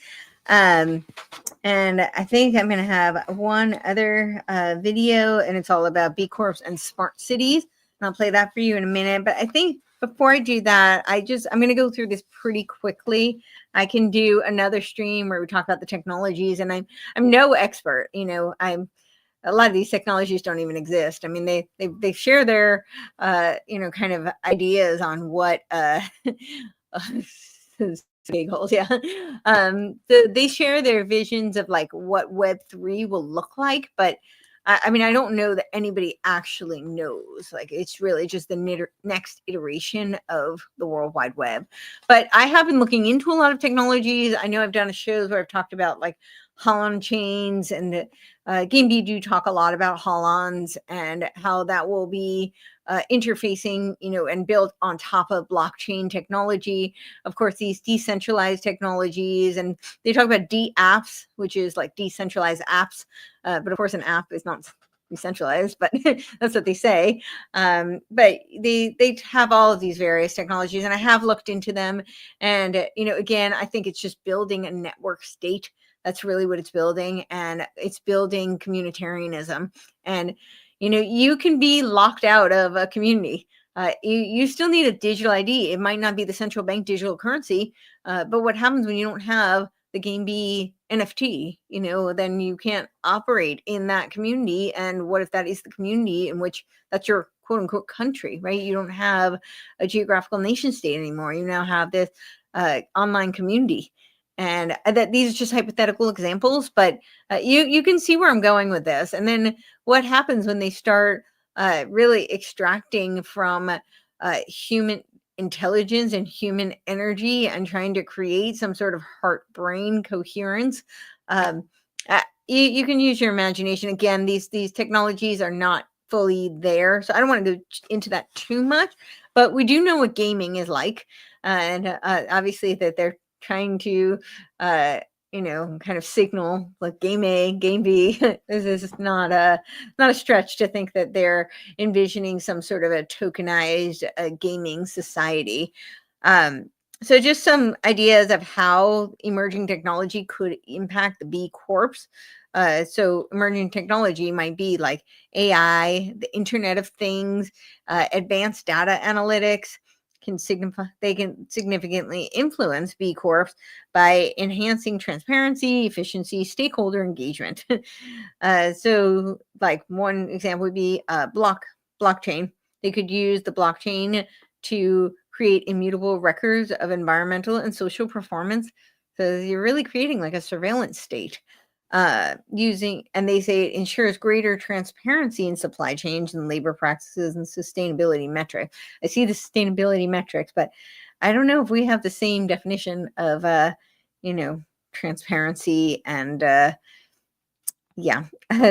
And I think I'm going to have one other video, and it's all about B Corps and smart cities. And I'll play that for you in a minute. But I think before I do that, I'm going to go through this pretty quickly. I can do another stream where we talk about the technologies, and I'm no expert. You know, a lot of these technologies don't even exist. I mean, they share their kind of ideas on what giggles, yeah. They share their visions of like what Web3 will look like, but I mean, I don't know that anybody actually knows. Like, it's really just the next iteration of the World Wide Web. But I have been looking into a lot of technologies. I know I've done shows where I've talked about like Holon chains, and GameB do talk a lot about Holons and how that will be interfacing, and built on top of blockchain technology. Of course, these decentralized technologies, and they talk about DApps, which is like decentralized apps. But of course, an app is not decentralized, but that's what they say. But they have all of these various technologies, and I have looked into them. And, again, I think it's just building a network state. That's really what it's building. And it's building communitarianism. And, you can be locked out of a community. You still need a digital ID. It might not be the central bank digital currency, but what happens when you don't have the GameB NFT? Then you can't operate in that community. And what if that is the community in which that's your quote unquote country, right? You don't have a geographical nation state anymore. You now have this online community. And that these are just hypothetical examples, but you can see where I'm going with this. And then what happens when they start really extracting from human intelligence and human energy and trying to create some sort of heart-brain coherence. You can use your imagination. Again, these technologies are not fully there, so I don't want to go into that too much, but we do know what gaming is like, and obviously that they're trying to kind of signal like game A, game B. This is not a stretch to think that they're envisioning some sort of a tokenized gaming society. So just some ideas of how emerging technology could impact the B Corps. So emerging technology might be like AI, the Internet of Things, advanced data analytics. They can significantly influence B Corps by enhancing transparency, efficiency, stakeholder engagement. So like one example would be blockchain. They could use the blockchain to create immutable records of environmental and social performance. So you're really creating like a surveillance state. using, and they say it ensures greater transparency in supply chains and labor practices and sustainability metrics. I see the sustainability metrics, but I don't know if we have the same definition of, transparency and, yeah.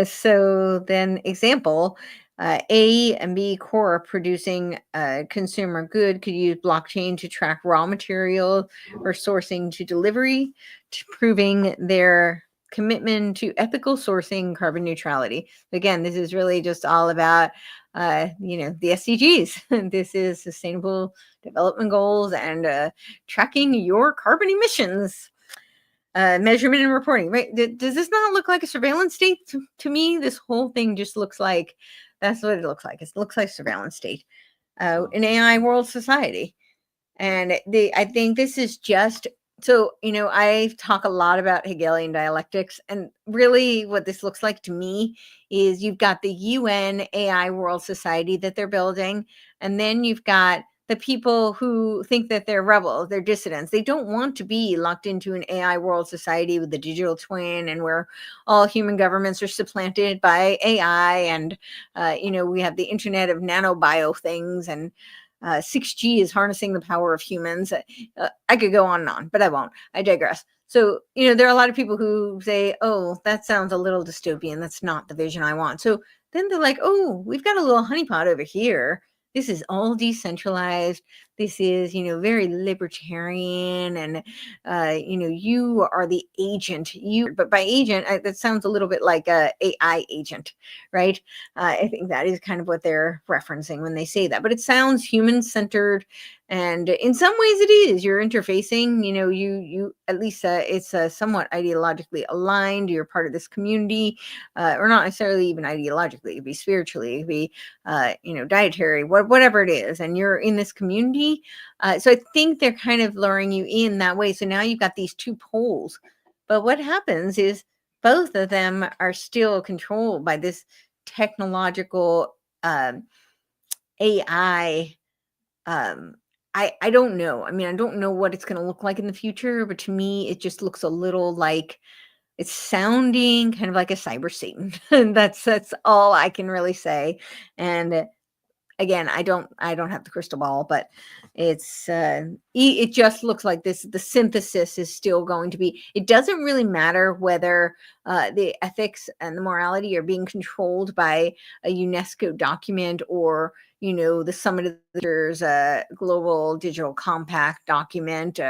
So then example, A and B Corp producing a consumer good could use blockchain to track raw material or sourcing to delivery, to proving their commitment to ethical sourcing, carbon neutrality. Again, this is really just all about, the SDGs. This is sustainable development goals and tracking your carbon emissions. Measurement and reporting, right? Does this not look like a surveillance state to me? This whole thing just looks like, that's what it looks like. It looks like surveillance state, an AI world society. And I think this is just, so, I talk a lot about Hegelian dialectics, and really what this looks like to me is you've got the UN AI world society that they're building, and then you've got the people who think that they're rebels, they're dissidents. They don't want to be locked into an AI world society with the digital twin and where all human governments are supplanted by AI. And, we have the internet of nanobio things, and 6G is harnessing the power of humans. I could go on and on, but I won't. I digress. So, there are a lot of people who say, oh, that sounds a little dystopian. That's not the vision I want. So then they're like, oh, we've got a little honeypot over here. This is all decentralized. This is, very libertarian. And, you are the agent. But by agent, that sounds a little bit like a AI agent, right? I think that is kind of what they're referencing when they say that. But it sounds human-centered. And in some ways it is. You're interfacing, you at least it's somewhat ideologically aligned. You're part of this community, or not necessarily even ideologically. It'd be spiritually, it'd be, dietary, whatever it is. And you're in this community. So I think they're kind of luring you in that way. So now you've got these two poles. But what happens is both of them are still controlled by this technological AI. I don't know. I mean, I don't know what it's going to look like in the future, but to me, it just looks a little like it's sounding kind of like a cyber Satan. And that's all I can really say. And again, I don't have the crystal ball, but it's it just looks like this. The synthesis is still going to be. It doesn't really matter whether the ethics and the morality are being controlled by a UNESCO document or the Summit of the Leaders Global Digital Compact document,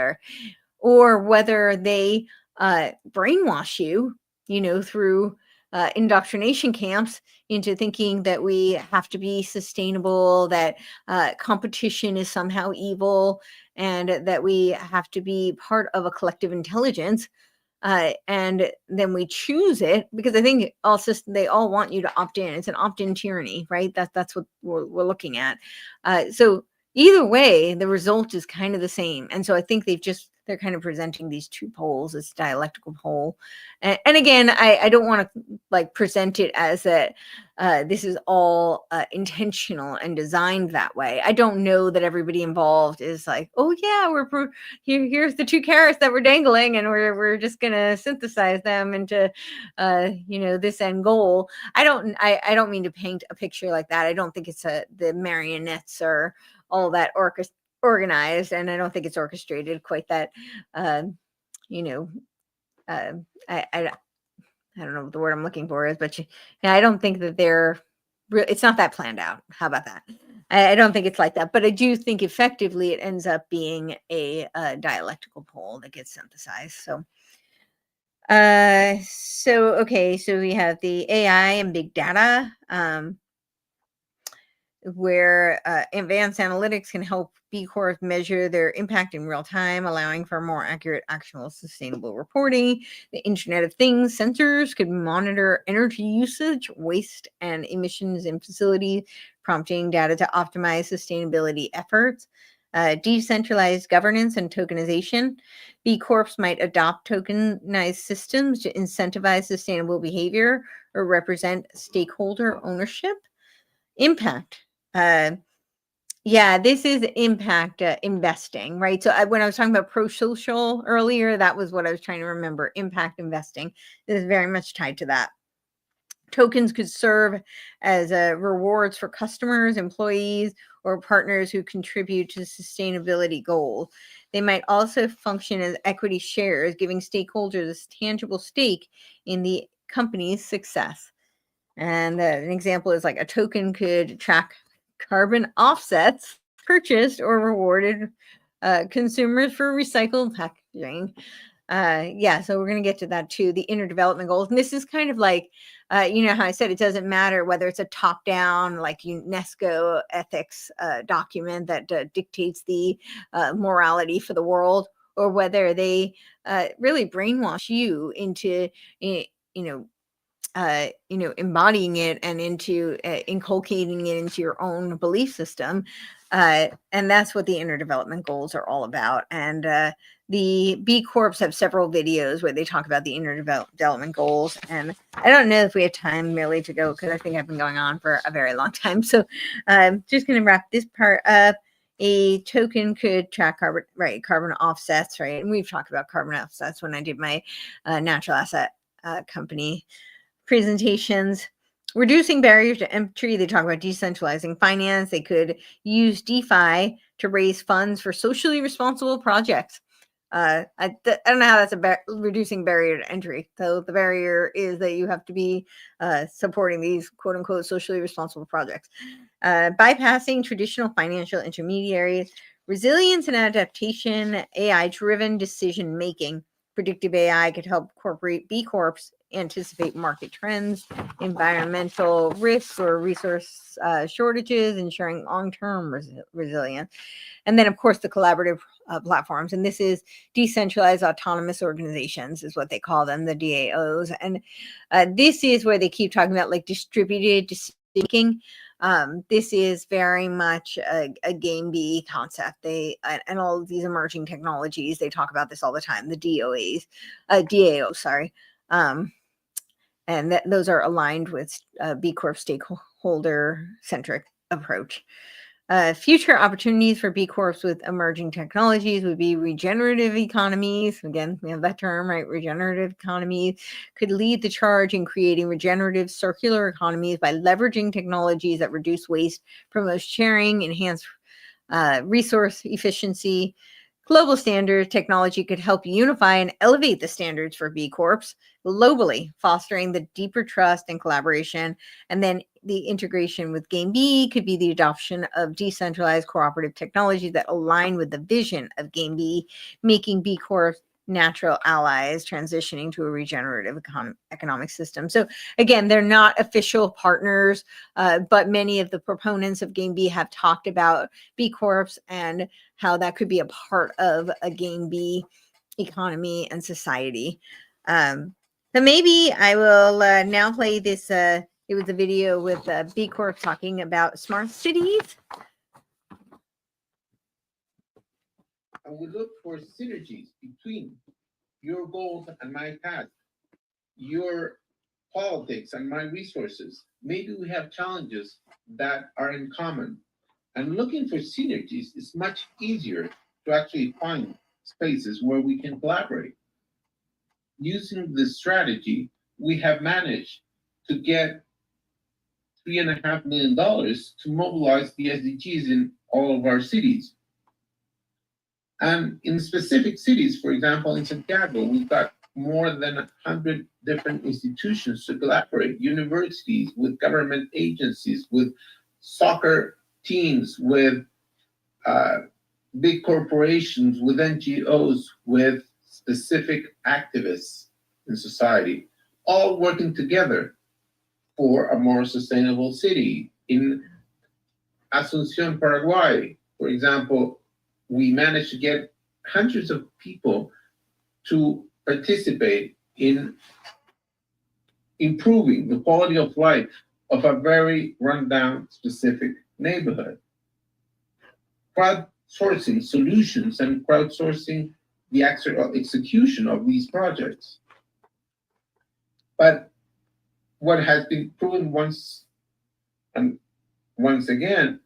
or whether they brainwash you, through indoctrination camps into thinking that we have to be sustainable, that competition is somehow evil, and that we have to be part of a collective intelligence. And then we choose it because I think also they all want you to opt in. It's an opt-in tyranny, right? That's what we're looking at. So either way, the result is kind of the same. And so I think they're kind of presenting these two poles, this dialectical pole. And again, I don't want to present it as that this is all intentional and designed that way. I don't know that everybody involved is like, oh yeah, here's the two carrots that we're dangling, and we're just gonna synthesize them into this end goal. I don't mean to paint a picture like that. I don't think it's the marionettes or all that organized, and I don't think it's orchestrated quite that. I don't know what the word I'm looking for is, but I don't think that it's not that planned out. How about that? I don't think it's like that, but I do think effectively it ends up being a dialectical pole that gets synthesized. So, so we have the AI and big data, where advanced analytics can help B Corps measure their impact in real time, allowing for more accurate, actionable, sustainable reporting. The Internet of Things sensors could monitor energy usage, waste, and emissions in facilities, prompting data to optimize sustainability efforts. Decentralized governance and tokenization. B Corps might adopt tokenized systems to incentivize sustainable behavior or represent stakeholder ownership. Impact. Yeah, this is impact investing, right? So when I was talking about pro-social earlier, that was what I was trying to remember. Impact investing is very much tied to that. Tokens could serve as rewards for customers, employees, or partners who contribute to sustainability goals. They might also function as equity shares, giving stakeholders a tangible stake in the company's success. And an example is like a token could track carbon offsets purchased or rewarded consumers for recycled packaging. Yeah, so we're going to get to that too, the inner development goals. And this is kind of like, you know how I said it doesn't matter whether it's a top down, like UNESCO ethics document that dictates the morality for the world, or whether they really brainwash you into, you know, embodying it and into inculcating it into your own belief system. And that's what the inner development goals are all about. And the B Corps have several videos where they talk about the inner development goals. And I don't know if we have time really to go, because I think I've been going on for a very long time. So I'm just going to wrap this part up. A token could track carbon offsets, right? And we've talked about carbon offsets when I did my natural asset company presentations. Reducing barriers to entry. They talk about decentralizing finance. They could use DeFi to raise funds for socially responsible projects. I don't know how that's reducing barrier to entry. So the barrier is that you have to be supporting these quote unquote socially responsible projects. Bypassing traditional financial intermediaries. Resilience and adaptation. AI driven decision making. Predictive AI could help corporate B Corps anticipate market trends, environmental risks, or resource shortages, ensuring long-term resilience. And then, of course, the collaborative platforms. And this is decentralized autonomous organizations is what they call them, the DAOs. And this is where they keep talking about like distributed decision-making. This is very much a game B concept. They and all of these emerging technologies, they talk about this all the time. The DAO, sorry. And those are aligned with B Corp stakeholder centric approach. Future opportunities for B Corps with emerging technologies would be regenerative economies. Again, we have that term, right? Regenerative economies could lead the charge in creating regenerative circular economies by leveraging technologies that reduce waste, promote sharing, enhance resource efficiency. Global standards technology could help unify and elevate the standards for B Corps globally, fostering the deeper trust and collaboration. And then the integration with Game B could be the adoption of decentralized cooperative technologies that align with the vision of Game B, making B Corps natural allies transitioning to a regenerative economic system. So again, they're not official partners, but many of the proponents of Game B have talked about B Corps and how that could be a part of a Game B economy and society. So maybe I will now play this. It was a video with B Corp talking about smart cities. And we look for synergies between your goals and my task, your politics and my resources. Maybe we have challenges that are in common. And looking for synergies is much easier to actually find spaces where we can collaborate. Using this strategy, we have managed to get $3.5 million to mobilize the SDGs in all of our cities. And in specific cities, for example, in Santiago, we've got more than 100 different institutions to collaborate, universities, with government agencies, with soccer teams, with big corporations, with NGOs, with specific activists in society, all working together for a more sustainable city. In Asunción, Paraguay, for example, we managed to get hundreds of people to participate in improving the quality of life of a very rundown specific neighborhood. Crowdsourcing solutions and crowdsourcing the actual execution of these projects. But what has been proven once again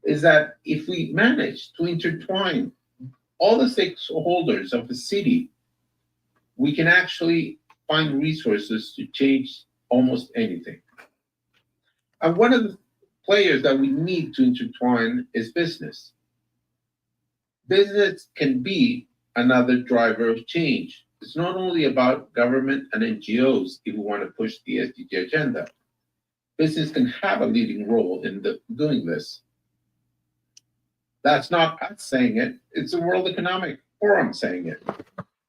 is that if we manage to intertwine all the stakeholders of the city, we can actually find resources to change almost anything. And one of the players that we need to intertwine is business. Business can be another driver of change. It's not only about government and NGOs if we want to push the SDG agenda. Business can have a leading role in doing this. That's not us saying it, it's the World Economic Forum saying it.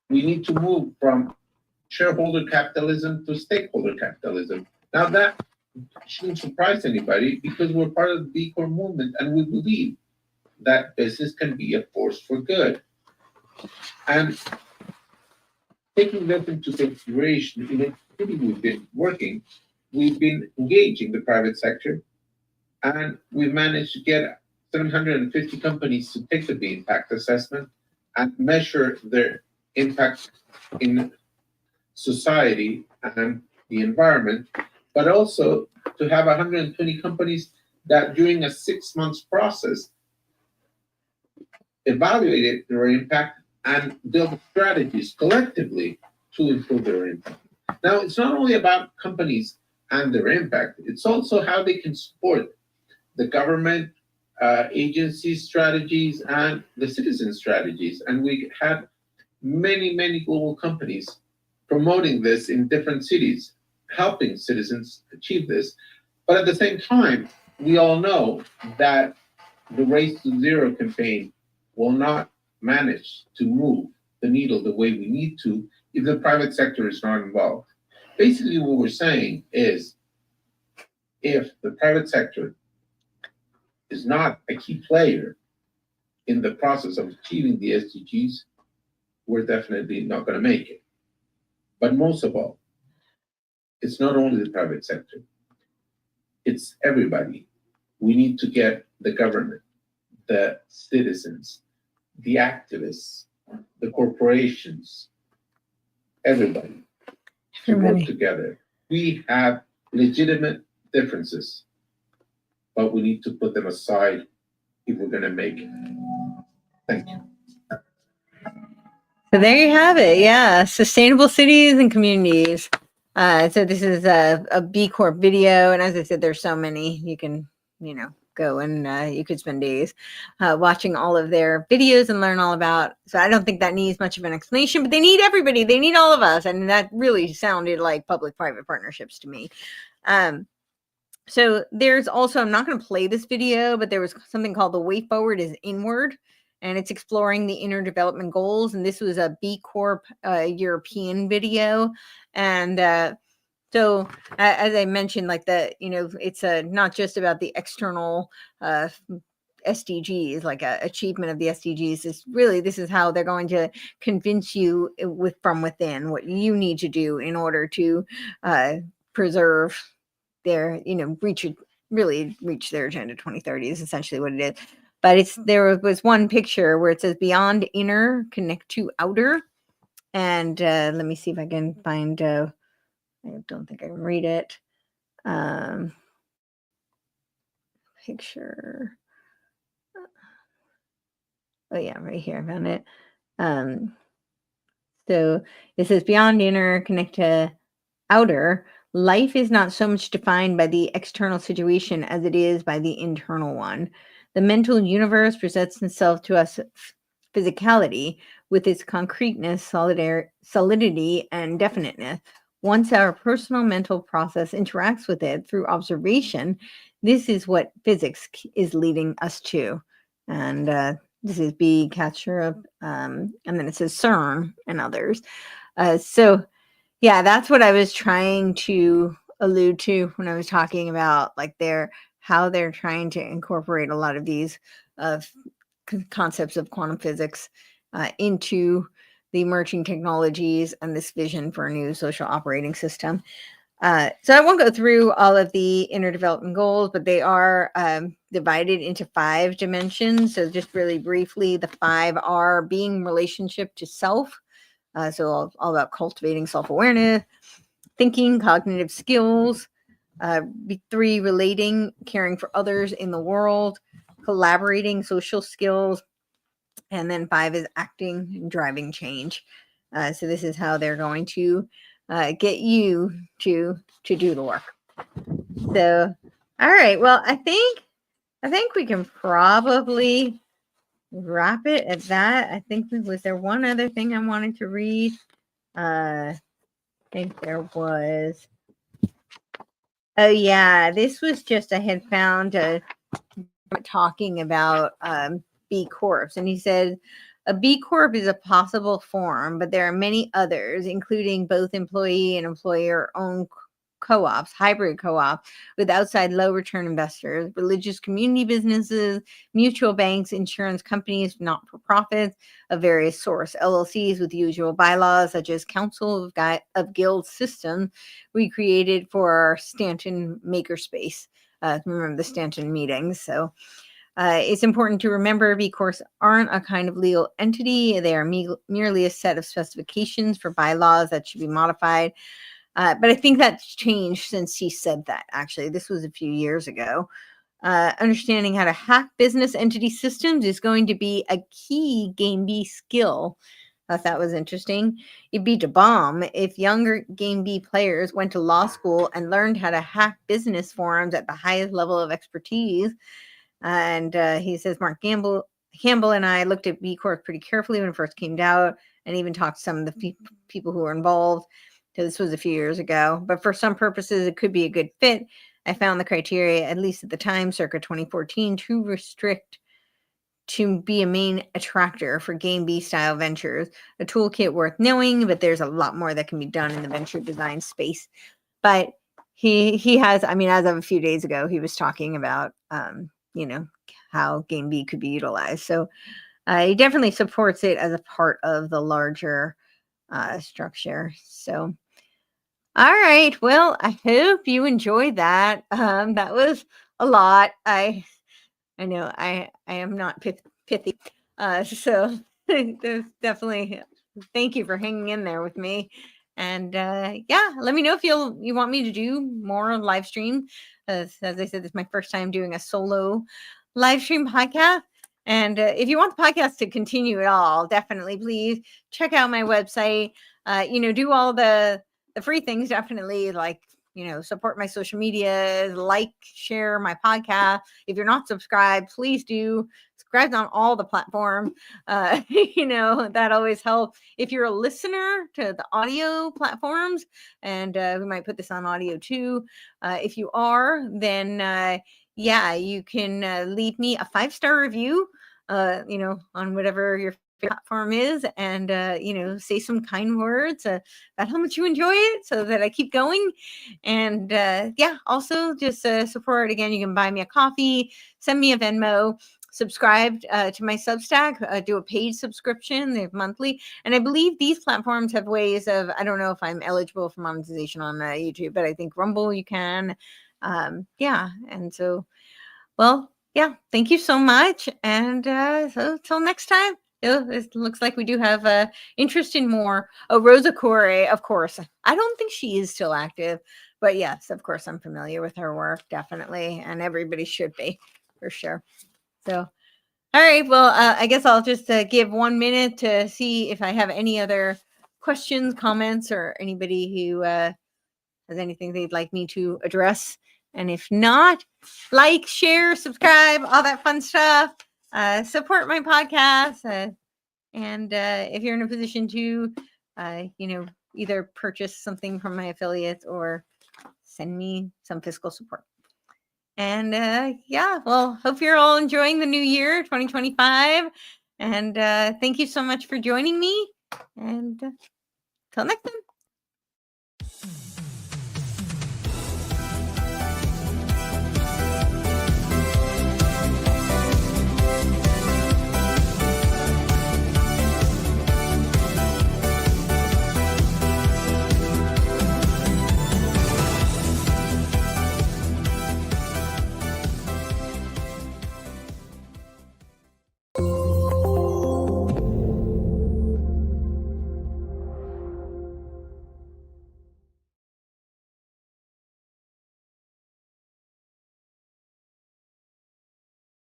We need to move from shareholder capitalism to stakeholder capitalism. Now that shouldn't surprise anybody because we're part of the B Corp movement and we believe that business can be a force for good. And taking that into consideration, in the city we've been working, we've been engaging the private sector, and we've managed to get 750 companies to take the B impact assessment and measure their impact in society and the environment, but also to have 120 companies that during a 6 months process evaluated their impact and build strategies collectively to improve their impact. Now, it's not only about companies and their impact, it's also how they can support the government agencies' strategies and the citizen strategies. And we had many global companies promoting this in different cities, helping citizens achieve this. But at the same time, we all know that the Race to Zero campaign will not manage to move the needle the way we need to if the private sector is not involved. Basically, what we're saying is if the private sector is not a key player in the process of achieving the SDGs, we're definitely not going to make it. But most of all, it's not only the private sector, it's everybody. We need to get the government, the citizens, the activists, the corporations, everybody to work together. We have legitimate differences, but we need to put them aside if we're going to make it. Thank you. So there you have it. Yeah, sustainable cities and communities. So this is a B Corp video, and as I said, there's so many. You can, go and you could spend days watching all of their videos and learn all about. So I don't think that needs much of an explanation, but they need everybody. They need all of us, and that really sounded like public-private partnerships to me. So there's also, I'm not going to play this video, but there was something called The Way Forward is Inward, and it's exploring the inner development goals. And this was a B Corp European video. And so as I mentioned, like it's not just about the external SDGs, like achievement of the SDGs. This is how they're going to convince you from within what you need to do in order to preserve their, reach their Agenda 2030 is essentially what it is. But there was one picture where it says beyond inner, connect to outer. And let me see if I can find, I don't think I can read it. Picture. Oh yeah, right here, I found it. So it says beyond inner, connect to outer. Life is not so much defined by the external situation as it is by the internal one. The mental universe presents itself to us physicality with its concreteness, solidity, and definiteness. Once our personal mental process interacts with it through observation, this is what physics is leading us to. And this is B. Katcherup, and then it says CERN and others. So yeah, that's what I was trying to allude to when I was talking about how they're trying to incorporate a lot of these concepts of quantum physics into the emerging technologies and this vision for a new social operating system. So I won't go through all of the inner development goals, but they are divided into 5 dimensions. So just really briefly, the 5 are being relationship to self. So all about cultivating self-awareness, thinking, cognitive skills, 3, relating, caring for others in the world, collaborating, social skills, and then 5 is acting and driving change. So this is how they're going to get you to do the work. So, all right. Well, I think we can probably wrap it at that. I think was there one other thing I wanted to read? I think there was. Oh yeah, this was just I had found talking about B Corps, and he said a B Corp is a possible form, but there are many others, including both employee and employer-owned co-ops, hybrid co-op with outside low-return investors, religious community businesses, mutual banks, insurance companies, not-for-profits of various source, LLCs with usual bylaws such as Council of Guild System we created for our Stanton makerspace. Remember the Stanton meetings. So it's important to remember B Corps aren't a kind of legal entity. They are merely a set of specifications for bylaws that should be modified. But I think that's changed since he said that, actually. This was a few years ago. Understanding how to hack business entity systems is going to be a key Game B skill. I thought that was interesting. It'd be a bomb if younger Game B players went to law school and learned how to hack business forums at the highest level of expertise. And he says Mark Campbell and I looked at B Corp pretty carefully when it first came out, and even talked to some of the people who were involved. So this was a few years ago, but for some purposes, it could be a good fit. I found the criteria, at least at the time, circa 2014, too restrict to be a main attractor for Game B style ventures. A toolkit worth knowing, but there's a lot more that can be done in the venture design space. But he has, I mean, as of a few days ago, he was talking about, how Game B could be utilized. So he definitely supports it as a part of the larger structure. So, all right. Well, I hope you enjoyed that. That was a lot. I know I am not pithy. So there's definitely thank you for hanging in there with me. And yeah, let me know if you want me to do more live stream. As I said, this is my first time doing a solo live stream podcast. And if you want the podcast to continue at all, definitely please check out my website. Do all the free things. Definitely support my social media, share my podcast. If you're not subscribed, please do subscribe on all the platforms. That always helps. If you're a listener to the audio platforms, and we might put this on audio too. If you are, then you can leave me a 5-star review, on whatever your platform is, and say some kind words about how much you enjoy it so that I keep going. And also just support. Again, you can buy me a coffee, send me a Venmo, subscribe to my Substack, do a paid subscription. They have monthly, and I believe these platforms have ways of, I don't know if I'm eligible for monetization on YouTube, but I think Rumble you can. And so, well, thank you so much. And so till next time. It looks like we do have interest in more. Oh, Rosa Corey, of course. I don't think she is still active, but yes, of course, I'm familiar with her work, definitely. And everybody should be, for sure. So, all right. Well, I guess I'll just give 1 minute to see if I have any other questions, comments, or anybody who has anything they'd like me to address. And if not, share, subscribe, all that fun stuff. Support my podcast. And if you're in a position to, either purchase something from my affiliates or send me some fiscal support. And hope you're all enjoying the new year, 2025. And thank you so much for joining me. And till next time.